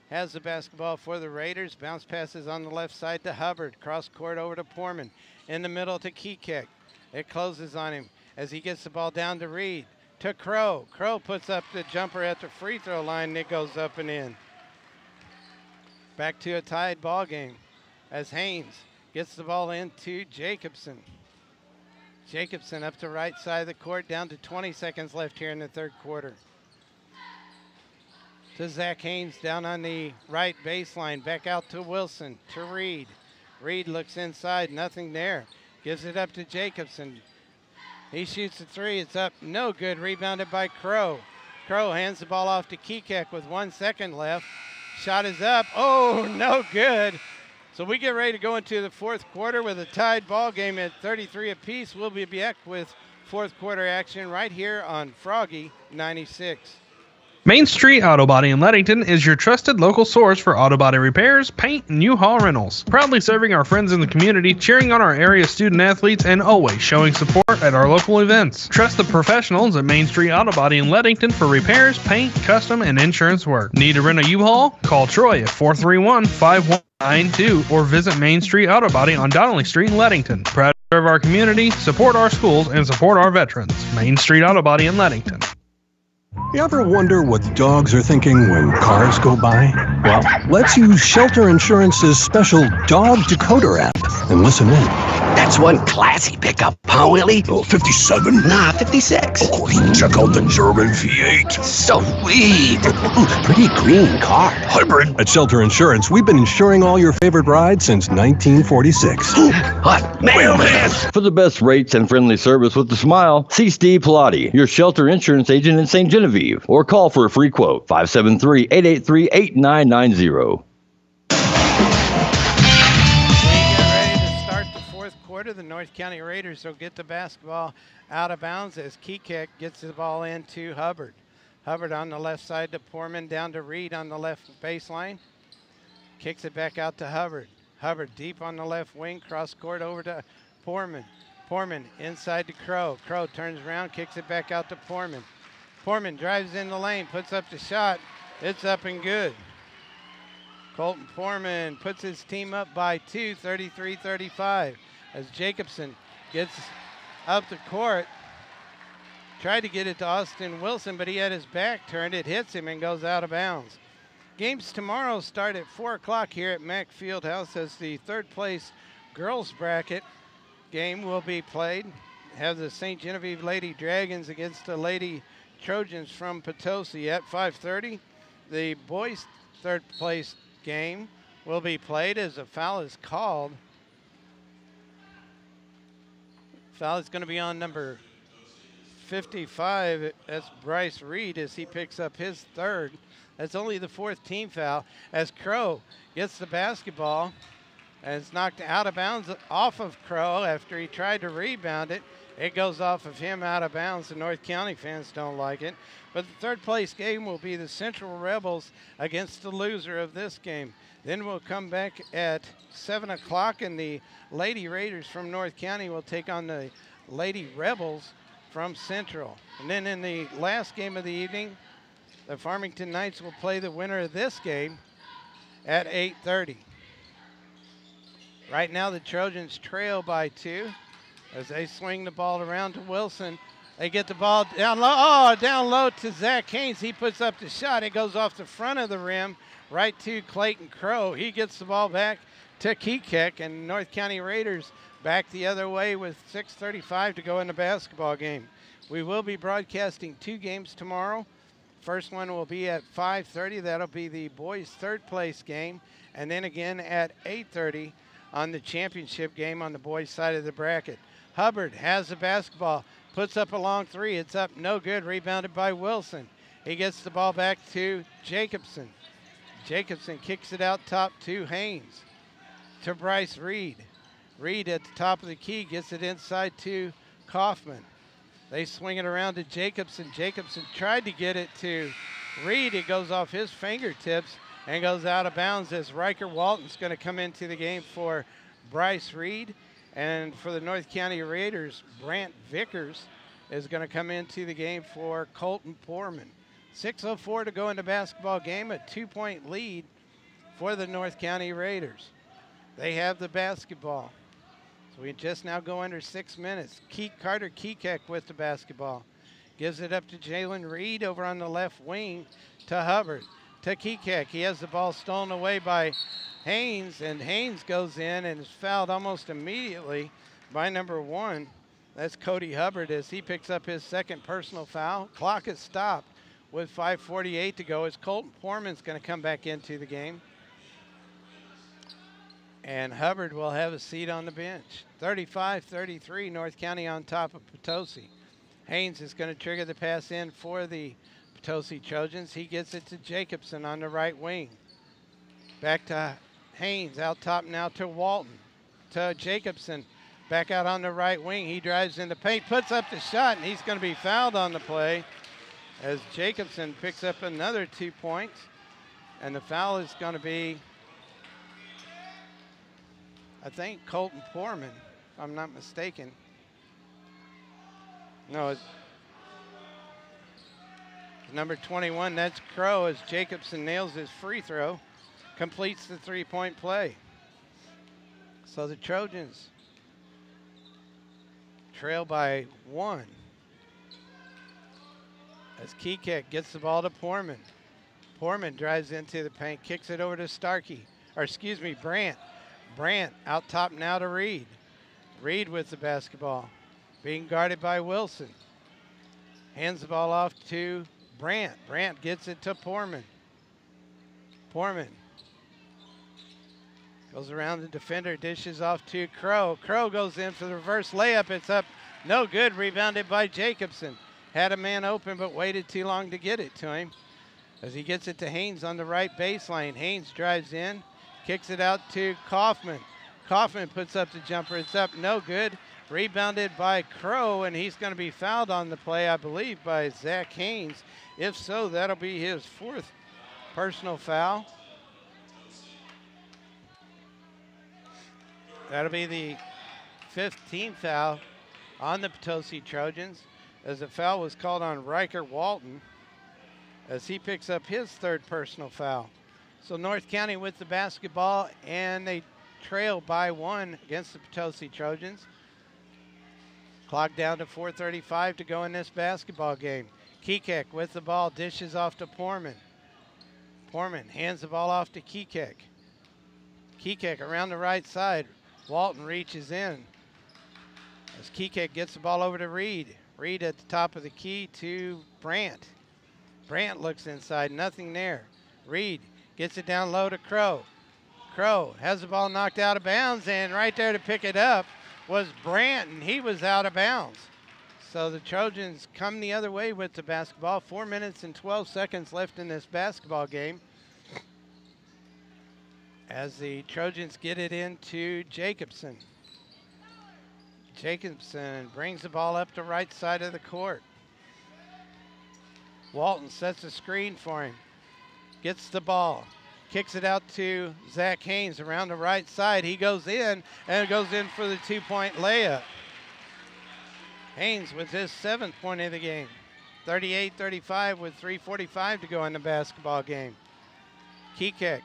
has the basketball for the Raiders. Bounce passes on the left side to Hubbard. Cross court over to Poorman. In the middle to Kekek. It closes on him as he gets the ball down to Reed. To Crow. Crow puts up the jumper at the free throw line, and it goes up and in. Back to a tied ball game as Haynes gets the ball into Jacobson. Jacobson up to right side of the court, down to 20 seconds left here in the third quarter. To Zach Haynes down on the right baseline, back out to Wilson, to Reed. Reed looks inside, nothing there. Gives it up to Jacobson. He shoots a three, it's up, no good, rebounded by Crow. Crow hands the ball off to Kekek with 1 second left. Shot is up, oh, no good. So we get ready to go into the fourth quarter with a tied ball game at 33 apiece. We'll be back with fourth quarter action right here on Froggy 96. Main Street Auto Body in Leadington is your trusted local source for auto body repairs, paint, and U-Haul rentals. Proudly serving our friends in the community, cheering on our area student athletes, and always showing support at our local events. Trust the professionals at Main Street Auto Body in Leadington for repairs, paint, custom, and insurance work. Need to rent a U-Haul? Call Troy at 431-5192 or visit Main Street Auto Body on Donnelly Street in Leadington. Proud to serve our community, support our schools, and support our veterans. Main Street Auto Body in Leadington. You ever wonder what dogs are thinking when cars go by? Well, let's use Shelter Insurance's special Dog Decoder app and listen in. That's one classy pickup, huh, Willie? Oh, 57? Nah, 56. Of course, check out the German V8. Sweet. Pretty green car. Hybrid. At Shelter Insurance, we've been insuring all your favorite rides since 1946. What? Mailman! For the best rates and friendly service with a smile, see Steve Pilati, your Shelter Insurance agent in St. Genevieve, or call for a free quote, 573-883-8990. The North County Raiders will get the basketball out of bounds as Kekek gets the ball into Hubbard. Hubbard on the left side to Poorman, down to Reed on the left baseline. Kicks it back out to Hubbard. Hubbard deep on the left wing, cross court over to Poorman. Poorman inside to Crow. Crow turns around, kicks it back out to Poorman. Poorman drives in the lane, puts up the shot. It's up and good. Colton Poorman puts his team up by 2, 33-35. As Jacobson gets up the court, tried to get it to Austin Wilson, but he had his back turned. It hits him and goes out of bounds. Games tomorrow start at 4 o'clock here at Mack Fieldhouse as the third place girls bracket game will be played. Have the St. Genevieve Lady Dragons against the Lady Trojans from Potosi at 5:30. The boys' third place game will be played as a foul is called. Foul is going to be on number 55. That's Bryce Reed as he picks up his third. That's only the fourth team foul as Crow gets the basketball and it's knocked out of bounds off of Crow after he tried to rebound it. It goes off of him out of bounds. The North County fans don't like it. But the third place game will be the Central Rebels against the loser of this game. Then we'll come back at 7 o'clock, and the Lady Raiders from North County will take on the Lady Rebels from Central. And then in the last game of the evening, the Farmington Knights will play the winner of this game at 8:30. Right now the Trojans trail by 2 as they swing the ball around to Wilson. They get the ball down low. Oh, down low to Zach Haynes. He puts up the shot. It goes off the front of the rim right to Clayton Crow. He gets the ball back to Kekek, and North County Raiders back the other way with 6:35 to go in the basketball game. We will be broadcasting 2 games tomorrow. First one will be at 5:30. That'll be the boys' third place game. And then again at 8:30 on the championship game on the boys' side of the bracket. Hubbard has the basketball, puts up a long 3. It's up, no good, rebounded by Wilson. He gets the ball back to Jacobson. Jacobson kicks it out top to Haynes. To Bryce Reed. Reed at the top of the key gets it inside to Kaufman. They swing it around to Jacobson. Jacobson tried to get it to Reed. It goes off his fingertips and goes out of bounds as Riker Walton's going to come into the game for Bryce Reed. And for the North County Raiders, Brant Vickers is going to come into the game for Colton Poorman. 6:04 to go in the basketball game, a 2-point lead for the North County Raiders. They have the basketball. So we just now go under 6 minutes. Carter Kekek with the basketball. Gives it up to Jalen Reed over on the left wing to Hubbard. To Kekek. He has the ball stolen away by Haynes, and Haynes goes in and is fouled almost immediately by number 1. That's Cody Hubbard as he picks up his second personal foul. Clock is stopped with 5:48 to go as Colton Poorman's going to come back into the game. And Hubbard will have a seat on the bench. 35-33, North County on top of Potosi. Haynes is going to trigger the pass in for the Potosi Trojans. He gets it to Jacobson on the right wing. Back to Haynes, out top now to Walton. To Jacobson, back out on the right wing. He drives in the paint, puts up the shot, and he's going to be fouled on the play as Jacobson picks up another 2 points. And the foul is going to be, I think, Colton Poorman, if I'm not mistaken. No, it's number 21, that's Crow, as Jacobson nails his free throw, completes the 3-point play. So the Trojans trail by 1. As Kekek gets the ball to Poorman. Poorman drives into the paint, kicks it over to Brant. Brant out top now to Reed. Reed with the basketball, being guarded by Wilson. Hands the ball off to Brant. Brant gets it to Poorman. Poorman goes around the defender, dishes off to Crow. Crow goes in for the reverse layup. It's up, no good, rebounded by Jacobson. Had a man open but waited too long to get it to him as he gets it to Haynes on the right baseline. Haynes drives in, kicks it out to Kaufman. Kaufman puts up the jumper. It's up, no good. Rebounded by Crow, and he's going to be fouled on the play, I believe, by Zach Haynes. If so, that'll be his 4th personal foul. That'll be the 15th foul on the Potosi Trojans, as the foul was called on Riker Walton as he picks up his 3rd personal foul. So North County with the basketball, and they trail by 1 against the Potosi Trojans. Clock down to 4:35 to go in this basketball game. Kekek with the ball, dishes off to Poorman. Poorman hands the ball off to Kekek. Kekek around the right side. Walton reaches in as Kekek gets the ball over to Reed. Reed at the top of the key to Brant. Brant looks inside, nothing there. Reed gets it down low to Crow. Crow has the ball knocked out of bounds, and right there to pick it up was Brant, and he was out of bounds. So the Trojans come the other way with the basketball. 4 minutes and 12 seconds left in this basketball game as the Trojans get it into Jacobson. Jacobson brings the ball up the right side of the court. Walton sets a screen for him. Gets the ball. Kicks it out to Zach Haynes around the right side. He goes in, and goes in for the two-point layup. Haynes with his 7th point of the game. 38-35 with 3:45 to go in the basketball game. Kekek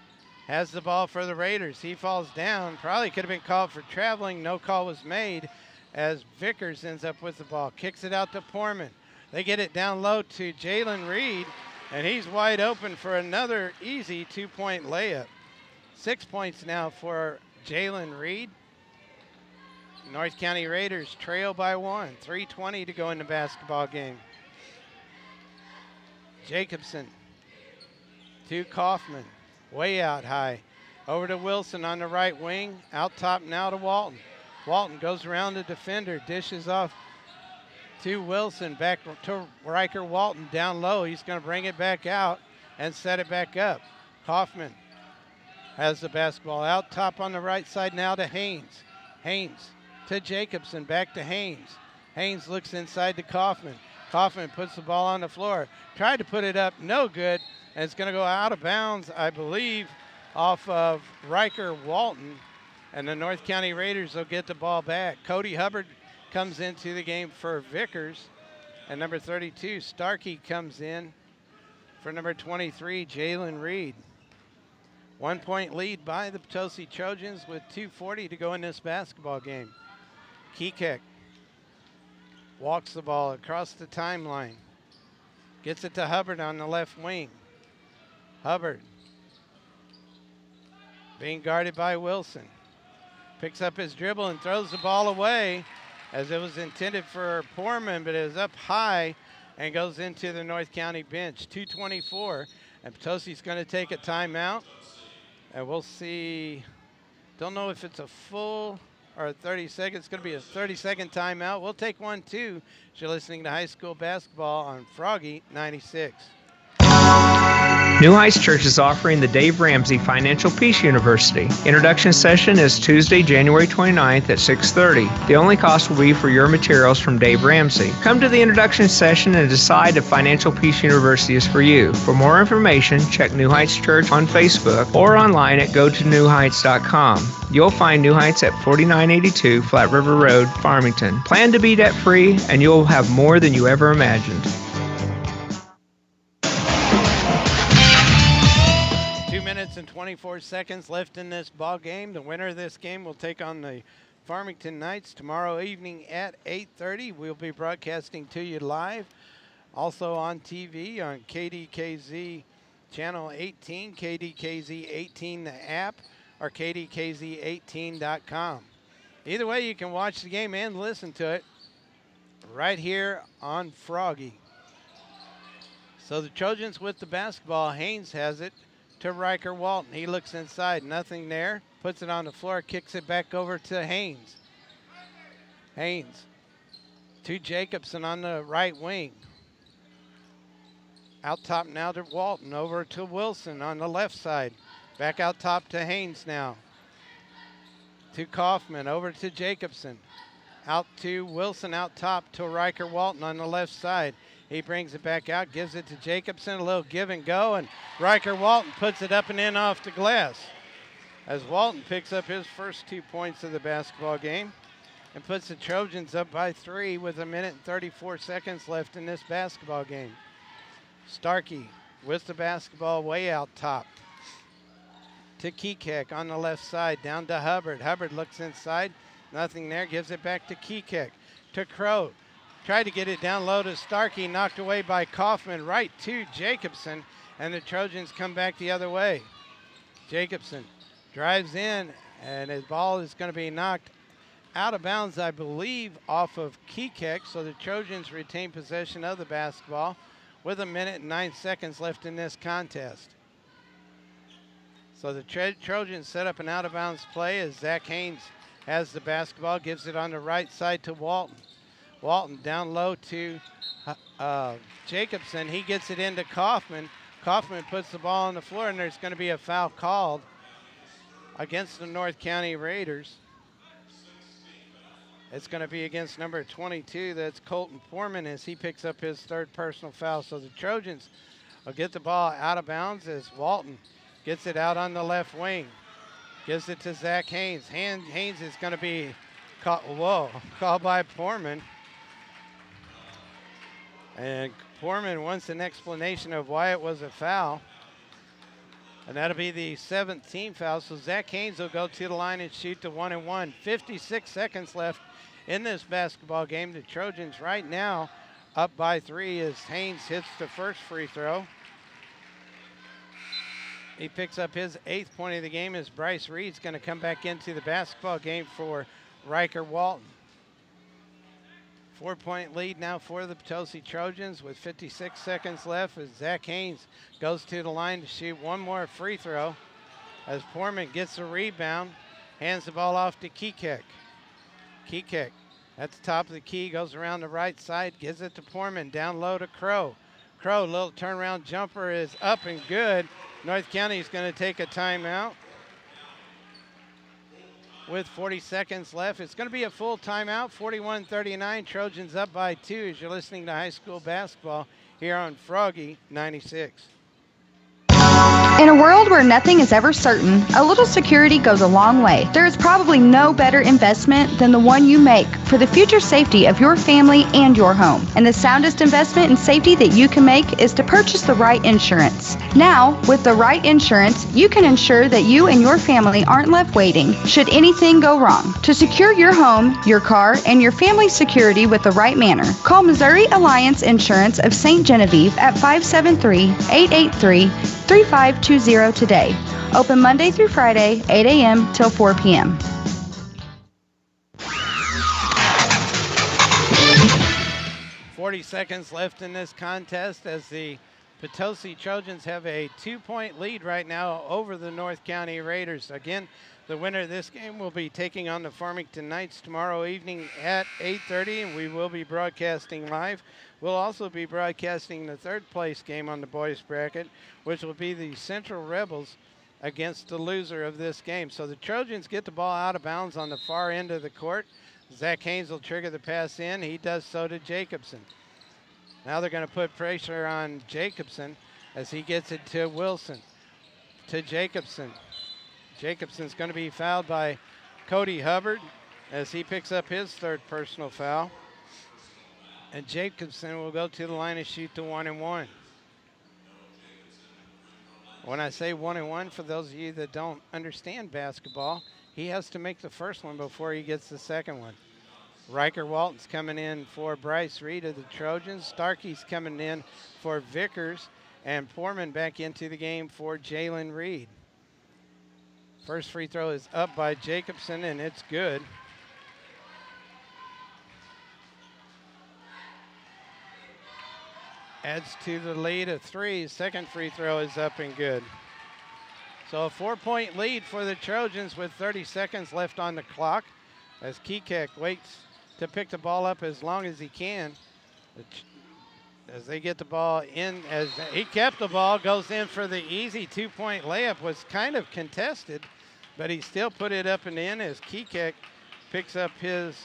has the ball for the Raiders. He falls down. Probably could have been called for traveling. No call was made as Vickers ends up with the ball. Kicks it out to Poorman. They get it down low to Jalen Reed, and he's wide open for another easy two-point layup. 6 points now for Jalen Reed. North County Raiders trail by 1. 3:20 to go in the basketball game. Jacobson to Kaufman. Way out high. Over to Wilson on the right wing. Out top now to Walton. Walton goes around the defender. Dishes off to Wilson. Back to Riker Walton down low. He's going to bring it back out and set it back up. Kaufman has the basketball. Out top on the right side now to Haynes. Haynes to Jacobson. Back to Haynes. Haynes looks inside to Kaufman. Kaufman puts the ball on the floor. Tried to put it up. No good. And it's going to go out of bounds, I believe, off of Riker Walton. And the North County Raiders will get the ball back. Cody Hubbard comes into the game for Vickers. And number 32, Starkey, comes in for number 23, Jalen Reed. 1 point lead by the Potosi Trojans with 2:40 to go in this basketball game. Kekek walks the ball across the timeline. Gets it to Hubbard on the left wing. Hubbard being guarded by Wilson. Picks up his dribble and throws the ball away as it was intended for Poorman, but it was up high and goes into the North County bench. 2:24, and Potosi's going to take a timeout. And we'll see, don't know if it's a full or 30 seconds. It's going to be a 30-second timeout. We'll take one, too. You're listening to high school basketball on Froggy 96. New Heights Church is offering the Dave Ramsey Financial Peace University. Introduction session is Tuesday, January 29th at 6:30. The only cost will be for your materials from Dave Ramsey. Come to the introduction session and decide if Financial Peace University is for you. For more information, check New Heights Church on Facebook or online at gotonewheights.com. You'll find New Heights at 4982 Flat River Road, Farmington. Plan to be debt-free, and you'll have more than you ever imagined. 2 minutes and 24 seconds left in this ball game. The winner of this game will take on the Farmington Knights tomorrow evening at 8:30. We'll be broadcasting to you live. Also on TV on KDKZ Channel 18, KDKZ 18 the app, or KDKZ18.com. Either way, you can watch the game and listen to it right here on Froggy. So the Trojans with the basketball. Haynes has it to Riker Walton. He looks inside, nothing there. Puts it on the floor, kicks it back over to Haynes. Haynes to Jacobson on the right wing. Out top now to Walton, over to Wilson on the left side. Back out top to Haynes now. To Kaufman, over to Jacobson. Out to Wilson, out top to Riker Walton on the left side. He brings it back out, gives it to Jacobson, a little give and go, and Riker Walton puts it up and in off the glass. As Walton picks up his first 2 points of the basketball game and puts the Trojans up by 3 with 1 minute and 34 seconds left in this basketball game. Starkey with the basketball way out top. To Kekek on the left side, down to Hubbard. Hubbard looks inside, nothing there, gives it back to Kekek. To Crow. Tried to get it down low to Starkey, knocked away by Kaufman, right to Jacobson, and the Trojans come back the other way. Jacobson drives in, and his ball is going to be knocked out of bounds, I believe, off of Kekek, so the Trojans retain possession of the basketball with 1 minute and 9 seconds left in this contest. So the Trojans set up an out-of-bounds play as Zach Haynes has the basketball, gives it on the right side to Walton. Walton down low to Jacobson. He gets it into Kaufman. Kaufman puts the ball on the floor, and there's going to be a foul called against the North County Raiders. It's going to be against number 22. That's Colton Foreman as he picks up his third personal foul. So the Trojans will get the ball out of bounds as Walton gets it out on the left wing. Gives it to Zach Haynes. Haynes is going to be called by Foreman. And Foreman wants an explanation of why it was a foul. And that'll be the 7th team foul. So Zach Haynes will go to the line and shoot the 1-and-1. 56 seconds left in this basketball game. The Trojans right now up by 3 as Haynes hits the first free throw. He picks up his 8th point of the game as Bryce Reed's going to come back into the basketball game for Riker Walton. 4-point lead now for the Potosi Trojans with 56 seconds left as Zach Haynes goes to the line to shoot one more free throw as Foreman gets the rebound, hands the ball off to Kekek. Kekek at the top of the key, goes around the right side, gives it to Foreman, down low to Crow. Crow, little turnaround jumper is up and good. North County is going to take a timeout. With 40 seconds left. It's going to be a full timeout, 41-39. Trojans up by 2 as you're listening to high school basketball here on Froggy 96. In a world where nothing is ever certain, a little security goes a long way. There is probably no better investment than the one you make for the future safety of your family and your home. And the soundest investment in safety that you can make is to purchase the right insurance. Now, with the right insurance, you can ensure that you and your family aren't left waiting should anything go wrong. To secure your home, your car, and your family's security with the right manner, call Missouri Alliance Insurance of St. Genevieve at 573-883-3520 today. Open Monday through Friday, 8 a.m. till 4 p.m. .40 seconds left in this contest as the Potosi Trojans have a 2-point lead right now over the North County Raiders. Again, the winner of this game will be taking on the Farmington Knights tomorrow evening at 8:30, and we will be broadcasting live. We'll also be broadcasting the third place game on the boys bracket, which will be the Central Rebels against the loser of this game. So the Trojans get the ball out of bounds on the far end of the court. Zach Haynes will trigger the pass in. He does so to Jacobson. Now they're going to put pressure on Jacobson as he gets it to Wilson. To Jacobson. Jacobson's going to be fouled by Cody Hubbard as he picks up his third personal foul. And Jacobson will go to the line and shoot the 1-and-1. When I say 1-and-1, for those of you that don't understand basketball, he has to make the first one before he gets the second one. Riker Walton's coming in for Bryce Reed of the Trojans. Starkey's coming in for Vickers. And Foreman back into the game for Jalen Reed. First free throw is up by Jacobson, and it's good. Adds to the lead of 3. Second free throw is up and good. So a 4-point lead for the Trojans with 30 seconds left on the clock as Kekek waits to pick the ball up as long as he can. As they get the ball in, as he kept the ball, goes in for the easy 2-point layup. Was kind of contested, but he still put it up and in as Kekek picks up his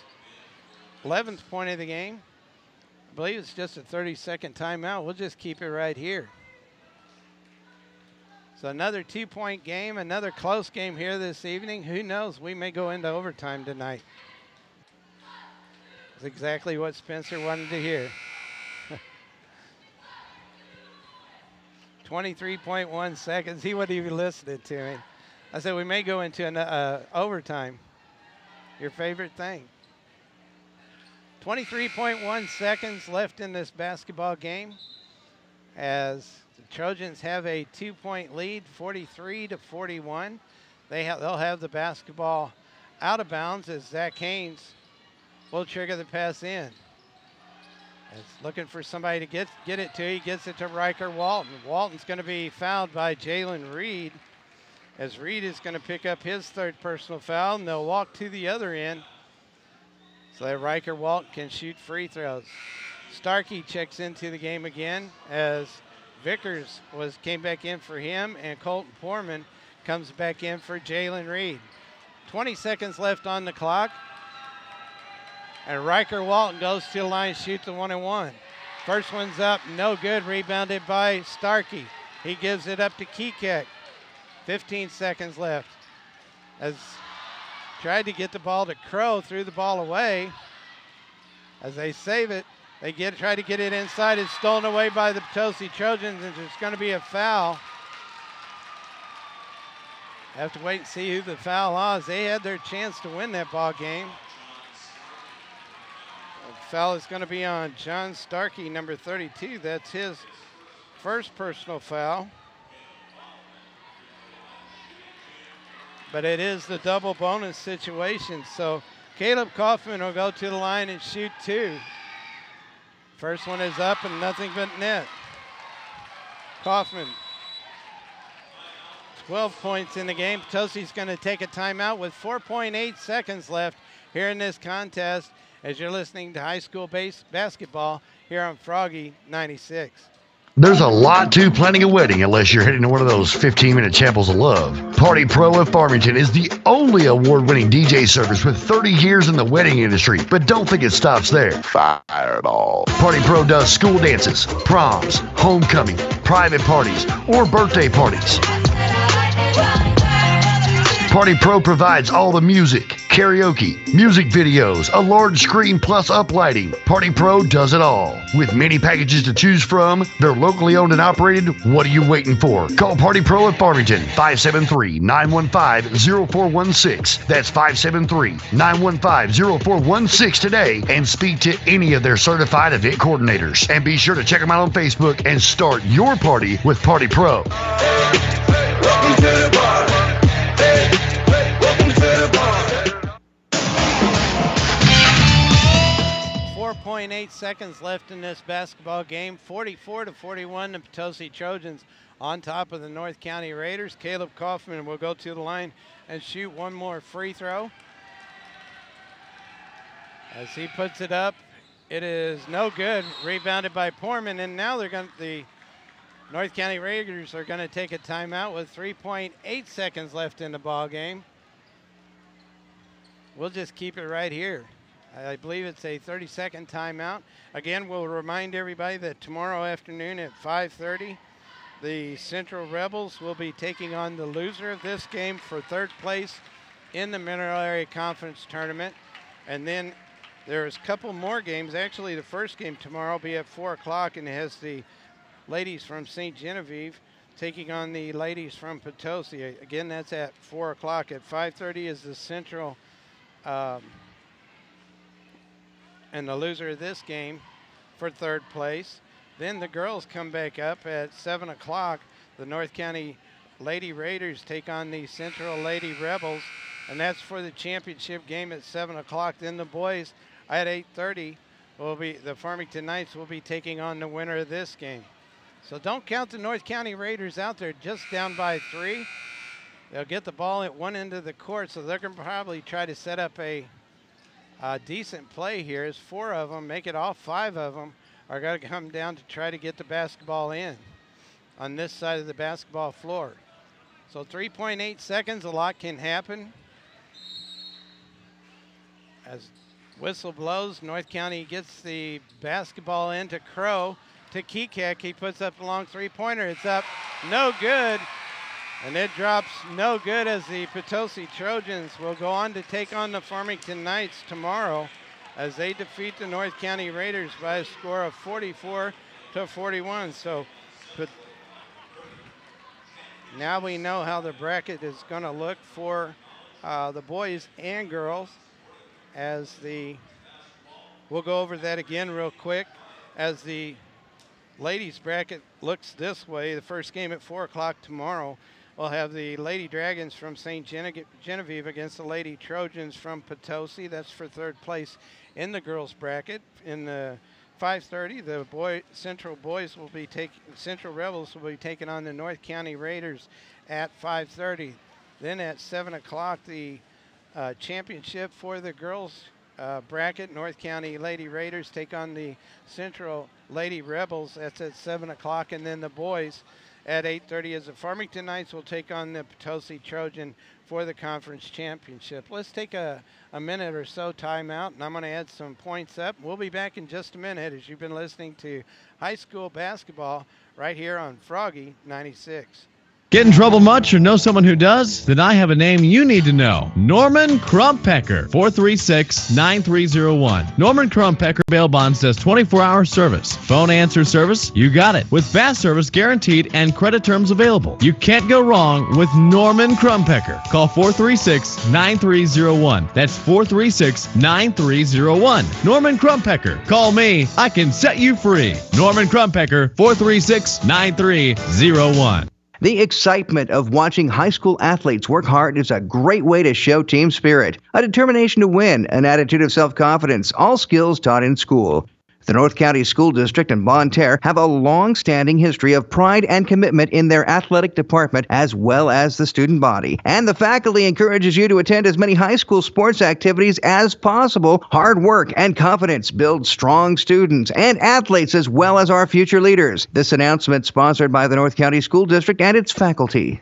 11th point of the game. I believe it's just a 30-second timeout. We'll just keep it right here. So another 2-point game, another close game here this evening. Who knows? We may go into overtime tonight. That's exactly what Spencer wanted to hear. 23.1 seconds. He wasn't even listening to me. I said we may go into an overtime. Your favorite thing. 23.1 seconds left in this basketball game as the Trojans have a 2-point lead, 43-41. They'll have the basketball out of bounds as Zach Haynes will trigger the pass in. It's looking for somebody to get it to. He gets it to Riker Walton. Walton's going to be fouled by Jalen Reed as Reed is going to pick up his third personal foul, and they'll walk to the other end so that Riker Walton can shoot free throws. Starkey checks into the game again as Vickers came back in for him, and Colton Foreman comes back in for Jalen Reed. 20 seconds left on the clock. And Riker Walton goes to the line, shoots a 1-and-1. First one's up, no good, rebounded by Starkey. He gives it up to Kekek. 15 seconds left. As tried to get the ball to Crow, threw the ball away. As they save it, they try to get it inside. It's stolen away by the Potosi Trojans, and there's going to be a foul. Have to wait and see who the foul was. They had their chance to win that ball game. The foul is going to be on John Starkey, number 32. That's his first personal foul. But it is the double bonus situation. So Caleb Kaufman will go to the line and shoot 2. First one is up and nothing but net. Kaufman, 12 points in the game. Potosi's going to take a timeout with 4.8 seconds left here in this contest as you're listening to high school basketball here on Froggy 96. There's a lot to planning a wedding unless you're heading to one of those 15-minute chapels of love. Party Pro of Farmington is the only award-winning DJ service with 30 years in the wedding industry, but don't think it stops there. Fireball. Party Pro does school dances, proms, homecoming, private parties, or birthday parties. Party Pro provides all the music, karaoke, music videos, a large screen plus uplighting. Party Pro does it all. With many packages to choose from, they're locally owned and operated. What are you waiting for? Call Party Pro at Farmington, 573-915-0416. That's 573-915-0416 today, and speak to any of their certified event coordinators. And be sure to check them out on Facebook and start your party with Party Pro. Welcome to the bar. Welcome to the bar. 4.8 seconds left in this basketball game. 44-41, the Potosi Trojans on top of the North County Raiders. Caleb Kaufman will go to the line and shoot one more free throw. As he puts it up, it is no good. Rebounded by Poorman, and now the North County Raiders are going to take a timeout with 3.8 seconds left in the ball game. We'll just keep it right here. I believe it's a 30-second timeout. Again, we'll remind everybody that tomorrow afternoon at 5:30, the Central Rebels will be taking on the loser of this game for third place in the Mineral Area Conference Tournament. And then there's a couple more games. Actually, the first game tomorrow will be at 4 o'clock, and it has the ladies from St. Genevieve taking on the ladies from Potosi. Again, that's at 4 o'clock. At 5:30 is the Central and the loser of this game for third place. Then the girls come back up at 7 o'clock. The North County Lady Raiders take on the Central Lady Rebels, and that's for the championship game at 7 o'clock. Then the boys at 8:30 the Farmington Knights will be taking on the winner of this game. So don't count the North County Raiders out. They're just down by 3. They'll get the ball at one end of the court, so they're going to probably try to set up a decent play here. As 4 of them, make it all 5 of them, are going to come down to try to get the basketball in on this side of the basketball floor. So 3.8 seconds, a lot can happen. As whistle blows, North County gets the basketball into Crow. To Kekek, he puts up a long three-pointer. It's up, no good. And it drops no good as the Potosi Trojans will go on to take on the Farmington Knights tomorrow as they defeat the North County Raiders by a score of 44-41. So now we know how the bracket is going to look for the boys and girls we'll go over that again real quick as the ladies bracket looks this way. The first game at 4 o'clock tomorrow. We'll have the Lady Dragons from St. Genevieve against the Lady Trojans from Potosi. That's for third place in the girls bracket. In the 5:30, the Central Rebels will be taking on the North County Raiders at 5:30. Then at 7 o'clock, the championship for the girls bracket. North County Lady Raiders take on the Central Lady Rebels. That's at 7 o'clock. And then the boys at 8:30 as the Farmington Knights will take on the Potosi Trojan for the conference championship. Let's take a minute or so timeout, and I'm going to add some points up. We'll be back in just a minute as you've been listening to high school basketball right here on Froggy 96. Get in trouble much or know someone who does? Then I have a name you need to know. Norman Krumpecker, 436-9301. Norman Krumpecker Bail Bonds does 24-hour service. Phone answer service, you got it. With fast service guaranteed and credit terms available. You can't go wrong with Norman Krumpecker. Call 436-9301. That's 436-9301. Norman Krumpecker. Call me. I can set you free. Norman Krumpecker, 436-9301. The excitement of watching high school athletes work hard is a great way to show team spirit, a determination to win, an attitude of self-confidence, all skills taught in school. The North County School District and Bonne Terre have a long-standing history of pride and commitment in their athletic department as well as the student body. And the faculty encourages you to attend as many high school sports activities as possible. Hard work and confidence build strong students and athletes as well as our future leaders. This announcement sponsored by the North County School District and its faculty.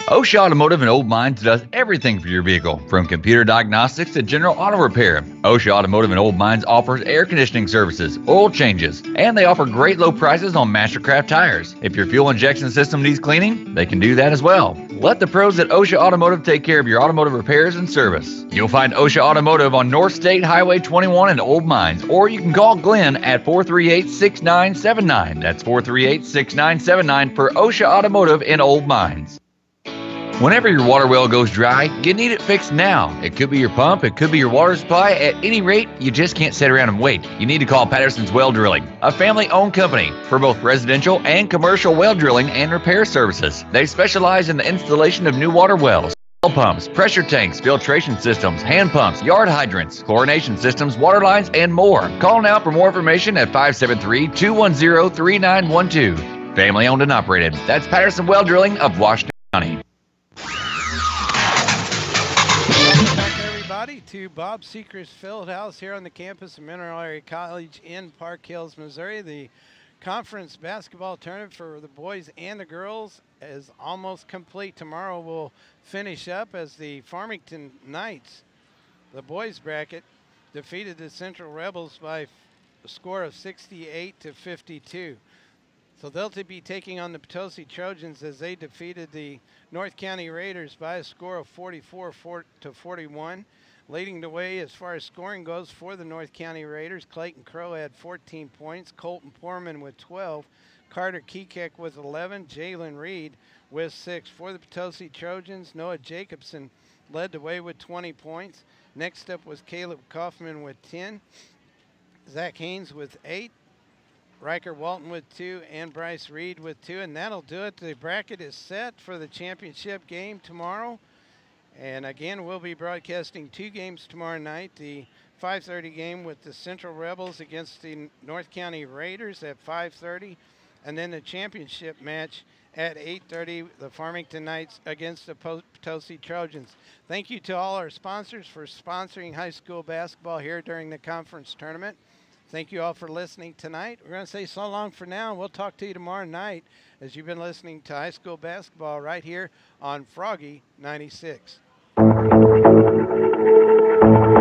OSHA Automotive in Old Mines does everything for your vehicle, from computer diagnostics to general auto repair. OSHA Automotive in Old Mines offers air conditioning services, oil changes, and they offer great low prices on Mastercraft tires. If your fuel injection system needs cleaning, they can do that as well. Let the pros at OSHA Automotive take care of your automotive repairs and service. You'll find OSHA Automotive on North State Highway 21 in Old Mines, or you can call Glenn at 438-6979. That's 438-6979 for OSHA Automotive in Old Mines. Whenever your water well goes dry, you need it fixed now. It could be your pump, it could be your water supply. At any rate, you just can't sit around and wait. You need to call Patterson's Well Drilling, a family-owned company for both residential and commercial well drilling and repair services. They specialize in the installation of new water wells, well pumps, pressure tanks, filtration systems, hand pumps, yard hydrants, chlorination systems, water lines, and more. Call now for more information at 573-210-3912. Family-owned and operated. That's Patterson Well Drilling of Washington County. To Bob Seeker's Fieldhouse here on the campus of Mineral Area College in Park Hills, Missouri. The conference basketball tournament for the boys and the girls is almost complete. Tomorrow we'll finish up as the Farmington Knights, the boys bracket, defeated the Central Rebels by a score of 68-52. So they'll be taking on the Potosi Trojans as they defeated the North County Raiders by a score of 44-41. Leading the way as far as scoring goes for the North County Raiders, Clayton Crow had 14 points, Colton Poorman with 12, Carter Kekek with 11, Jalen Reed with 6. For the Potosi Trojans, Noah Jacobson led the way with 20 points. Next up was Caleb Kaufman with 10, Zach Haynes with 8, Riker Walton with 2, and Bryce Reed with 2. And that'll do it. The bracket is set for the championship game tomorrow. And again, we'll be broadcasting 2 games tomorrow night. The 5:30 game with the Central Rebels against the North County Raiders at 5:30. And then the championship match at 8:30, the Farmington Knights against the Potosi Trojans. Thank you to all our sponsors for sponsoring high school basketball here during the conference tournament. Thank you all for listening tonight. We're going to say so long for now, and we'll talk to you tomorrow night as you've been listening to high school basketball right here on Froggy 96.